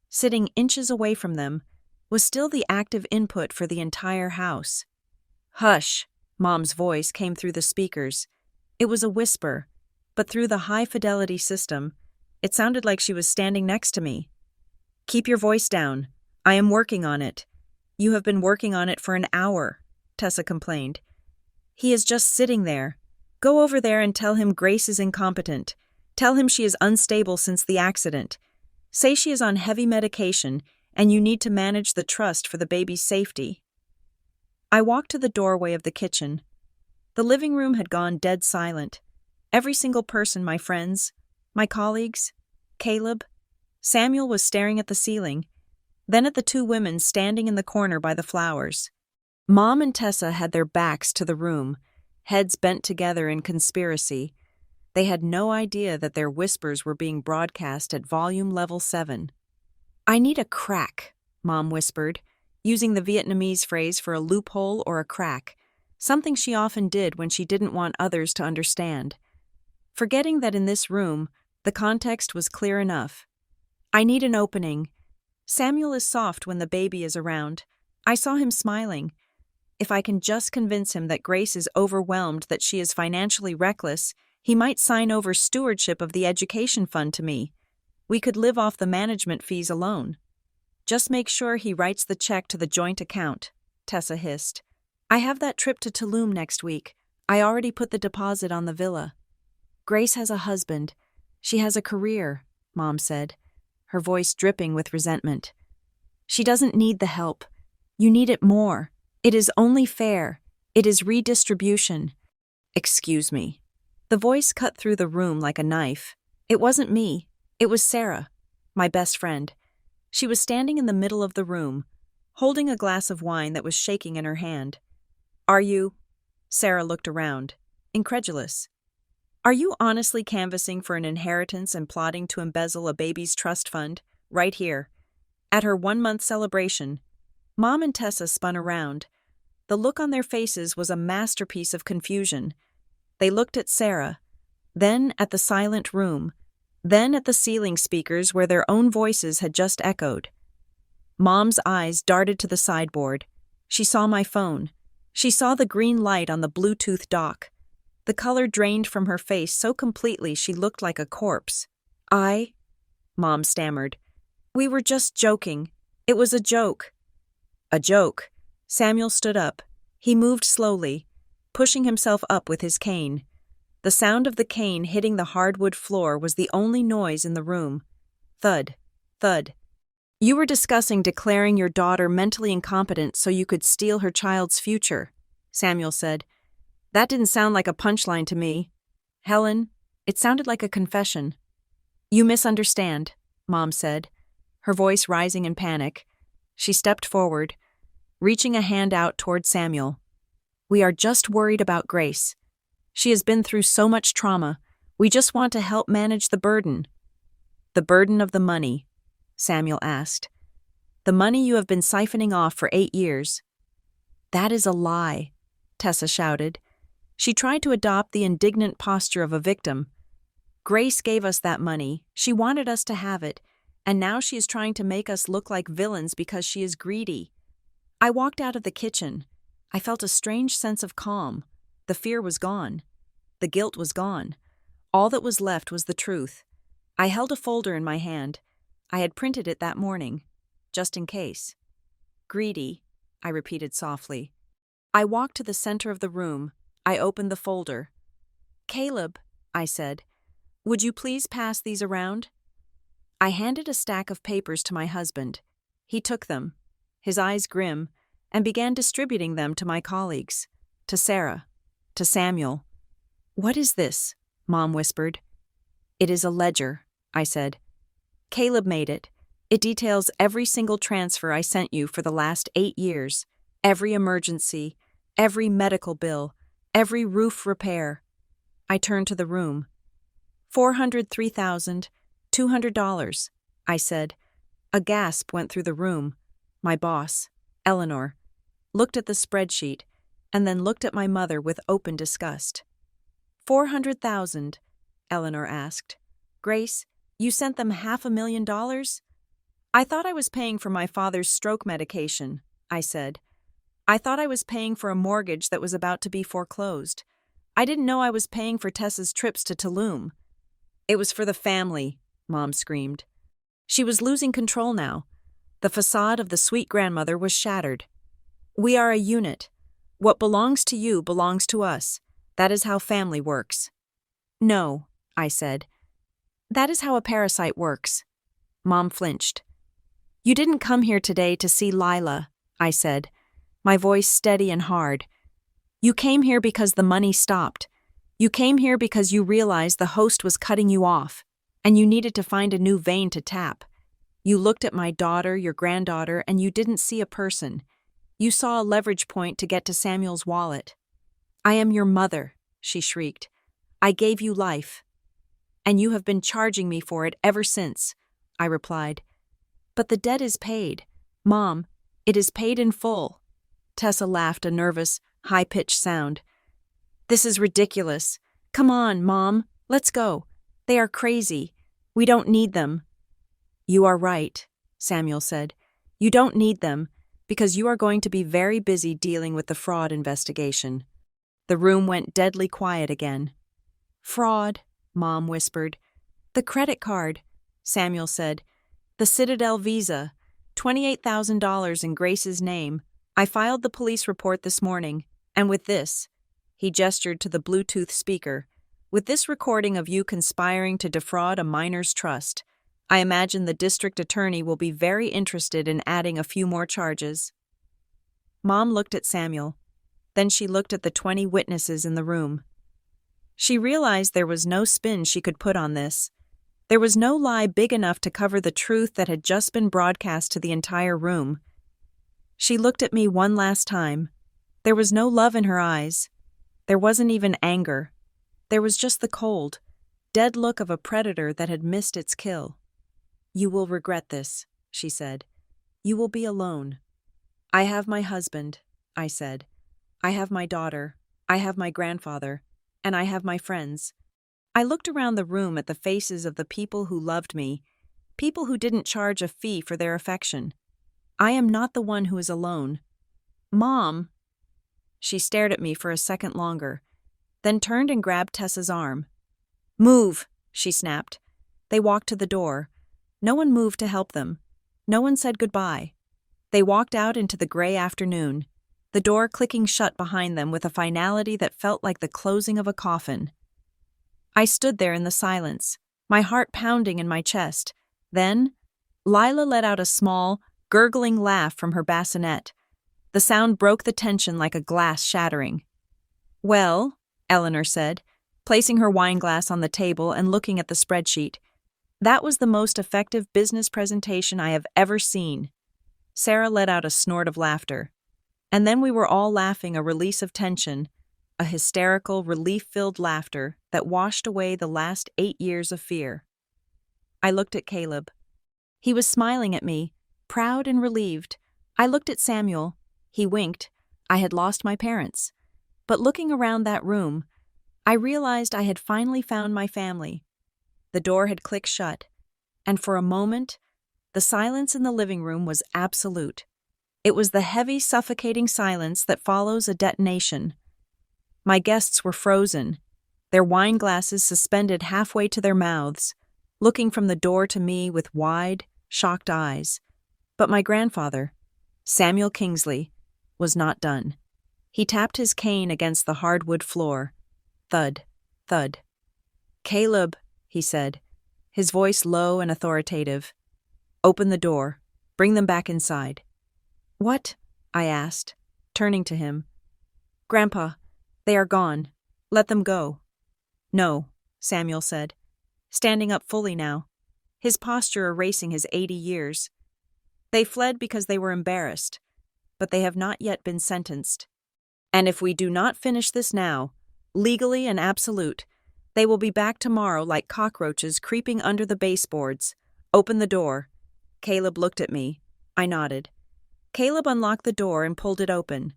sitting inches away from them, was still the active input for the entire house. "Hush," Mom's voice came through the speakers. It was a whisper, but through the high-fidelity system, it sounded like she was standing next to me. "Keep your voice down. I am working on it." "You have been working on it for an hour," Tessa complained. "He is just sitting there. Go over there and tell him Grace is incompetent. Tell him she is unstable since the accident. Say she is on heavy medication and you need to manage the trust for the baby's safety." I walked to the doorway of the kitchen. The living room had gone dead silent. Every single person, my friends, my colleagues, Caleb, Samuel was staring at the ceiling, then at the 2 women standing in the corner by the flowers. Mom and Tessa had their backs to the room, heads bent together in conspiracy. They had no idea that their whispers were being broadcast at volume level 7. "I need a crack," Mom whispered, using the Vietnamese phrase for a loophole or a crack, something she often did when she didn't want others to understand. Forgetting that in this room, the context was clear enough. "I need an opening. Samuel is soft when the baby is around. I saw him smiling. If I can just convince him that Grace is overwhelmed, that she is financially reckless, he might sign over stewardship of the education fund to me. We could live off the management fees alone. Just make sure he writes the check to the joint account," Tessa hissed. "I have that trip to Tulum next week. I already put the deposit on the villa." "Grace has a husband. She has a career," Mom said, her voice dripping with resentment. "She doesn't need the help. You need it more. It is only fair. It is redistribution." "Excuse me." The voice cut through the room like a knife. It wasn't me. It was Sarah. my best friend. She was standing in the middle of the room, holding a glass of wine that was shaking in her hand. Are you? Sarah looked around, incredulous. Are you honestly canvassing for an inheritance and plotting to embezzle a baby's trust fund, right here? At her 1-month celebration, Mom and Tessa spun around. The look on their faces was a masterpiece of confusion. They looked at Sarah, then at the silent room, then at the ceiling speakers where their own voices had just echoed. Mom's eyes darted to the sideboard. She saw my phone. She saw the green light on the Bluetooth dock. The color drained from her face so completely she looked like a corpse. Mom stammered. We were just joking. It was a joke. A joke. Samuel stood up. He moved slowly, pushing himself up with his cane. The sound of the cane hitting the hardwood floor was the only noise in the room. Thud, thud. You were discussing declaring your daughter mentally incompetent so you could steal her child's future, Samuel said. That didn't sound like a punchline to me. Helen, it sounded like a confession. You misunderstand, Mom said, her voice rising in panic. She stepped forward, reaching a hand out toward Samuel. We are just worried about Grace. She has been through so much trauma. We just want to help manage the burden. The burden of the money, Samuel asked. The money you have been siphoning off for 8 years. That is a lie, Tessa shouted. She tried to adopt the indignant posture of a victim. Grace gave us that money. She wanted us to have it, and now she is trying to make us look like villains because she is greedy. I walked out of the kitchen. I felt a strange sense of calm. The fear was gone. The guilt was gone. All that was left was the truth. I held a folder in my hand. I had printed it that morning, just in case. Greedy, I repeated softly. I walked to the center of the room. I opened the folder. Caleb, I said, would you please pass these around? I handed a stack of papers to my husband. He took them, his eyes grim, and began distributing them to my colleagues, to Sarah, to Samuel. What is this? Mom whispered. It is a ledger, I said. Caleb made it. It details every single transfer I sent you for the last 8 years, every emergency, every medical bill, every roof repair. I turned to the room. $403,200, I said. A gasp went through the room. My boss, Eleanor, looked at the spreadsheet and then looked at my mother with open disgust. 400,000, Eleanor asked. Grace, you sent them $500,000? I thought I was paying for my father's stroke medication, I said. I thought I was paying for a mortgage that was about to be foreclosed. I didn't know I was paying for Tessa's trips to Tulum. It was for the family, Mom screamed. She was losing control now. The facade of the sweet grandmother was shattered. We are a unit. What belongs to you belongs to us. That is how family works. No, I said. That is how a parasite works. Mom flinched. You didn't come here today to see Lila, I said, my voice steady and hard. You came here because the money stopped. You came here because you realized the host was cutting you off, and you needed to find a new vein to tap. You looked at my daughter, your granddaughter, and you didn't see a person. You saw a leverage point to get to Samuel's wallet. I am your mother, she shrieked. I gave you life. And you have been charging me for it ever since, I replied. But the debt is paid. Mom, it is paid in full. Tessa laughed a nervous, high-pitched sound. This is ridiculous. Come on, Mom, let's go. They are crazy. We don't need them. You are right, Samuel said. You don't need them, because you are going to be very busy dealing with the fraud investigation. The room went deadly quiet again. Fraud, Mom whispered. The credit card, Samuel said. The Citadel Visa, $28,000 in Grace's name. I filed the police report this morning, and with this, he gestured to the Bluetooth speaker, with this recording of you conspiring to defraud a minor's trust, I imagine the district attorney will be very interested in adding a few more charges. Mom looked at Samuel. Then she looked at the 20 witnesses in the room. She realized there was no spin she could put on this. There was no lie big enough to cover the truth that had just been broadcast to the entire room. She looked at me one last time. There was no love in her eyes. There wasn't even anger. There was just the cold, dead look of a predator that had missed its kill. "You will regret this," she said. "You will be alone." "I have my husband," I said. "I have my daughter. I have my grandfather. And I have my friends." I looked around the room at the faces of the people who loved me, people who didn't charge a fee for their affection. I am not the one who is alone. "Mom." She stared at me for a second longer, then turned and grabbed Tessa's arm. "Move," she snapped. They walked to the door. No one moved to help them. No one said goodbye. They walked out into the gray afternoon, the door clicking shut behind them with a finality that felt like the closing of a coffin. I stood there in the silence, my heart pounding in my chest. Then, Lila let out a small, gurgling laugh from her bassinet. The sound broke the tension like a glass shattering. "Well," Eleanor said, placing her wineglass on the table and looking at the spreadsheet, "that was the most effective business presentation I have ever seen." Sarah let out a snort of laughter. And then we were all laughing, a release of tension, a hysterical, relief-filled laughter that washed away the last 8 years of fear. I looked at Caleb. He was smiling at me, proud and relieved. I looked at Samuel. He winked. I had lost my parents. But looking around that room, I realized I had finally found my family. The door had clicked shut, and for a moment, the silence in the living room was absolute. It was the heavy, suffocating silence that follows a detonation. My guests were frozen, their wine glasses suspended halfway to their mouths, looking from the door to me with wide, shocked eyes. But my grandfather, Samuel Kingsley, was not done. He tapped his cane against the hardwood floor. Thud, thud. "Caleb," he said, his voice low and authoritative. "Open the door. Bring them back inside." "What?" I asked, turning to him. "Grandpa, they are gone. Let them go." "No," Samuel said, standing up fully now, his posture erasing his 80 years. "They fled because they were embarrassed, but they have not yet been sentenced. And if we do not finish this now, legally and absolute, they will be back tomorrow like cockroaches creeping under the baseboards. Open the door." Caleb looked at me. I nodded. Caleb unlocked the door and pulled it open.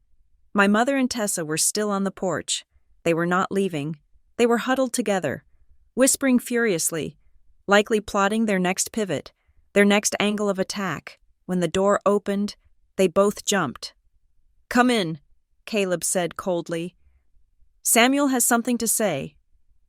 My mother and Tessa were still on the porch. They were not leaving. They were huddled together, whispering furiously, likely plotting their next pivot, their next angle of attack. When the door opened, they both jumped. "Come in," Caleb said coldly. "Samuel has something to say."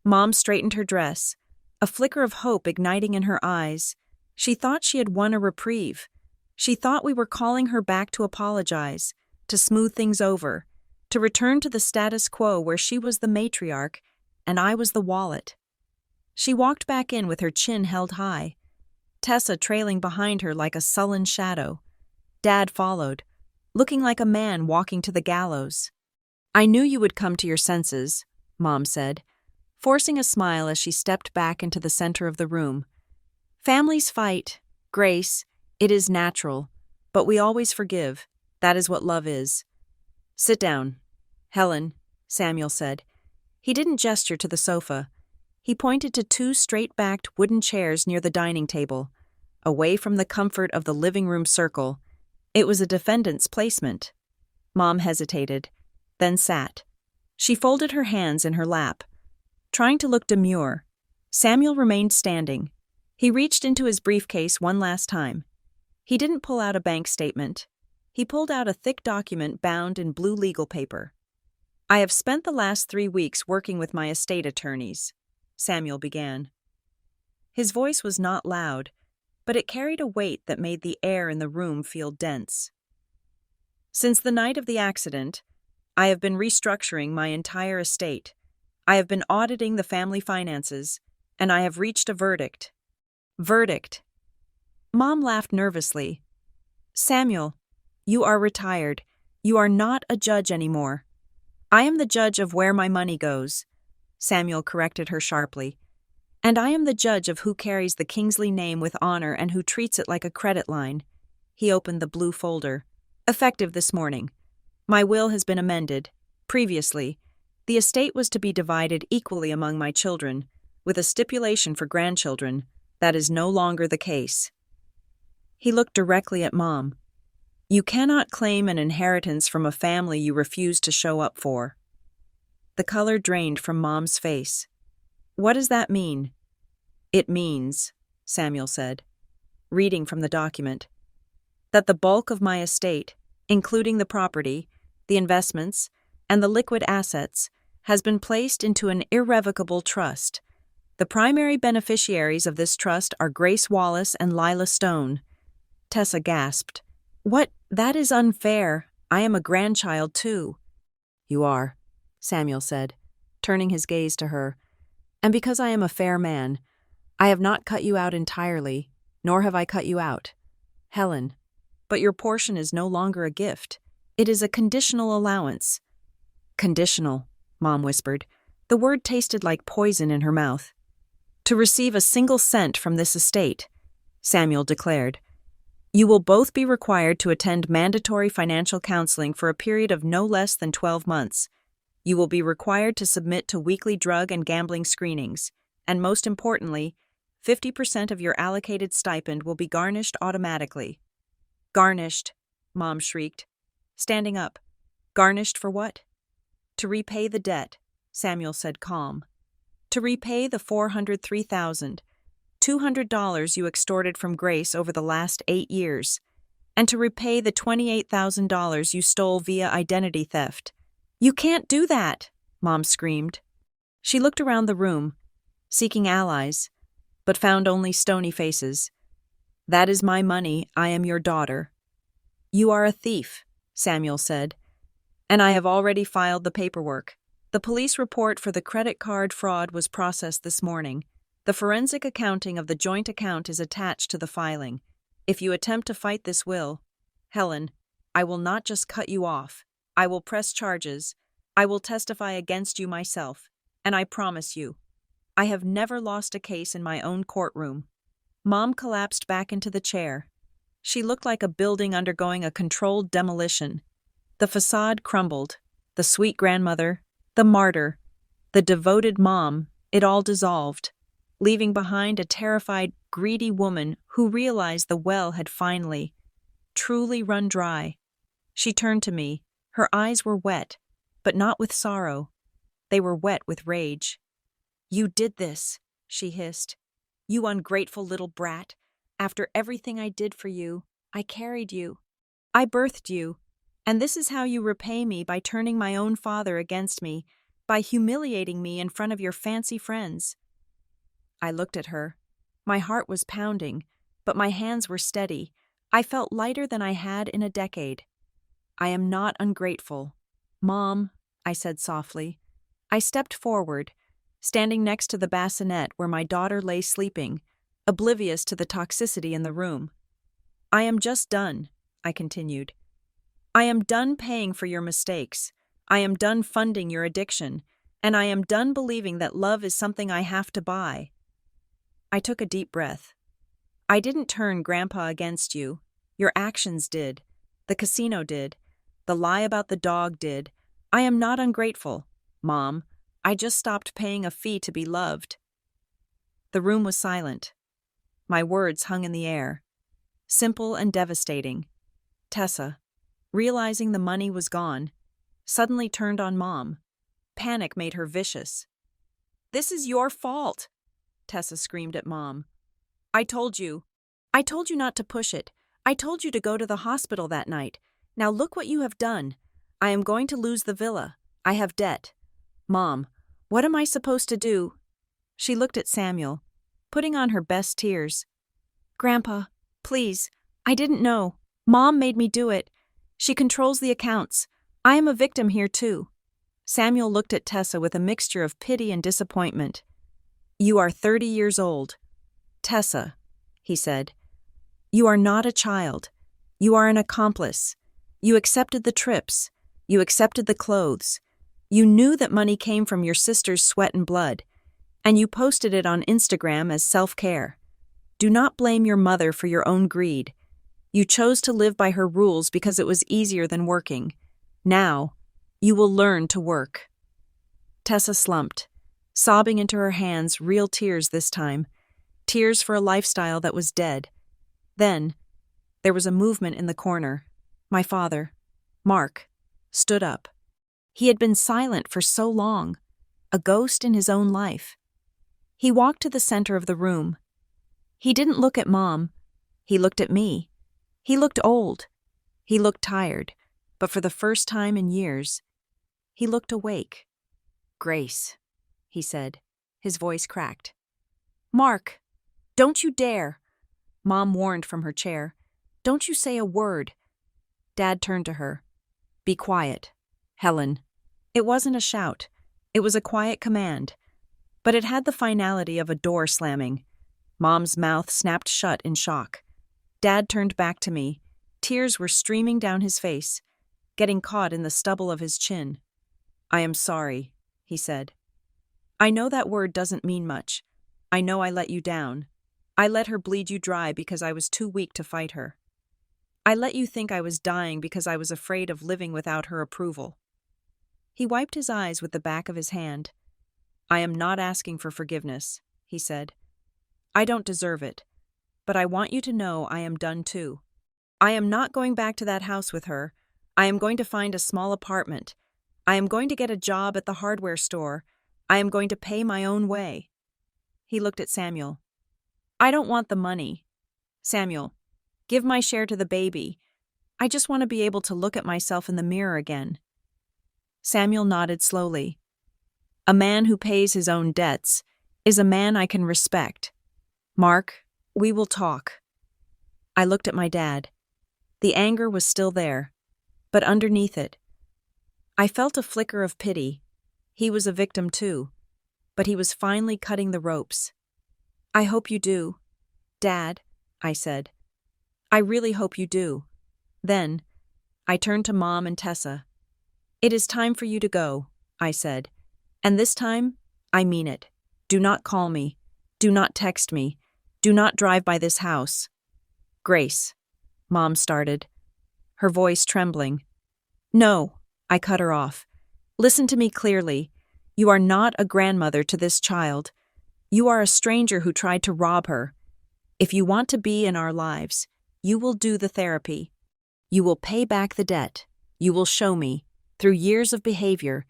Mom straightened her dress, a flicker of hope igniting in her eyes. She thought she had won a reprieve. She thought we were calling her back to apologize, to smooth things over, to return to the status quo where she was the matriarch and I was the wallet. She walked back in with her chin held high, Tessa trailing behind her like a sullen shadow. Dad followed, looking like a man walking to the gallows. "I knew you would come to your senses," Mom said, forcing a smile as she stepped back into the center of the room. "Families fight, Grace. It is natural, but we always forgive. That is what love is." "Sit down, Helen," Samuel said. He didn't gesture to the sofa. He pointed to 2 straight-backed wooden chairs near the dining table, away from the comfort of the living room circle. It was a defendant's placement. Mom hesitated, then sat. She folded her hands in her lap. Trying to look demure, Samuel remained standing. He reached into his briefcase one last time. He didn't pull out a bank statement. He pulled out a thick document bound in blue legal paper. "I have spent the last 3 weeks working with my estate attorneys," Samuel began. His voice was not loud, but it carried a weight that made the air in the room feel dense. "Since the night of the accident, I have been restructuring my entire estate. I have been auditing the family finances, and I have reached a verdict." "Verdict." Mom laughed nervously. "Samuel, you are retired. You are not a judge anymore." "I am the judge of where my money goes," Samuel corrected her sharply. And I am the judge of who carries the Kingsley name with honor and who treats it like a credit line. He opened the blue folder. Effective this morning. My will has been amended. Previously, the estate was to be divided equally among my children, with a stipulation for grandchildren. That is no longer the case. He looked directly at Mom. You cannot claim an inheritance from a family you refuse to show up for. The color drained from Mom's face. What does that mean? It means, Samuel said, reading from the document, that the bulk of my estate, including the property, the investments, and the liquid assets, has been placed into an irrevocable trust. The primary beneficiaries of this trust are Grace Wallace and Lila Stone. Tessa gasped. What? That is unfair. I am a grandchild, too. You are, Samuel said, turning his gaze to her. And because I am a fair man, I have not cut you out entirely, nor have I cut you out. Helen, but your portion is no longer a gift. It is a conditional allowance. Conditional, Mom whispered. The word tasted like poison in her mouth. To receive a single cent from this estate, Samuel declared. You will both be required to attend mandatory financial counseling for a period of no less than 12 months. You will be required to submit to weekly drug and gambling screenings, and most importantly, 50% of your allocated stipend will be garnished automatically. Garnished, Mom shrieked, standing up. Garnished for what? To repay the debt, Samuel said calm. To repay the $403,200 you extorted from Grace over the last 8 years, and to repay the $28,000 you stole via identity theft. You can't do that, Mom screamed. She looked around the room, seeking allies, but found only stony faces. That is my money. I am your daughter. You are a thief, Samuel said, and I have already filed the paperwork. The police report for the credit card fraud was processed this morning. The forensic accounting of the joint account is attached to the filing. If you attempt to fight this will, Helen, I will not just cut you off. I will press charges. I will testify against you myself, and I promise you, I have never lost a case in my own courtroom. Mom collapsed back into the chair. She looked like a building undergoing a controlled demolition. The facade crumbled. The sweet grandmother, the martyr, the devoted mom, it all dissolved, leaving behind a terrified, greedy woman who realized the well had finally, truly run dry. She turned to me. Her eyes were wet, but not with sorrow. They were wet with rage. You did this, she hissed. You ungrateful little brat. After everything I did for you, I carried you. I birthed you. And this is how you repay me, by turning my own father against me, by humiliating me in front of your fancy friends. I looked at her. My heart was pounding, but my hands were steady. I felt lighter than I had in a decade. I am not ungrateful. Mom, I said softly. I stepped forward, standing next to the bassinet where my daughter lay sleeping, oblivious to the toxicity in the room. I am just done, I continued. I am done paying for your mistakes. I am done funding your addiction, and I am done believing that love is something I have to buy. I took a deep breath. I didn't turn Grandpa against you. Your actions did. The casino did. The lie about the dog did. I am not ungrateful, Mom. I just stopped paying a fee to be loved. The room was silent. My words hung in the air. Simple and devastating. Tessa, realizing the money was gone, suddenly turned on Mom. Panic made her vicious. This is your fault, Tessa screamed at Mom. I told you not to push it. I told you to go to the hospital that night. Now look what you have done. I am going to lose the villa. I have debt. Mom, what am I supposed to do? She looked at Samuel, putting on her best tears. Grandpa, please, I didn't know. Mom made me do it. She controls the accounts. I am a victim here too. Samuel looked at Tessa with a mixture of pity and disappointment. You are 30 years old. Tessa, he said, you are not a child. You are an accomplice. You accepted the trips. You accepted the clothes. You knew that money came from your sister's sweat and blood. And you posted it on Instagram as self-care. Do not blame your mother for your own greed. You chose to live by her rules because it was easier than working. Now, you will learn to work." Tessa slumped, sobbing into her hands, real tears this time. Tears for a lifestyle that was dead. Then, there was a movement in the corner. My father, Mark, stood up. He had been silent for so long, a ghost in his own life. He walked to the center of the room. He didn't look at Mom. He looked at me. He looked old. He looked tired, but for the first time in years, he looked awake. "Grace," he said, his voice cracked. "Mark, don't you dare!" Mom warned from her chair. "Don't you say a word." Dad turned to her. "Be quiet, Helen." It wasn't a shout. It was a quiet command. But it had the finality of a door slamming. Mom's mouth snapped shut in shock. Dad turned back to me. Tears were streaming down his face, getting caught in the stubble of his chin. "I am sorry," he said. "I know that word doesn't mean much. I know I let you down. I let her bleed you dry because I was too weak to fight her. I let you think I was dying because I was afraid of living without her approval." He wiped his eyes with the back of his hand. "I am not asking for forgiveness," he said. "I don't deserve it, but I want you to know I am done too. I am not going back to that house with her. I am going to find a small apartment. I am going to get a job at the hardware store. I am going to pay my own way." He looked at Samuel. "I don't want the money. Samuel, give my share to the baby. I just want to be able to look at myself in the mirror again." Samuel nodded slowly. "A man who pays his own debts is a man I can respect. Mark, we will talk." I looked at my dad. The anger was still there, but underneath it, I felt a flicker of pity. He was a victim too, but he was finally cutting the ropes. "I hope you do, Dad," I said. "I really hope you do." Then, I turned to Mom and Tessa. "It is time for you to go," I said. "And this time, I mean it. Do not call me. Do not text me. Do not drive by this house." "Grace," Mom started, her voice trembling. "No," I cut her off. "Listen to me clearly. You are not a grandmother to this child. You are a stranger who tried to rob her. If you want to be in our lives, you will do the therapy. You will pay back the debt. You will show me, through years of behavior,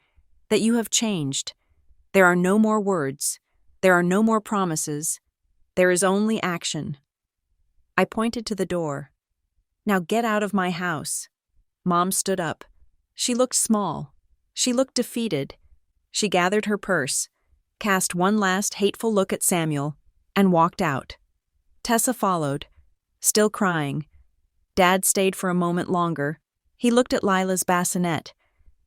that you have changed. There are no more words. There are no more promises. There is only action." I pointed to the door. "Now get out of my house." Mom stood up. She looked small. She looked defeated. She gathered her purse, cast one last hateful look at Samuel, and walked out. Tessa followed, still crying. Dad stayed for a moment longer. He looked at Lila's bassinet.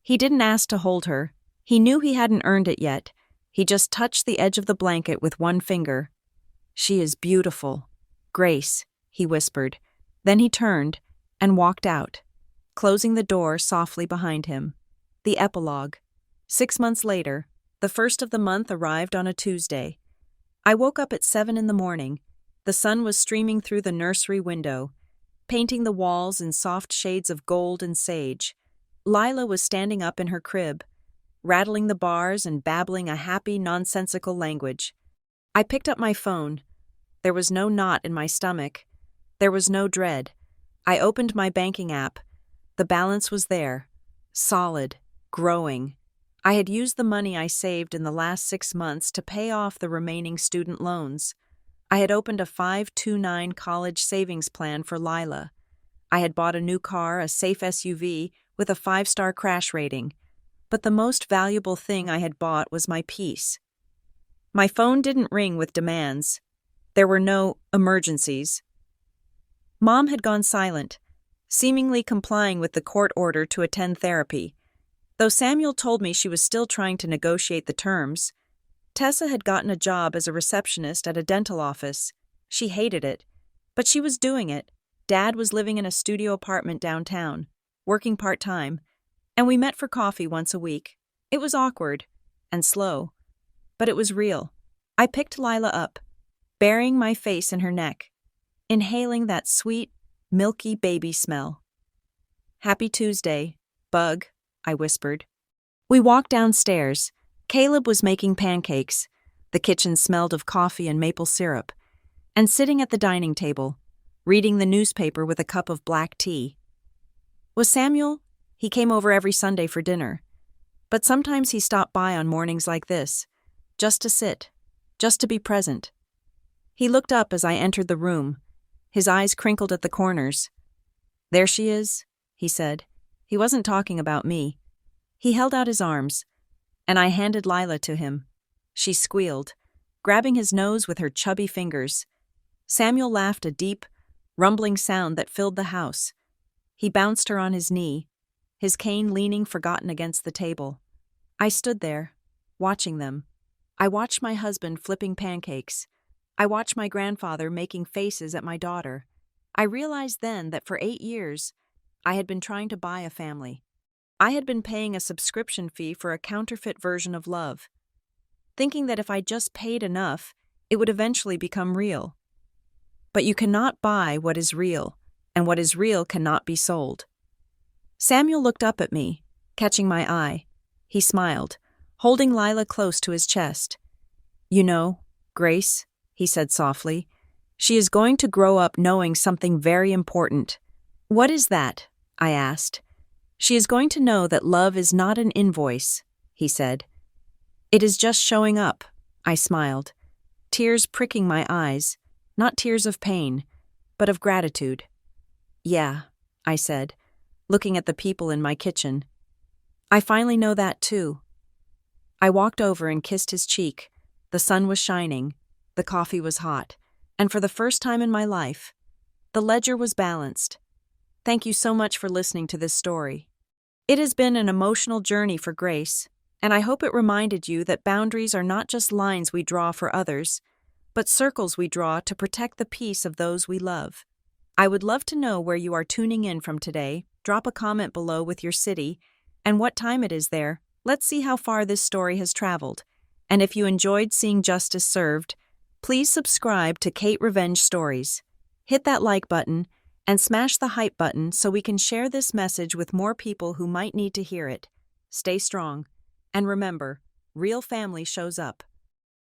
He didn't ask to hold her. He knew he hadn't earned it yet. He just touched the edge of the blanket with one finger. "She is beautiful, Grace," he whispered. Then he turned and walked out, closing the door softly behind him. The epilogue. 6 months later, the first of the month arrived on a Tuesday. I woke up at 7 in the morning. The sun was streaming through the nursery window, painting the walls in soft shades of gold and sage. Lila was standing up in her crib, rattling the bars and babbling a happy, nonsensical language. I picked up my phone. There was no knot in my stomach. There was no dread. I opened my banking app. The balance was there, solid, growing. I had used the money I saved in the last 6 months to pay off the remaining student loans. I had opened a 529 college savings plan for Lila. I had bought a new car, a safe SUV, with a 5-star crash rating. But the most valuable thing I had bought was my peace. My phone didn't ring with demands. There were no emergencies. Mom had gone silent, seemingly complying with the court order to attend therapy. Though Samuel told me she was still trying to negotiate the terms, Tessa had gotten a job as a receptionist at a dental office. She hated it, but she was doing it. Dad was living in a studio apartment downtown, working part-time, and we met for coffee once a week. It was awkward and slow, but it was real. I picked Lila up, burying my face in her neck, inhaling that sweet, milky baby smell. "Happy Tuesday, Bug," I whispered. We walked downstairs. Caleb was making pancakes. The kitchen smelled of coffee and maple syrup. And sitting at the dining table, reading the newspaper with a cup of black tea. Was Samuel? He came over every Sunday for dinner. But sometimes he stopped by on mornings like this, just to sit, just to be present. He looked up as I entered the room. His eyes crinkled at the corners. "There she is," he said. He wasn't talking about me. He held out his arms, and I handed Lila to him. She squealed, grabbing his nose with her chubby fingers. Samuel laughed a deep, rumbling sound that filled the house. He bounced her on his knee, his cane leaning forgotten against the table. I stood there, watching them. I watched my husband flipping pancakes. I watched my grandfather making faces at my daughter. I realized then that for 8 years, I had been trying to buy a family. I had been paying a subscription fee for a counterfeit version of love, thinking that if I just paid enough, it would eventually become real. But you cannot buy what is real, and what is real cannot be sold. Samuel looked up at me, catching my eye. He smiled, holding Lila close to his chest. "You know, Grace," he said softly, "she is going to grow up knowing something very important." "What is that?" I asked. "She is going to know that love is not an invoice," he said. "It is just showing up," I smiled, tears pricking my eyes, not tears of pain, but of gratitude. "Yeah," I said, looking at the people in my kitchen. "I finally know that too." I walked over and kissed his cheek. The sun was shining, the coffee was hot, and for the first time in my life, the ledger was balanced. Thank you so much for listening to this story. It has been an emotional journey for Grace, and I hope it reminded you that boundaries are not just lines we draw for others, but circles we draw to protect the peace of those we love. I would love to know where you are tuning in from today. Drop a comment below with your city and what time it is there. Let's see how far this story has traveled. And if you enjoyed seeing justice served, please subscribe to Kate Revenge Stories. Hit that like button and smash the hype button so we can share this message with more people who might need to hear it. Stay strong. And remember, real family shows up.